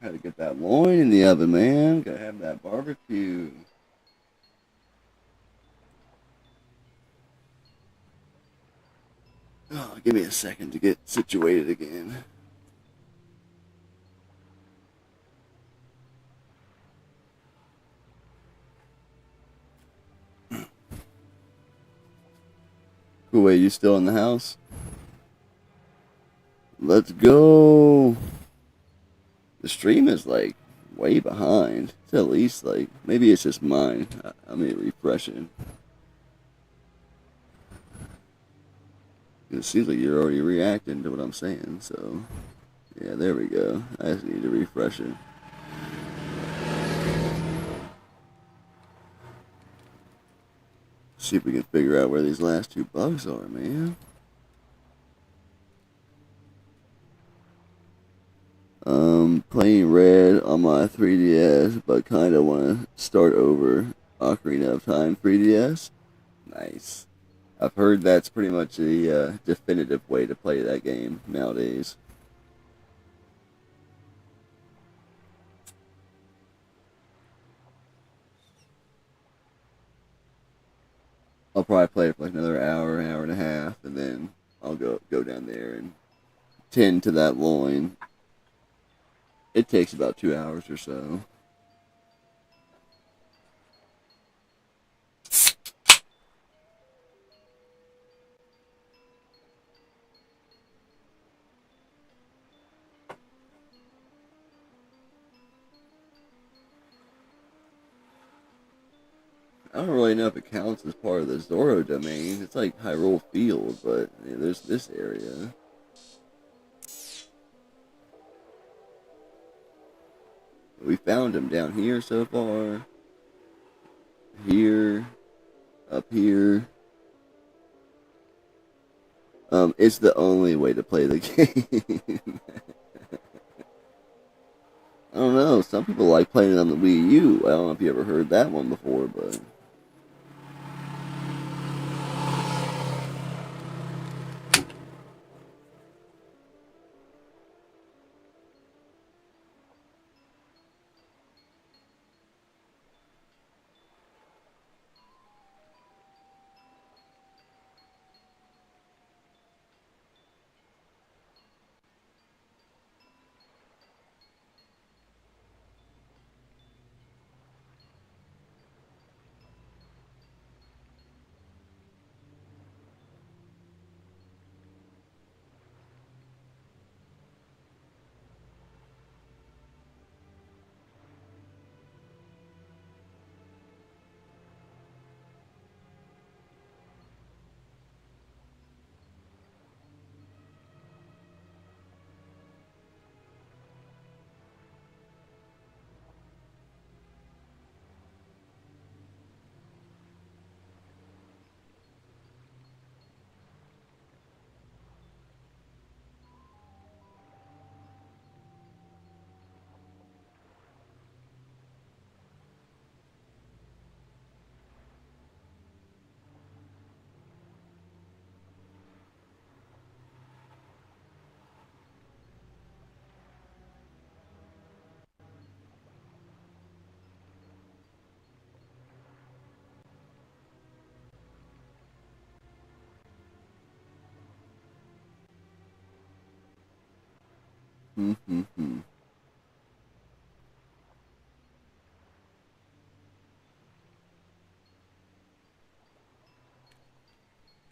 Had to get that loin in the oven, man. Gotta have that barbecue. Oh, give me a second to get situated again. Cool, wait, you still in the house? Let's go. The stream is like way behind. It's at least like, maybe it's just mine. I mean, refreshing. It seems like you're already reacting to what I'm saying, so yeah, there we go. I just need to refresh it. See if we can figure out where these last two bugs are, man. Playing red on my 3DS, but kind of want to start over Ocarina of Time 3DS. Nice. I've heard that's pretty much the definitive way to play that game nowadays. I'll probably play it for like another hour, hour and a half, and then I'll go down there and tend to that loin. It takes about 2 hours or so. I don't really know if it counts as part of the Zoro domain. It's like Hyrule Field, but yeah, there's this area. We found him down here so far. Here. Up here. It's the only way to play the game. I don't know. Some people like playing it on the Wii U. I don't know if you ever heard that one before, but...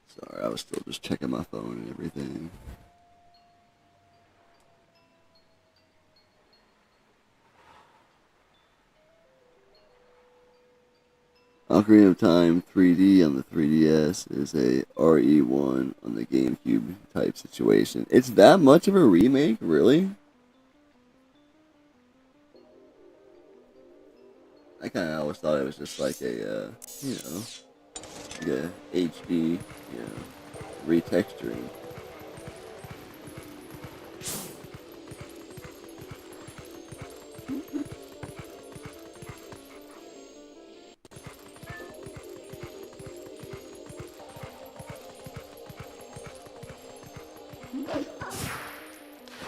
Sorry, I was still just checking my phone and everything. Ocarina of Time 3D on the 3DS is a RE1 on the GameCube type situation. It's that much of a remake, really? I kind of always thought it was just like a, like a HD, retexturing.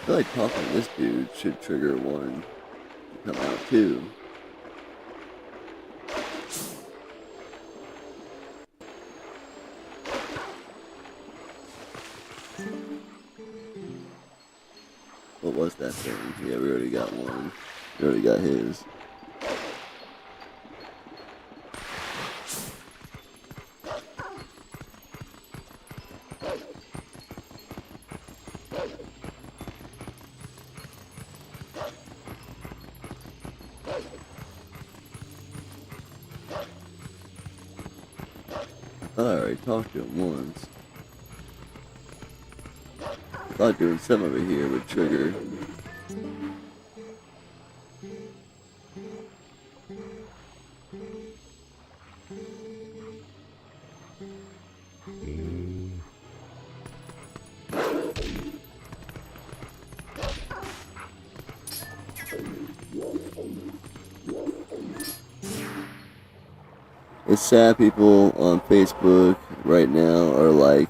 I feel like talking to this dude should trigger one to come out too. What was that thing? Yeah, we already got one. We already got his. I already talked to him once. I thought doing some over here would trigger. It's sad people on Facebook right now are like,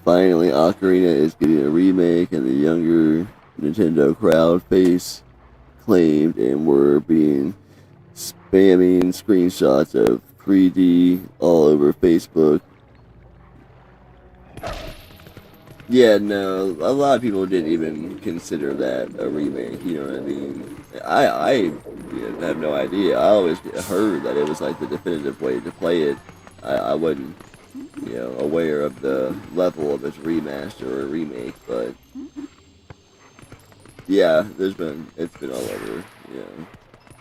finally Ocarina is getting a remake and the younger Nintendo crowd face claimed and were being spamming screenshots of 3D all over Facebook. Yeah, no, a lot of people didn't even consider that a remake, you know what I mean? I have no idea. I always heard that it was like the definitive way to play it. I wasn't, aware of the level of its remaster or remake, but yeah, it's been all over,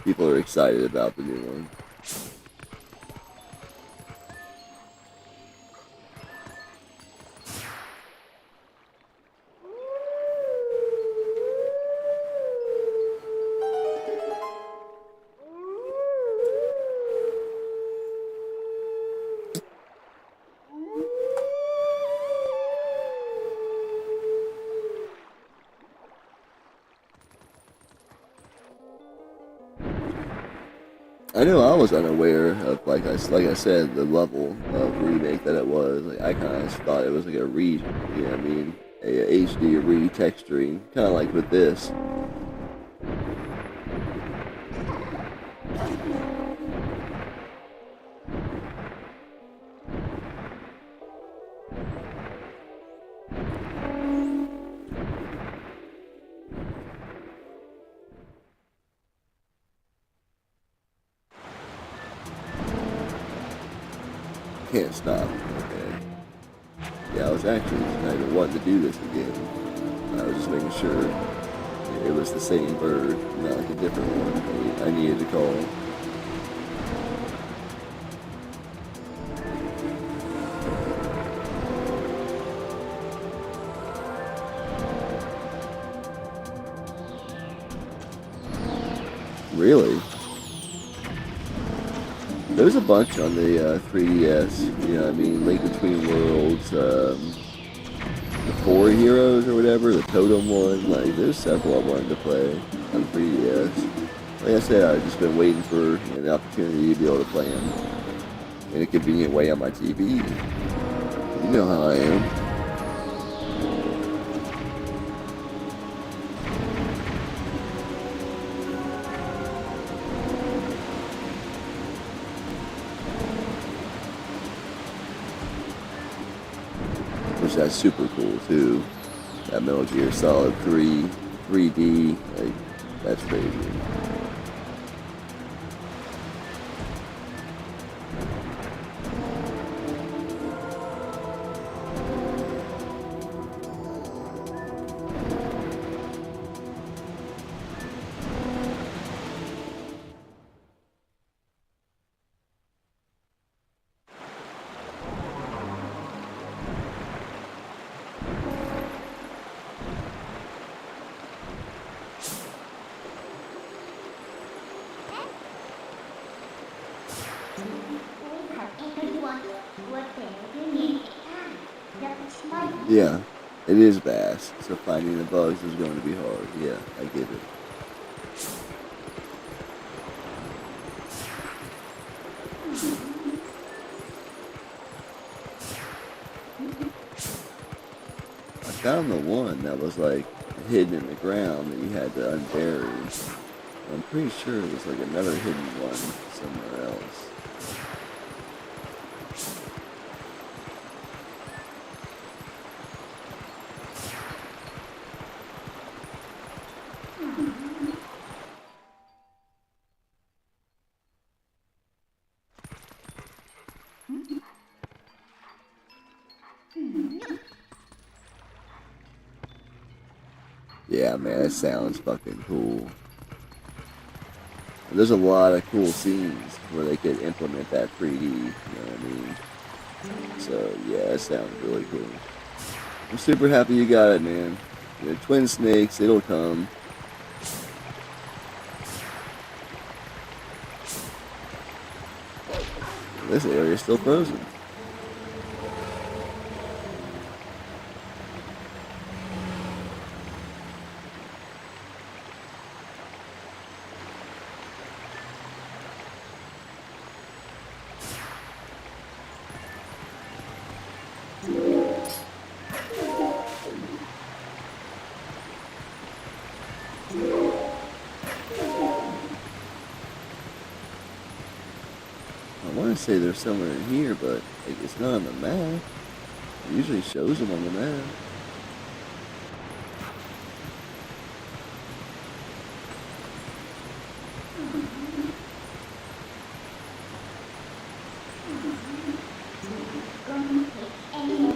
People are excited about the new one. I know I was unaware of like I said the level of remake that it was. Like I kind of thought it was like a a HD retexturing, kind of like with this. Can't stop. Okay. Yeah, I was actually not even wanting to do this again. I was just making sure it was the same bird, not like a different one. I needed to call. Really? There's a bunch on the 3DS, Link Between Worlds, the Four Heroes or whatever, the Totem one, like, there's several I wanted to play on 3DS. Like I said, I've just been waiting for an opportunity to be able to play them in a convenient way on my TV. You know how I am. Which that's super cool too. That Metal Gear Solid 3, 3D, like, that's crazy. Yeah, it is vast, so finding the bugs is going to be hard. Yeah, I get it. I found the one that was like hidden in the ground that you had to unbury. I'm pretty sure there's like another hidden one somewhere else. Yeah, man, that sounds fucking cool. There's a lot of cool scenes where they could implement that 3D, you know what I mean? So, yeah, that sounds really cool. I'm super happy you got it, man. You know, twin snakes, it'll come. This area's still frozen. I want to say there's somewhere in here, but like, it's not on the map. It usually shows them on the map. Gonna take any more.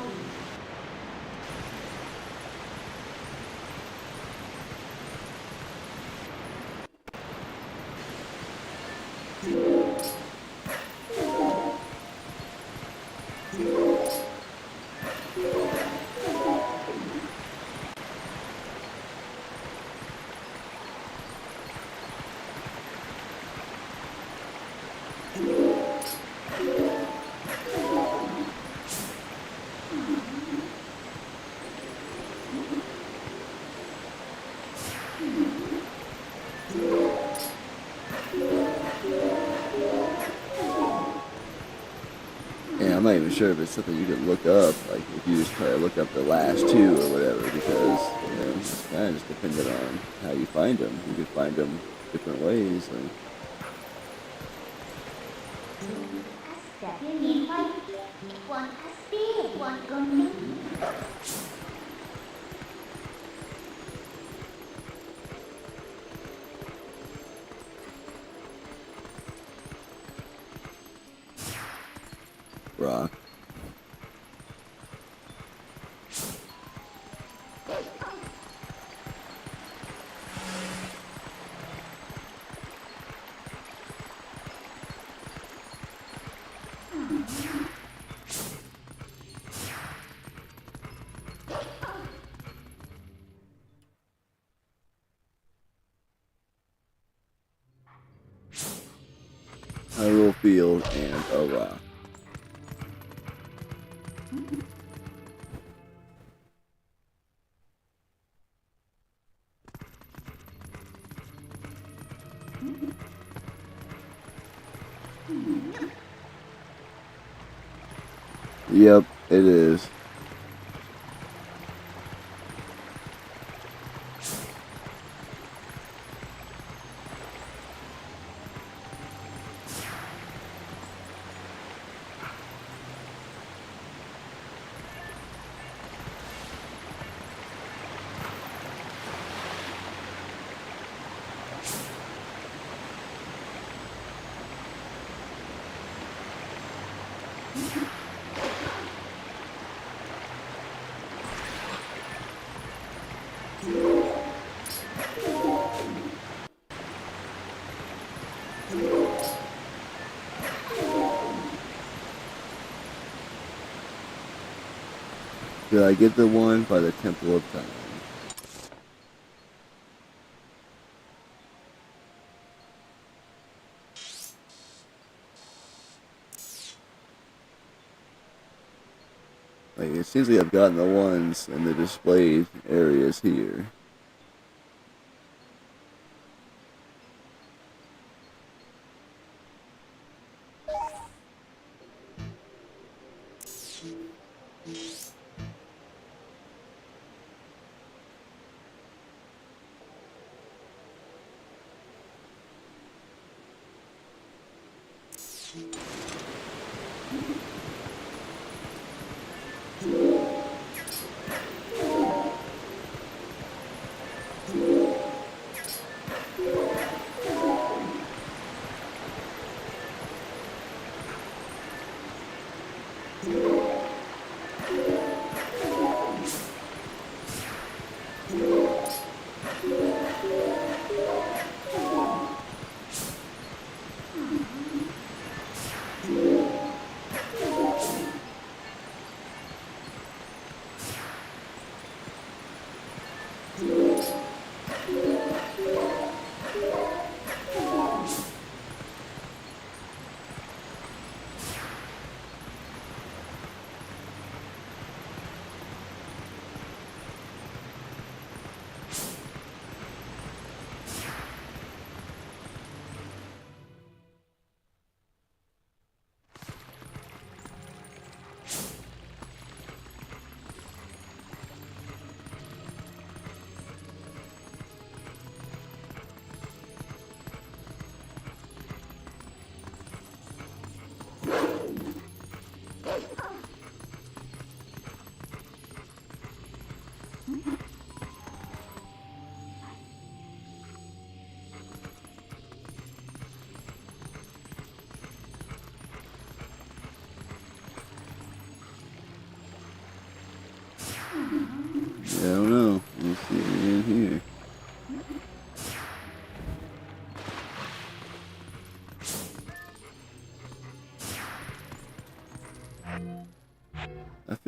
And I'm not even sure if it's something you could look up, like if you just try to look up the last two or whatever, because you know it's kind of just dependent on how you find them. You could find them different ways. Like, Step you need like one speed, one going. rock. Hyrule Field and a rock. Yep, it is. Did I get the one by the Temple of Time? Like, it seems like I've gotten the ones in the displayed areas here.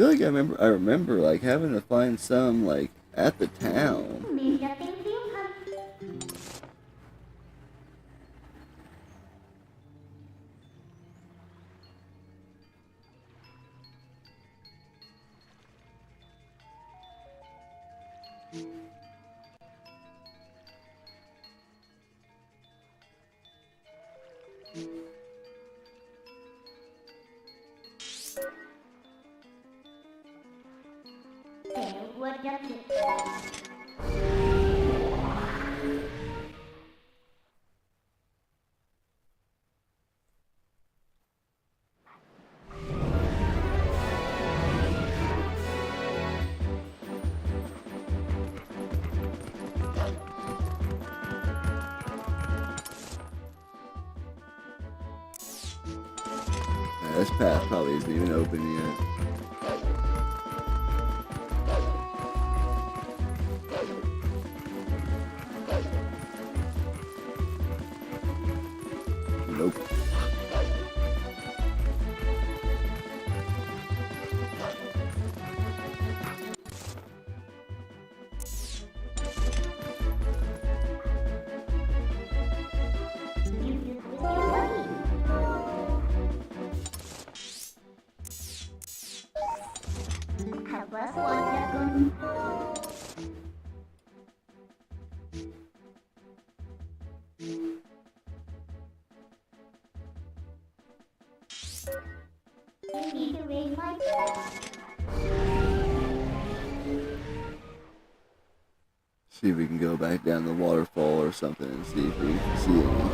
feel like I remember like having to find some like at the town. Mình là tên phiếu thật. Kẻo quên giao dịch. Yeah, this path probably isn't even open yet. Nope. You do with your money. Have us one dragon. You need to raise my See if we can go back down the waterfall or something and see if we can see any.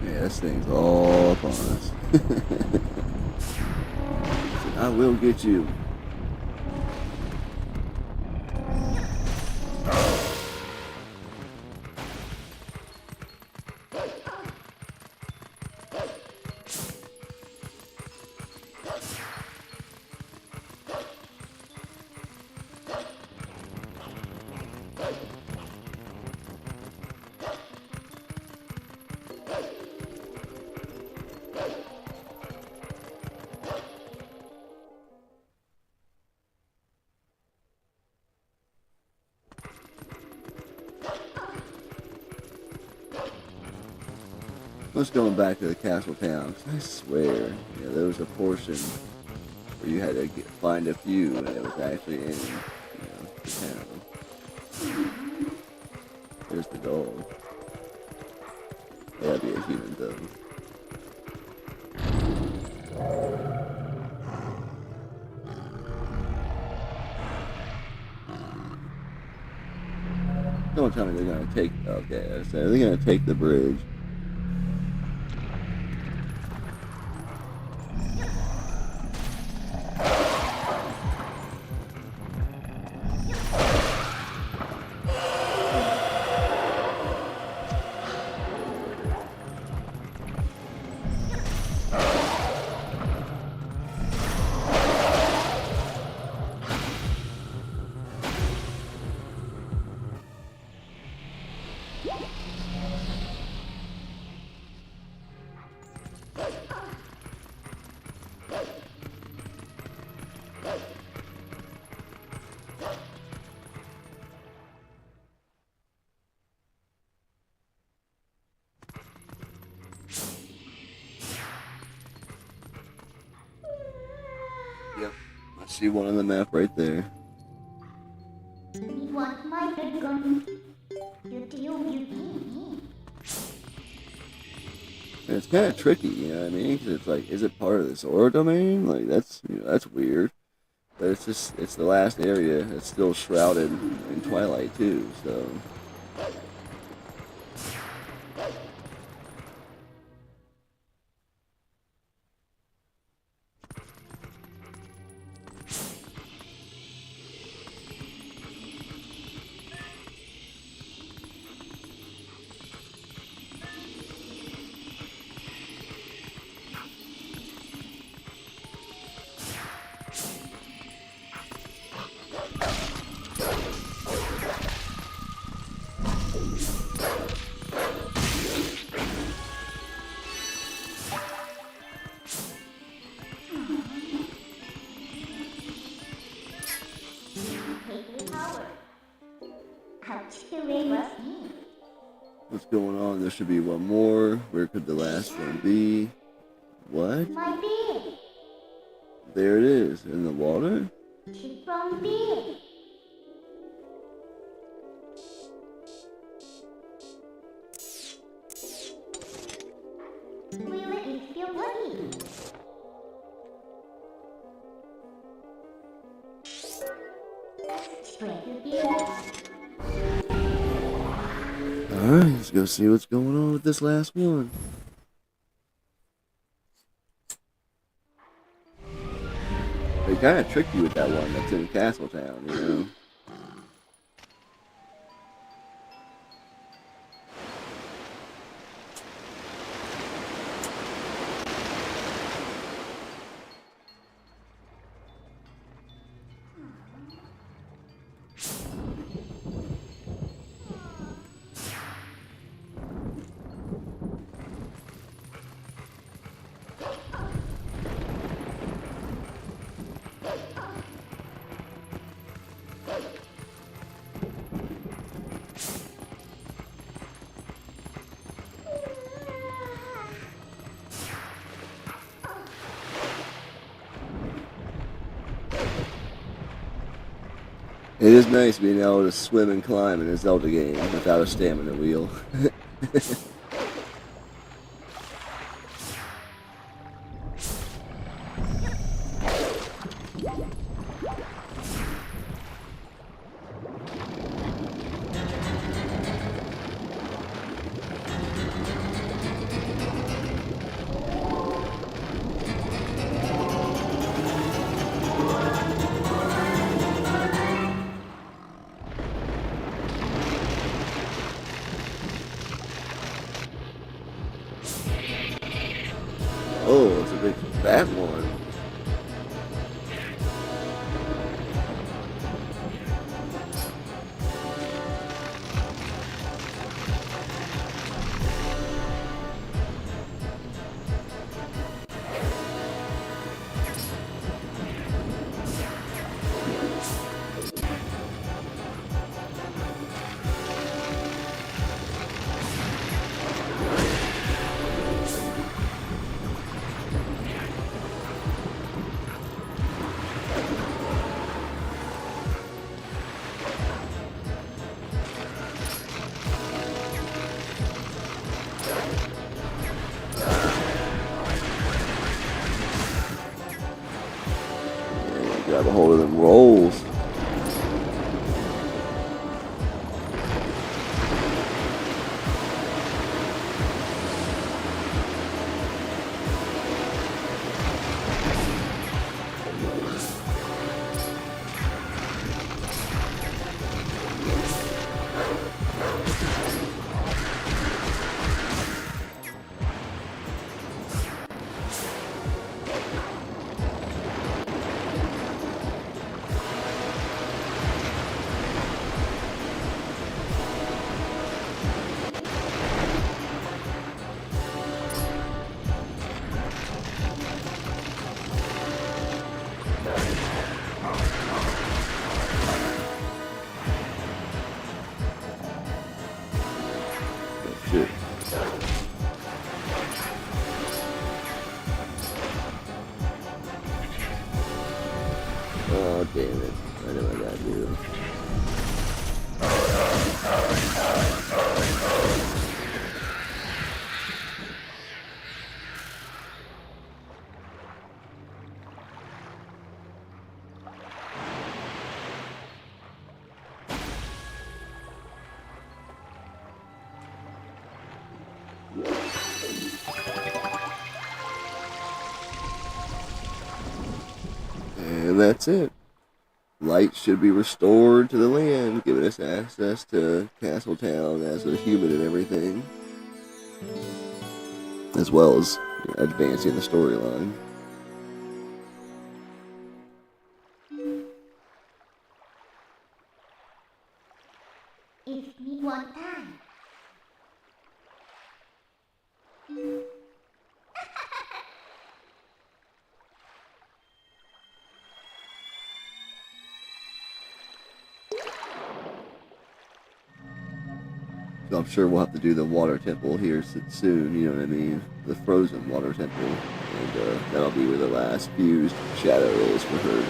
Yeah, this thing's all upon us. I will get you. Let's going back to the castle town. 'Cause I swear, there was a portion where you had to find a few, and it was actually in, the town. There's the goal. That'd be a human though. Don't tell me they're gonna take. Okay, so they're gonna take the bridge. Yep, I see one on the map right there. What might it gun? You deal with me. And it's kind of tricky, you know what I mean? 'Cause it's like, is it part of this aura domain? Like, that's that's weird. But it's the last area. It's still shrouded in twilight too, so. What's going on? There should be one more. Where could the last one be? What? My beard. There it is, in the water? She's from beard. Really, it's still working. Straight to beard. Alright, let's go see what's going on with this last one. They kind of tricked you with that one that's in Castletown, you know? It is nice being able to swim and climb in a Zelda game without a stamina wheel. And that's it. Light should be restored to the land, giving us access to Castletown as a human and everything, as well as advancing the storyline. It's me one time. So I'm sure we'll have to do the water temple here soon, you know what I mean? The frozen water temple. And that'll be where the last fused shadow is for her.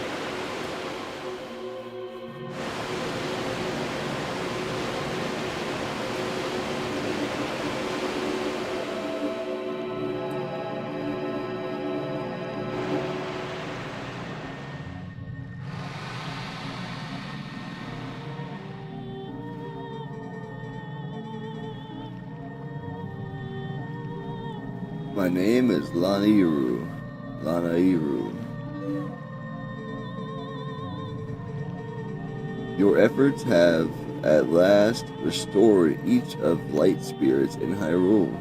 My name is Lanairu. Your efforts have at last restored each of light spirits in Hyrule.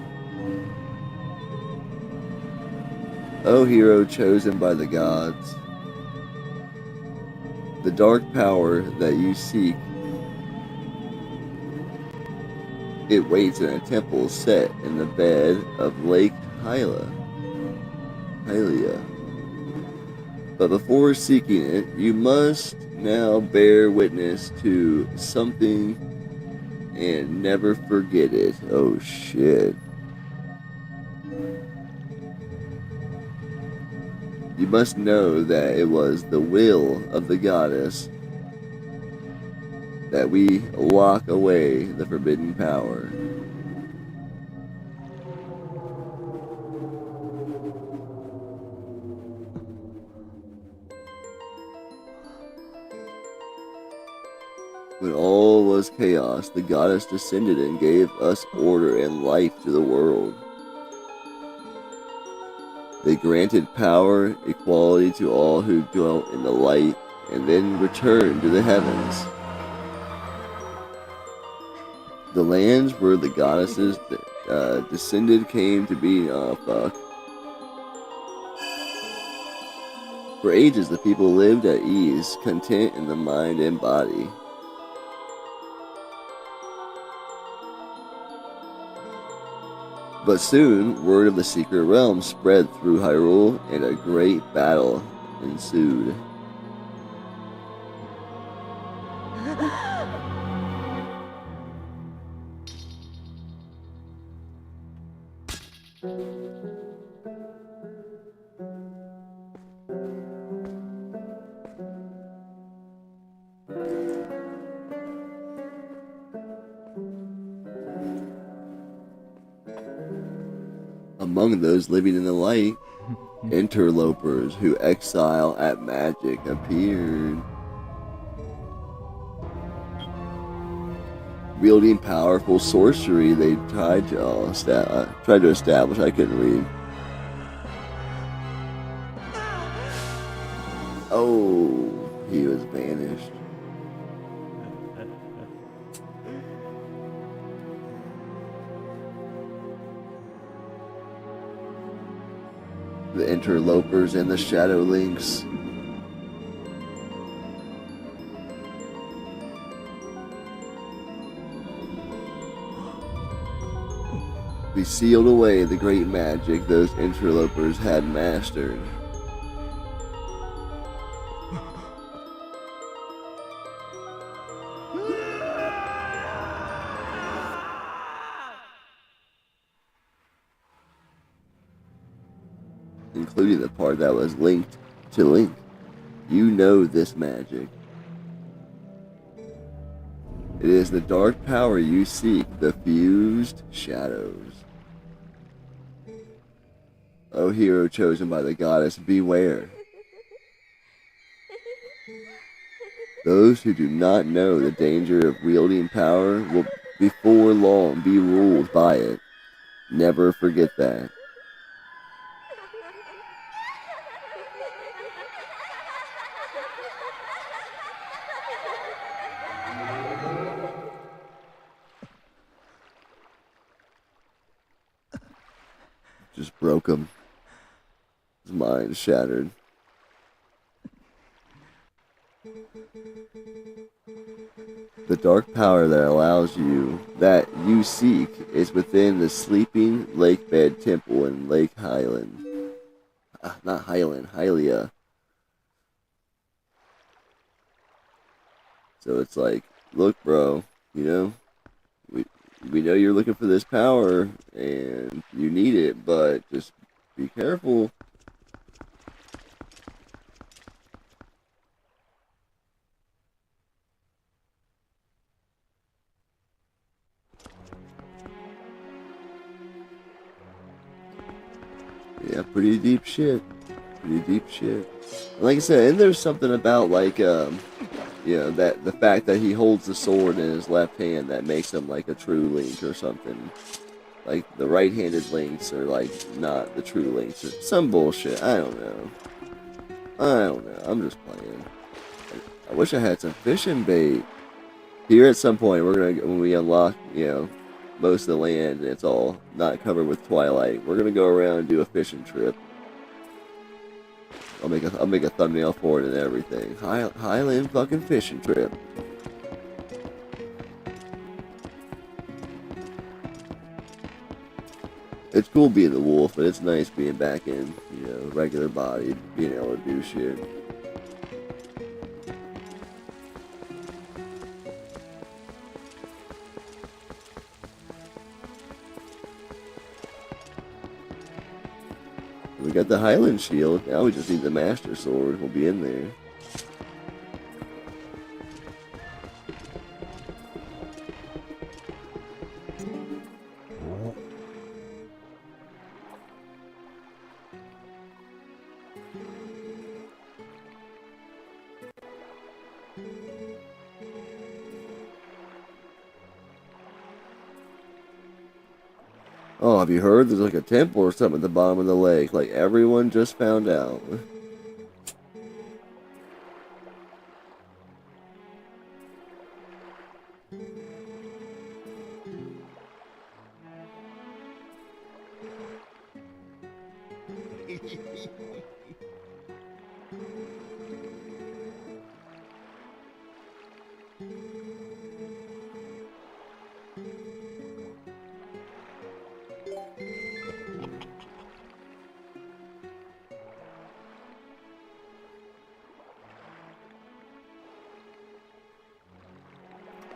O hero chosen by the gods, the dark power that you seek, it waits in a temple set in the bed of Lake Hylia. But before seeking it, you must now bear witness to something and never forget it. Oh shit. You must know that it was the will of the goddess that we lock away the forbidden power. When all was chaos, the goddess descended and gave us order and life to the world. They granted power, equality to all who dwelt in the light, and then returned to the heavens. The lands where the goddesses descended came to be, For ages the people lived at ease, content in the mind and body. But soon, word of the secret realm spread through Hyrule, and a great battle ensued. Among those living in the light, interlopers who exile at magic appeared. Wielding powerful sorcery, they tried to establish. I couldn't read. Oh, he was banished. The interlopers and the shadow links. We sealed away the great magic those interlopers had mastered. Including the part that was linked to Link. You know this magic. It is the dark power you seek, the fused shadows. O hero chosen by the goddess, beware. Those who do not know the danger of wielding power will before long be ruled by it. Never forget that. Just broke him. His mind shattered. The dark power that you seek is within the sleeping lakebed temple in Lake Highland. Not Highland, Hylia. So it's like, look, bro, you know, we know you're looking for this power and you need it, but just be careful. Yeah, pretty deep shit. Pretty deep shit. Like I said, and there's something about like that the fact that he holds the sword in his left hand that makes him like a true Link or something. Like the right-handed Links are like not the true Links or some bullshit. I don't know. I'm just playing. I wish I had some fishing bait. Here at some point when we unlock, most of the land and it's all not covered with twilight, we're gonna go around and do a fishing trip. I'll make a thumbnail for it and everything. Highland fucking fishing trip. It's cool being the wolf, but it's nice being back in, regular body, being able to do shit. We got the Highland shield. Now we just need the Master Sword. We'll be in there. Oh, have you heard? There's like a temple or something at the bottom of the lake. Like everyone just found out.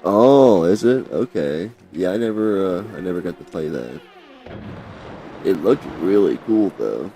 Oh, is it? Okay. Yeah, I never got to play that. It looked really cool though.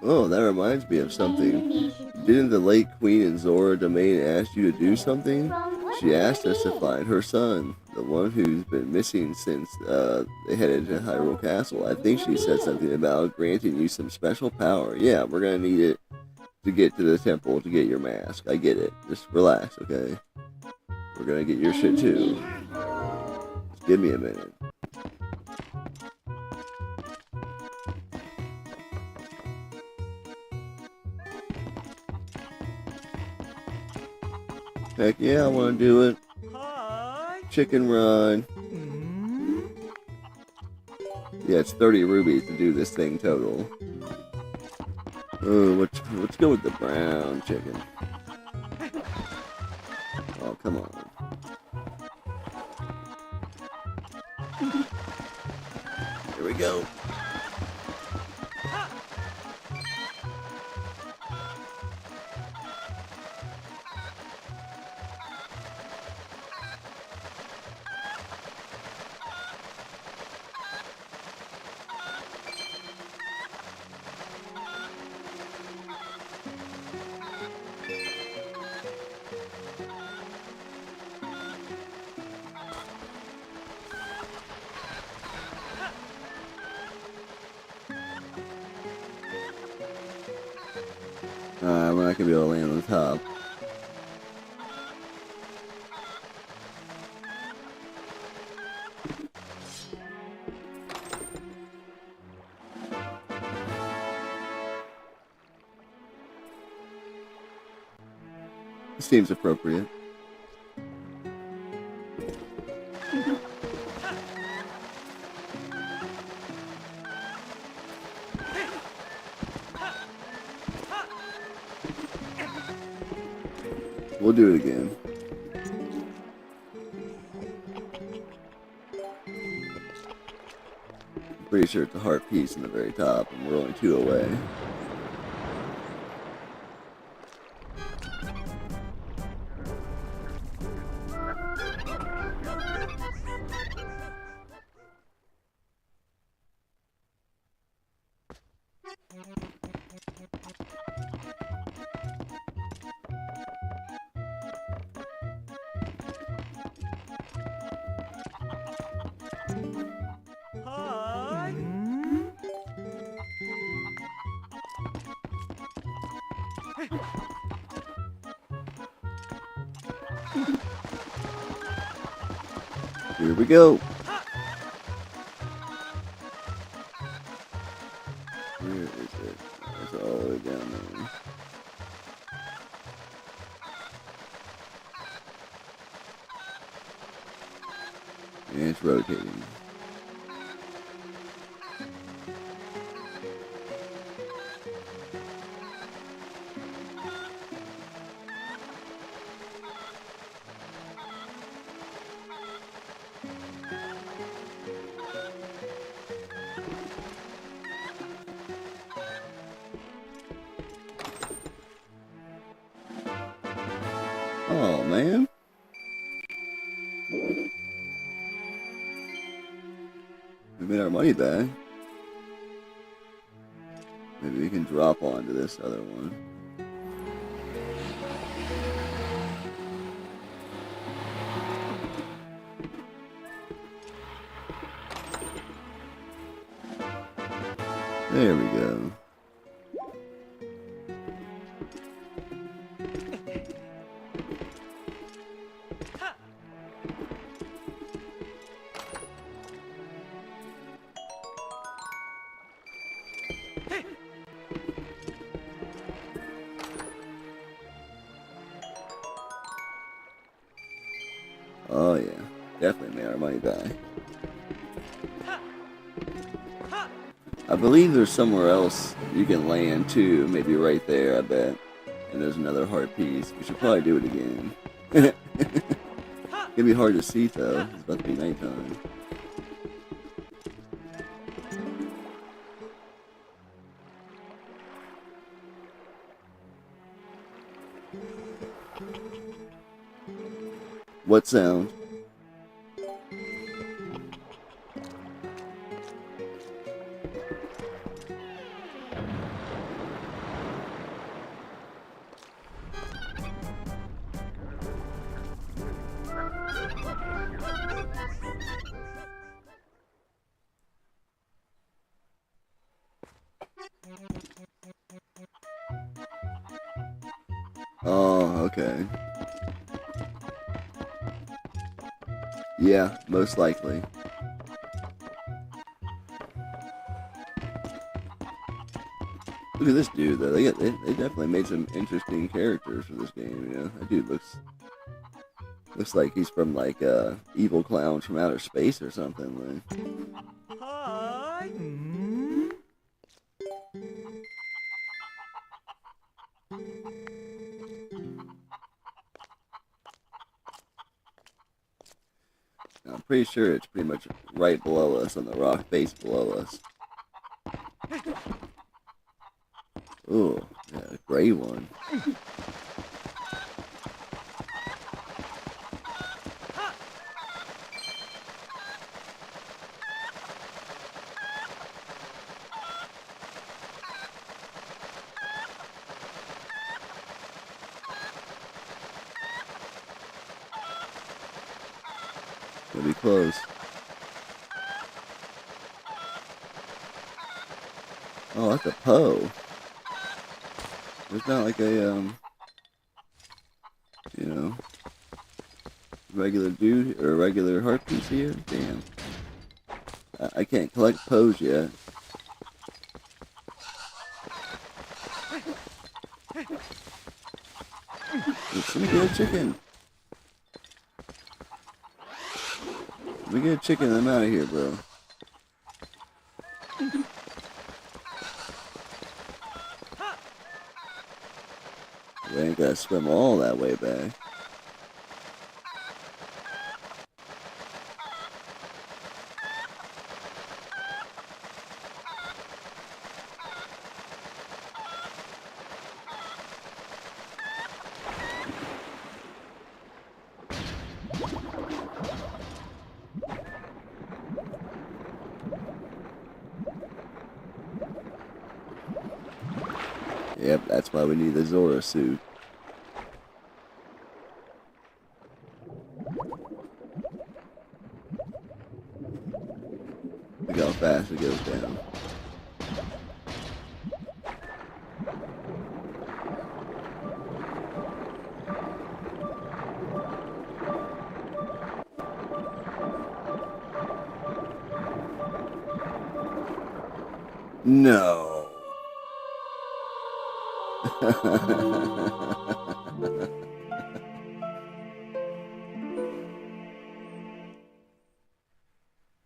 Oh, that reminds me of something. Didn't the late Queen in Zora Domain ask you to do something? She asked us to find her son, the one who's been missing since they headed to Hyrule Castle. I think she said something about granting you some special power. Yeah, we're gonna need it to get to the temple to get your mask. I get it. Just relax, okay? We're gonna get your shit too. Just give me a minute. Heck yeah, I want to do it. Chicken Run. Yeah, it's 30 rubies to do this thing total. Oh, let's go with the brown chicken. Oh, come on. Here we go. We're not gonna be able to land on the top. Seems appropriate. We'll do it again. I'm pretty sure it's a heart piece in the very top, and we're only 2 away. Here we go. Where is it? It's all the way down there. And it's rotating. Oh man. We made our money back. Maybe we can drop onto this other one. There we go. Oh yeah, definitely made our money back. I believe there's somewhere else you can land too, maybe right there, I bet. And there's another heart piece. We should probably do it again. It's gonna be hard to see though, it's about to be nighttime. What sound? Oh, okay. Yeah, most likely. Look at this dude though. They definitely made some interesting characters for this game. You know, that dude looks like he's from like evil clowns from outer space or something. Like. Hi. I'm pretty sure it's pretty much right below us on the rock base below us. Ooh, yeah, a gray one. Gonna be close. Oh, that's a Poe. There's not like a, you know, regular dude or a regular heart piece here. Damn. I can't collect Poes yet. Let me get a chicken. Let me get a chicken and I'm out of here, bro. I ain't gotta swim all that way back. Yep, that's why we need the Zora suit. Look how fast it goes down. No.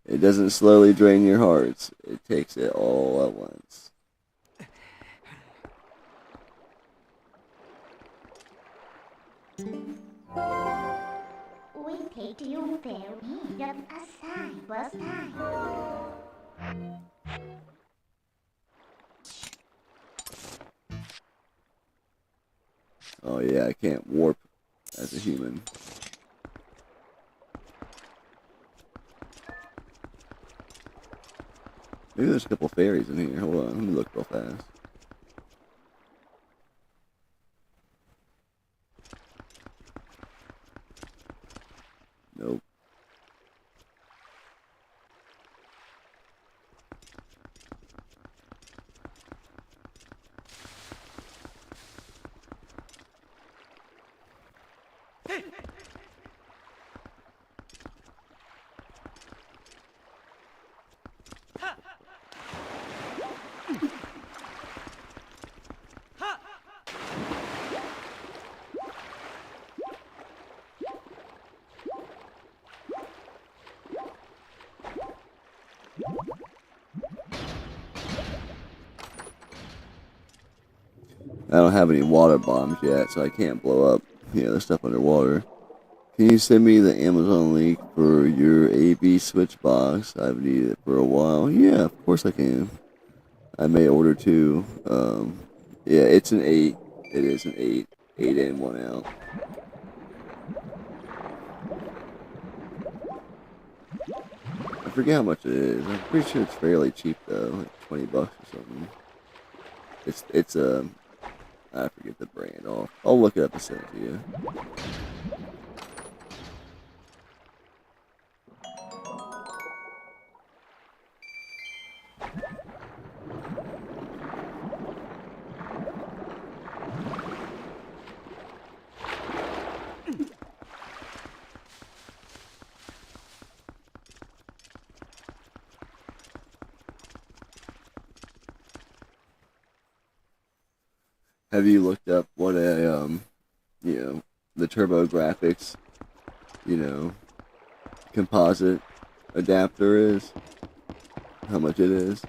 It doesn't slowly drain your hearts. It takes it all at once. We take you very just aside first time. Oh yeah, I can't warp as a human. Maybe there's a couple fairies in here. Hold on, let me look real fast. Nope. I don't have any water bombs yet, so I can't blow up, the stuff underwater. Can you send me the Amazon link for your AB switch box? I've needed it for a while. Yeah, of course I can. I may order two. Yeah, it's an 8. It is an 8. 8 in, 1 out. I forget how much it is. I'm pretty sure it's fairly cheap though, like $20 or something. It's I forget the brand. I'll look it up and send it to you. Have you looked up what the TurboGrafx, composite adapter is? How much it is?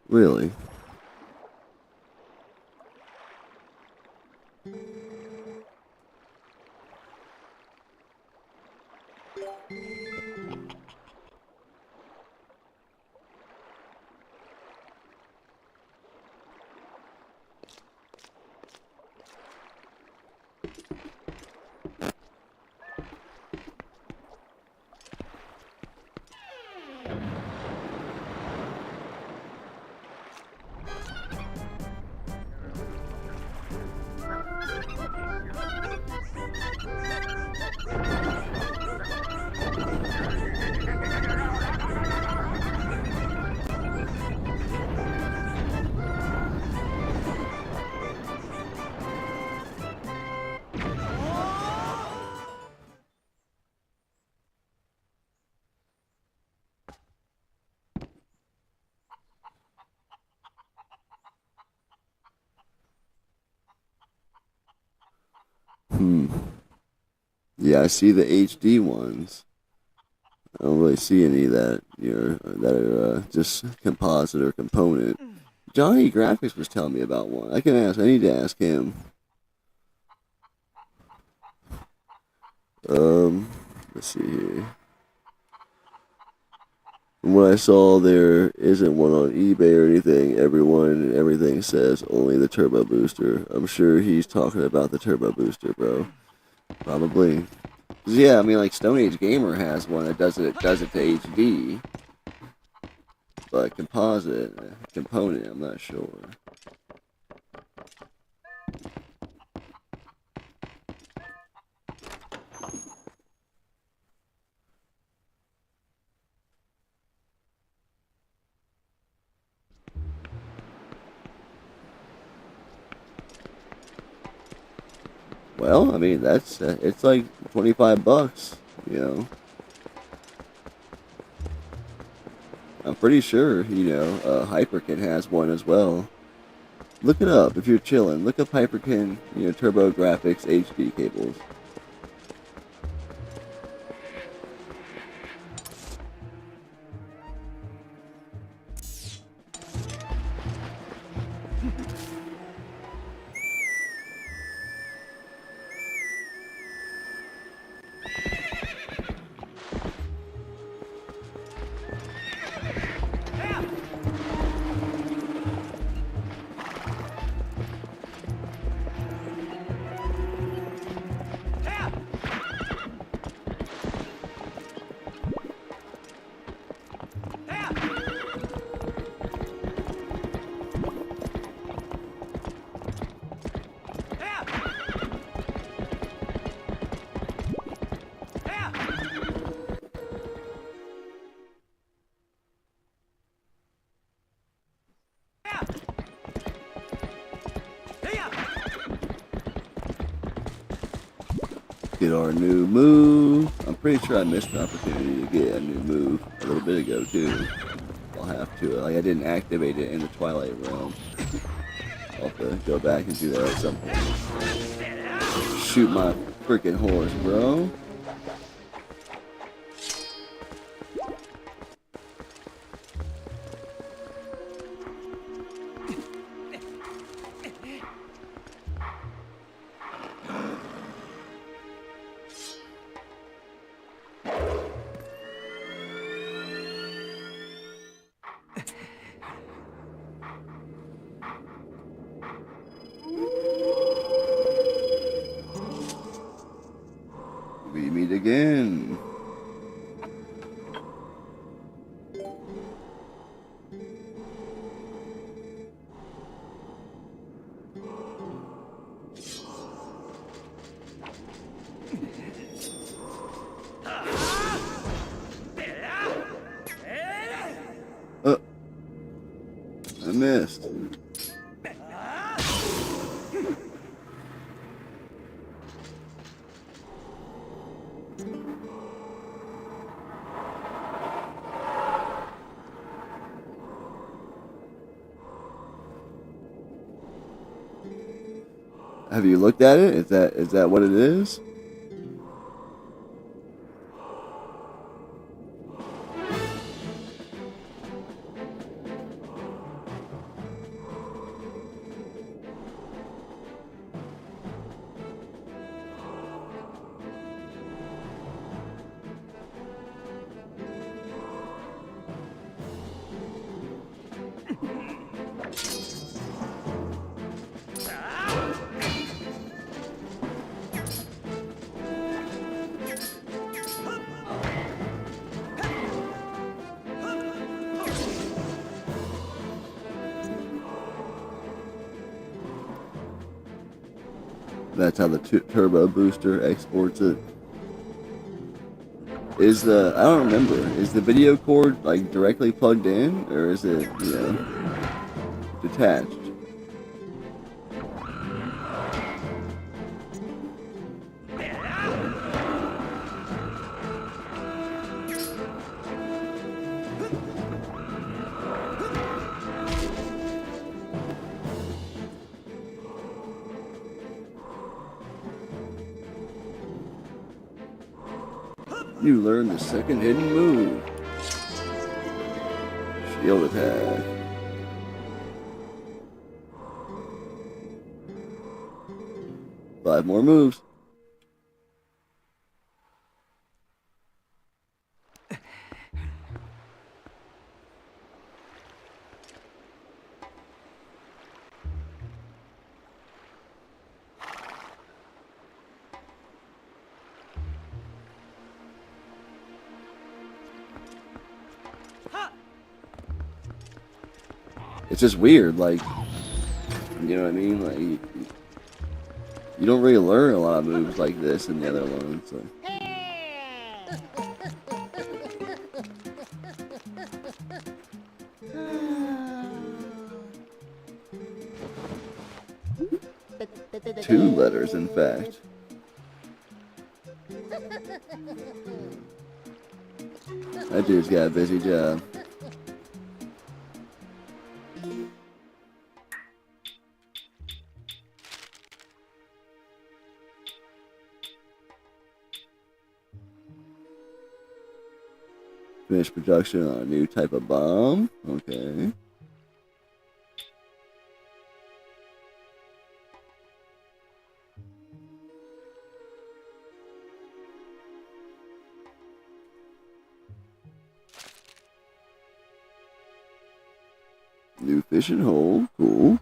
Really? Hmm. Yeah, I see the HD ones. I don't really see any that are just composite or component. Johnny Graphics was telling me about one. I need to ask him. Let's see here. From what I saw, there isn't one on eBay or anything. Everyone and everything says only the Turbo Booster. I'm sure he's talking about the Turbo Booster, bro. Probably. 'Cause yeah, I mean, like Stone Age Gamer has one that does it to HD, but composite component, I'm not sure. Well, I mean, that's it's like $25, you know. I'm pretty sure, Hyperkin has one as well. Look it up if you're chilling. Look up Hyperkin, Turbo Graphics HD cables. Get our new move. I'm pretty sure I missed an opportunity to get a new move a little bit ago too. I'll have to. Like I didn't activate it in the Twilight Realm. I'll have to go back and do that at some point. Shoot my freaking horse, bro. We meet again. I missed. Have you looked at it? Is that what it is? That's how the turbo booster exports it. Is the, I don't remember, is the video cord like directly plugged in, or is it, you know, detached? You learn the second hidden move. Shield attack. Five more moves. It's just weird, like, you know what I mean? Like, you don't really learn a lot of moves like this in the other ones. So. Two letters, in fact. That dude's got a busy job. Finish production on a new type of bomb. Okay. New fishing hole. Cool.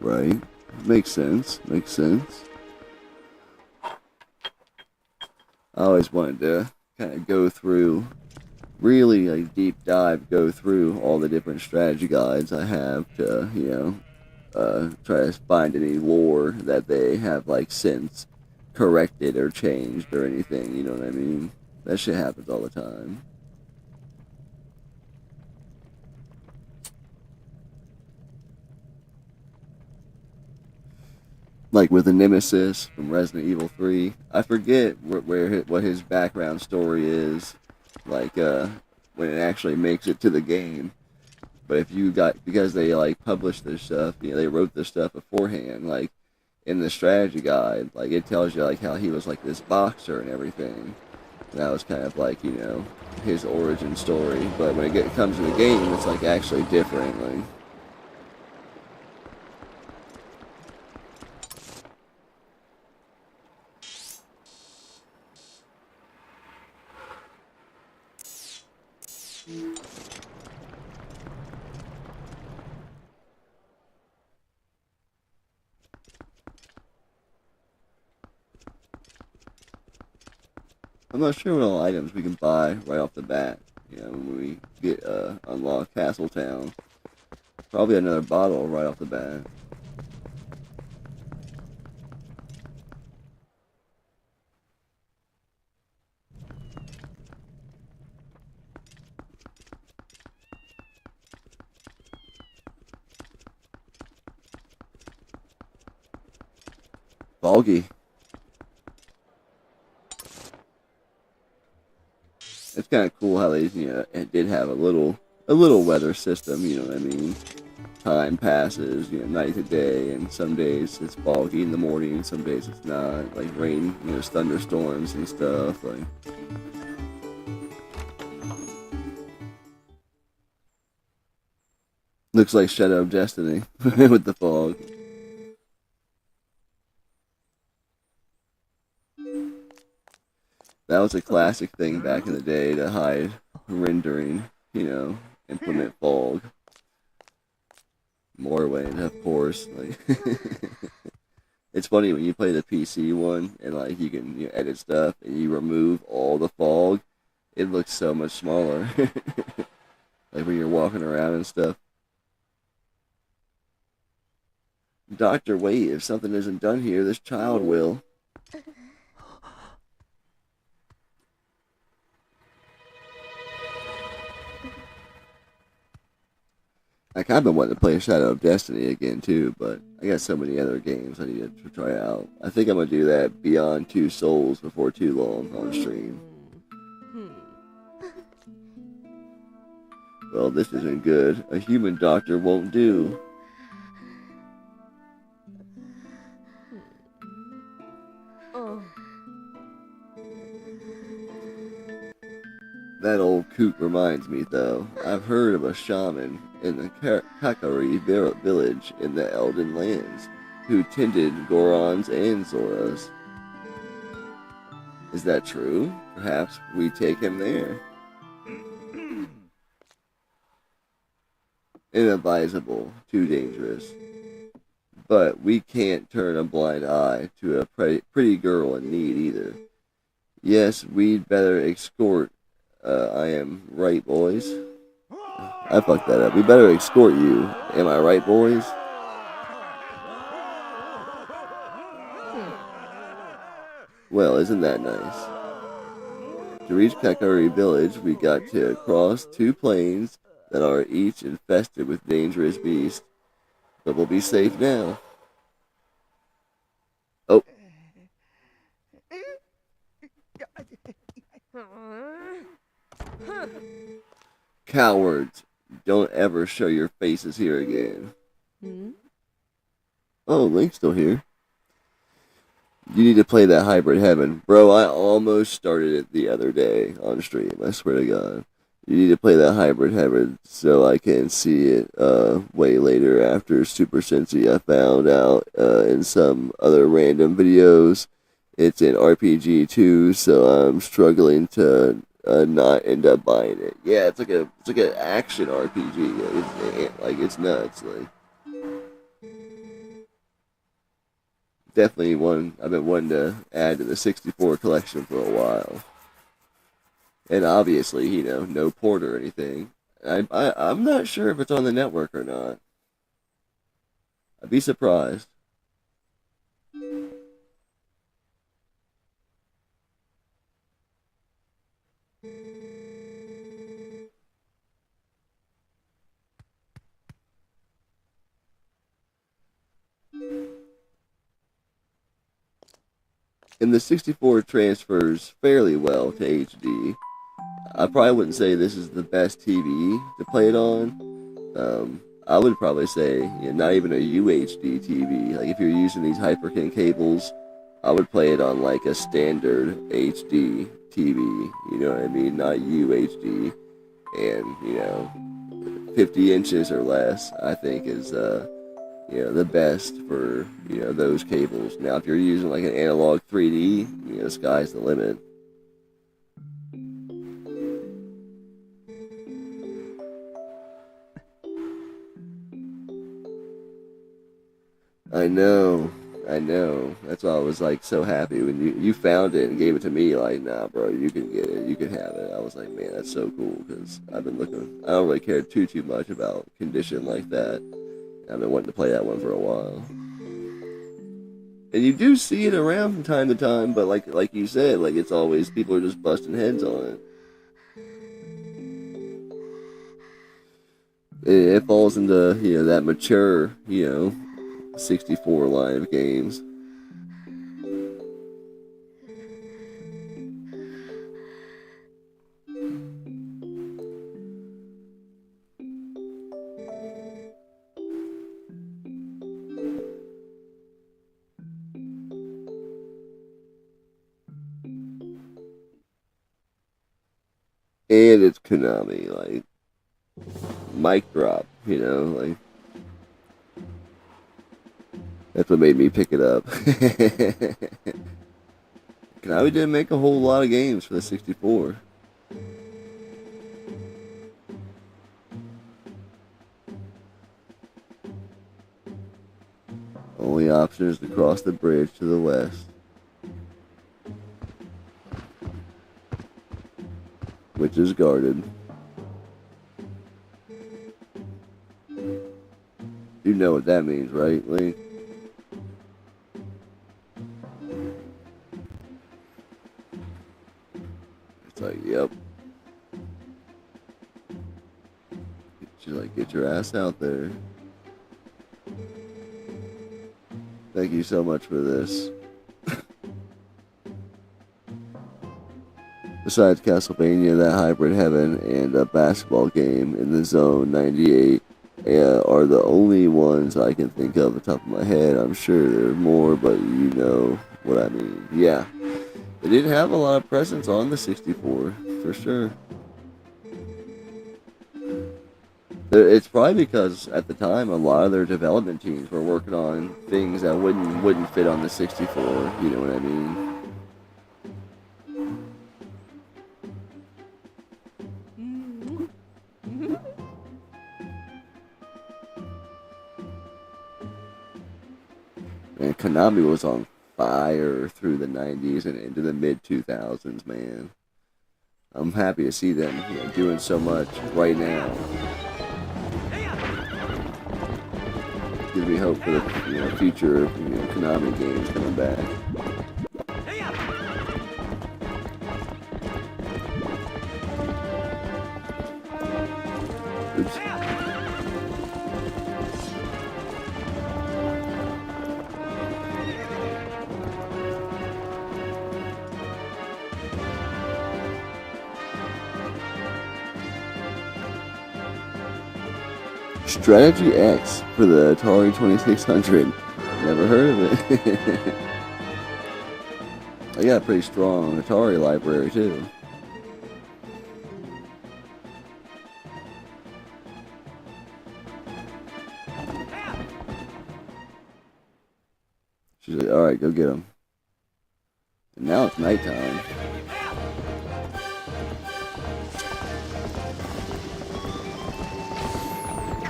Right. Makes sense. Makes sense. I always wanted to kind of go through, really like deep dive, go through all the different strategy guides I have to, you know, try to find any lore that they have like since corrected or changed or anything, you know what I mean? That shit happens all the time. Like with the Nemesis from Resident Evil 3. I forget what his background story is, like when it actually makes it to the game. But if you got, because they like published this stuff, you know, they wrote this stuff beforehand, like in the strategy guide, like it tells you like how he was like this boxer and everything. And that was kind of like, you know, his origin story. But when it comes to the game, it's like actually different. Like, I'm not sure what all items we can buy right off the bat. You know, when we get unlock Castletown. Probably another bottle right off the bat. Foggy. It's kind of cool how they, you know, it did have a little weather system. You know what I mean? Time passes, you know, night to day, and some days it's foggy in the morning, and some days it's not. Like rain, you know, thunderstorms and stuff. Like, looks like Shadow of Destiny with the fog. That was a classic thing back in the day to hide rendering, you know, implement fog. Morrowind, of course. Like, it's funny when you play the PC one and like you can edit stuff and you remove all the fog. It looks so much smaller. Like when you're walking around and stuff. Doctor, wait! If something isn't done here, this child will. I kind of been wanting to play Shadow of Destiny again too, but I got so many other games I need to try out. I think I'm gonna do that Beyond Two Souls before too long on stream. Well, this isn't good. A human doctor won't do. That old coot reminds me, though. I've heard of a shaman in the Kakari village in the Elden Lands who tended Gorons and Zoras. Is that true? Perhaps we take him there. Inadvisable, too dangerous. But we can't turn a blind eye to a pretty girl in need either. Yes, we'd better escort. I am right, boys. I fucked that up. We better escort you. Am I right, boys? Well, isn't that nice? To reach Kakari village, we got to cross 2 plains that are each infested with dangerous beasts. But we'll be safe now. Oh. Cowards. Don't ever show your faces here again. Oh, Link's still here. You need to play that Hybrid Heaven. Bro, I almost started it the other day on stream. I swear to God. You need to play that Hybrid Heaven so I can see it way later after Super Sensi. I found out in some other random videos. It's an RPG too, so I'm struggling to not end up buying it. Yeah, it's like an action RPG. It's nuts. Like, definitely one I've been wanting to add to the 64 collection for a while. And obviously, no port or anything. I'm not sure if it's on the network or not. I'd be surprised. And the 64 transfers fairly well to HD. I probably wouldn't say this is the best TV to play it on. I would probably say not even a UHD TV. Like if you're using these Hyperkin cables, I would play it on like a standard HD TV. You know what I mean? Not UHD. And 50 inches or less, I think is the best for those cables. Now, if you're using like an analog 3D, the sky's the limit. I know. That's why I was like so happy when you found it and gave it to me. Like, nah, bro, you can get it, you can have it. I was like, man, that's so cool because I've been looking. I don't really care too much about condition like that. I've been wanting to play that one for a while. And you do see it around from time to time, but like you said, like it's always people are just busting heads on it. It falls into that mature 64 line of games. And it's Konami, like mic drop, like that's what made me pick it up. Konami didn't make a whole lot of games for the 64. option is to cross the bridge to the west, which is guarded. You know what that means, right, Lee? It's like, yep. She's like, get your ass out there. Thank you so much for this. Besides Castlevania, that Hybrid Heaven, and a basketball game in the Zone 98 are the only ones I can think of off the top of my head. I'm sure there are more, but you know what I mean. Yeah, they did have a lot of presence on the 64, for sure. It's probably because at the time a lot of their development teams were working on things that wouldn't fit on the 64. You know what I mean? And Konami was on fire through the 90s and into the mid 2000s, man. I'm happy to see them doing so much right now. Gives me hope for the future Konami games coming back. Oops. Strategy X for the Atari 2600. Never heard of it. I got a pretty strong Atari library too. She's like, alright, go get him. And now it's nighttime.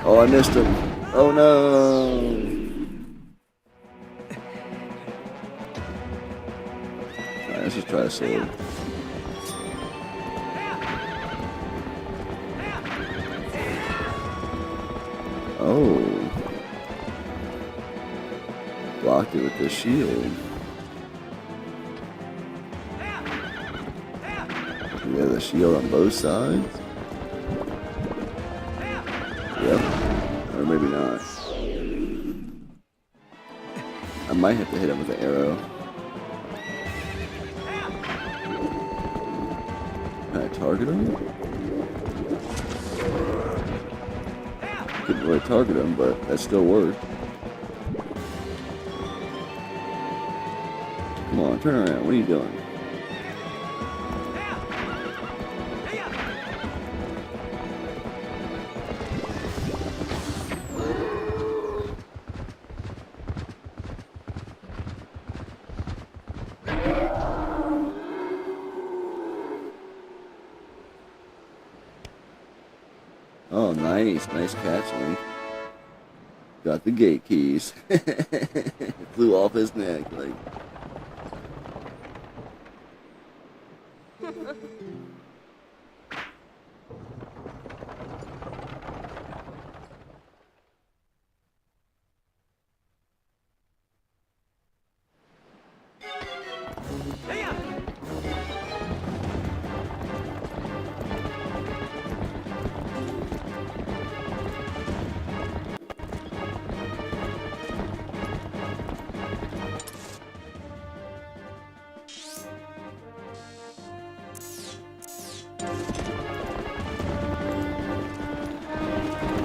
Oh, I missed him. Oh no. Alright, let's just try a sword. Oh. Blocked it with the shield. We have the shield on both sides. Yep. Or maybe not. I might have to hit him with an arrow. Can I target him? Couldn't really target him, but that still worked. Come on, turn around. What are you doing? Oh, nice. Nice catch, Link. Got the gate keys. Flew off his neck. Like.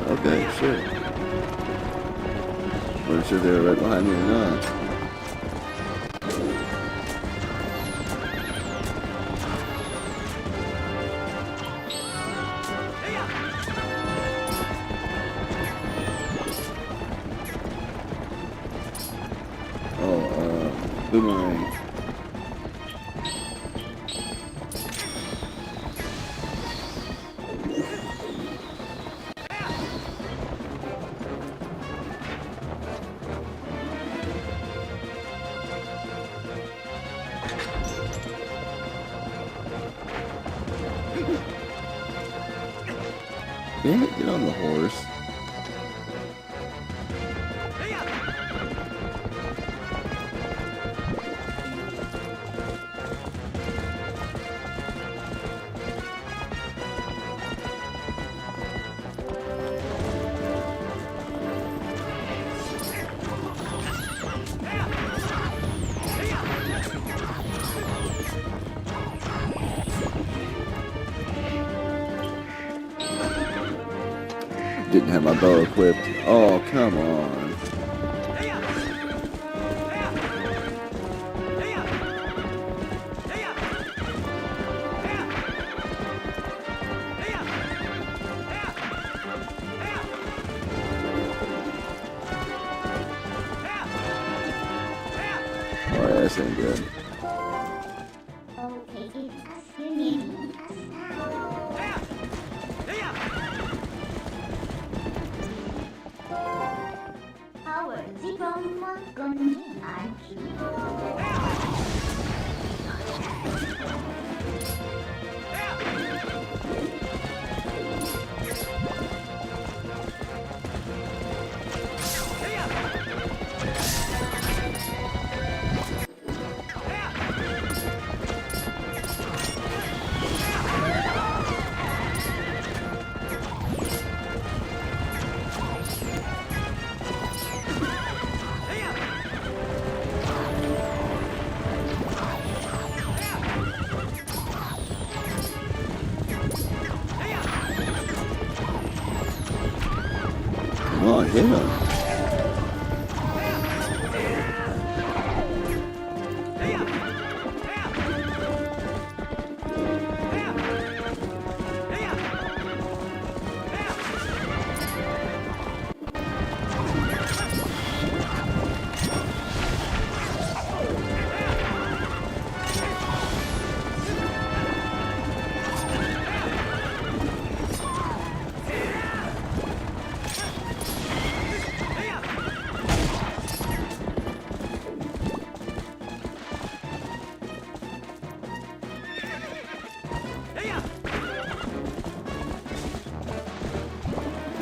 Okay, shit. Wasn't sure they were right behind me or not. Oh, boomerang. Damn it, get on the horse. Didn't have my bow equipped. Oh, come on. Oh, yeah, this ain't good. Okay, it's us unity, us now. Power zero Mongoni, aren't you? Come on, hit him.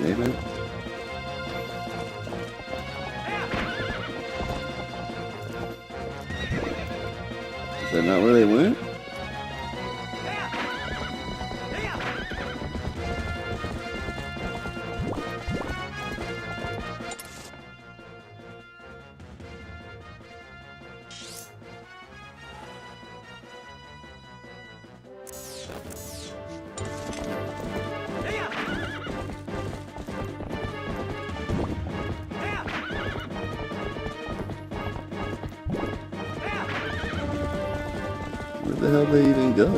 Damn it. Is that not where they went? Where the hell did they even go?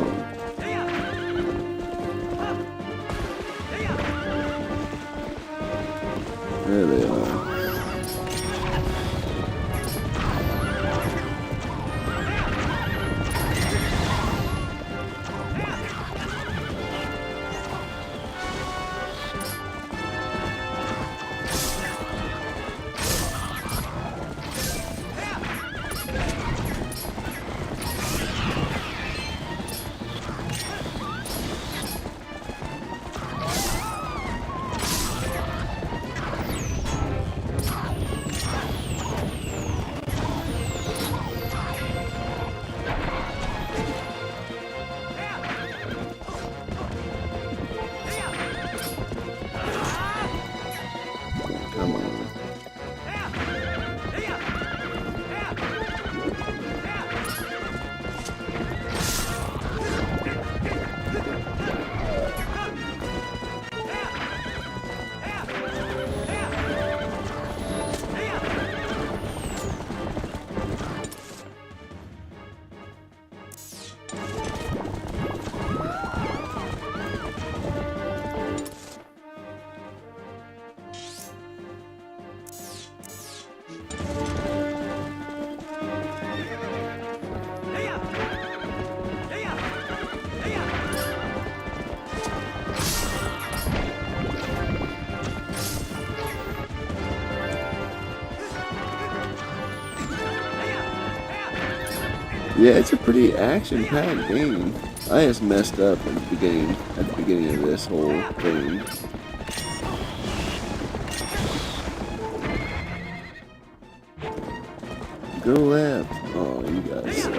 There they are. Come on. Yeah, it's a pretty action-packed game. I just messed up at the beginning of this whole thing. Go left. Oh, you guys suck.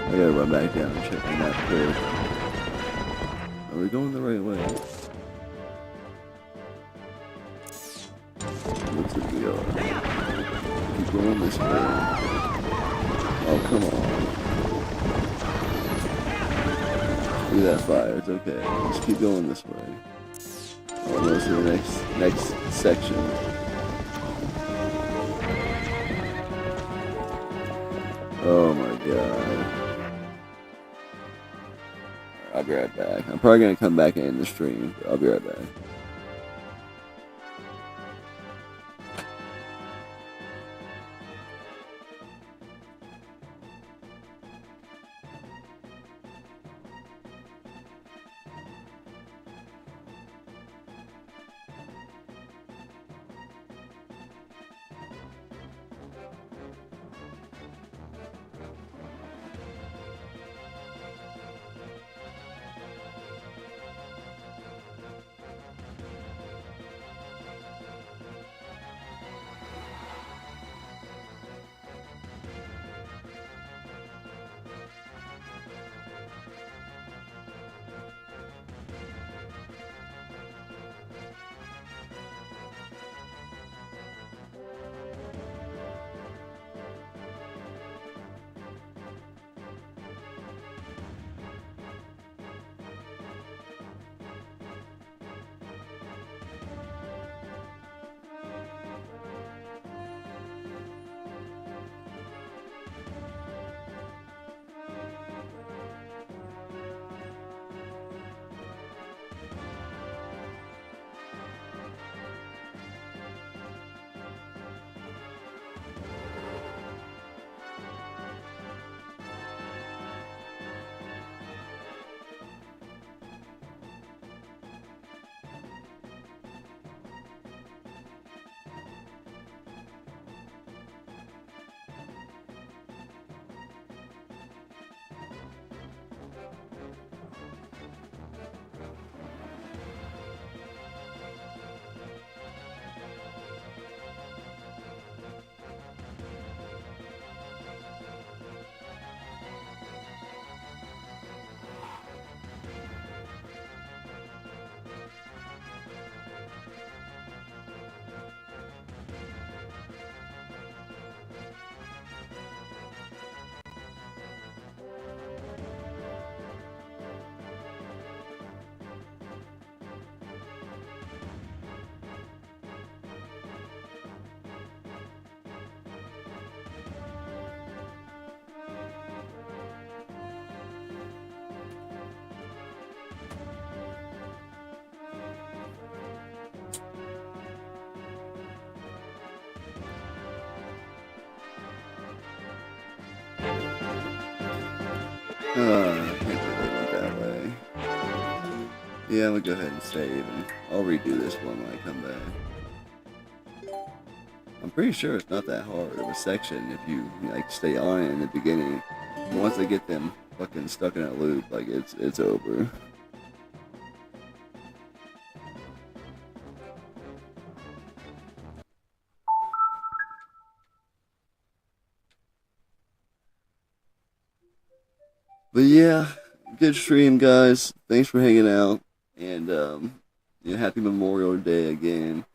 I gotta run back down and check the map quick. Are we going the right way? Looks like we are. Keep going this way. Oh, come on. Look at that fire. It's okay. Just keep going this way. Almost to the next section. Oh my god. I'll be right back. I'm probably gonna come back in the stream, but I'll be right back. I can't believe I went that way. Yeah, I'm gonna go ahead and save, and I'll redo this one when I come back. I'm pretty sure it's not that hard of a section if you like stay on it in the beginning. But once they get them fucking stuck in a loop, like it's over. But yeah, good stream, guys. Thanks for hanging out, and happy Memorial Day again.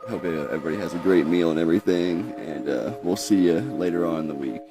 Hope everybody has a great meal and everything, and we'll see you later on in the week.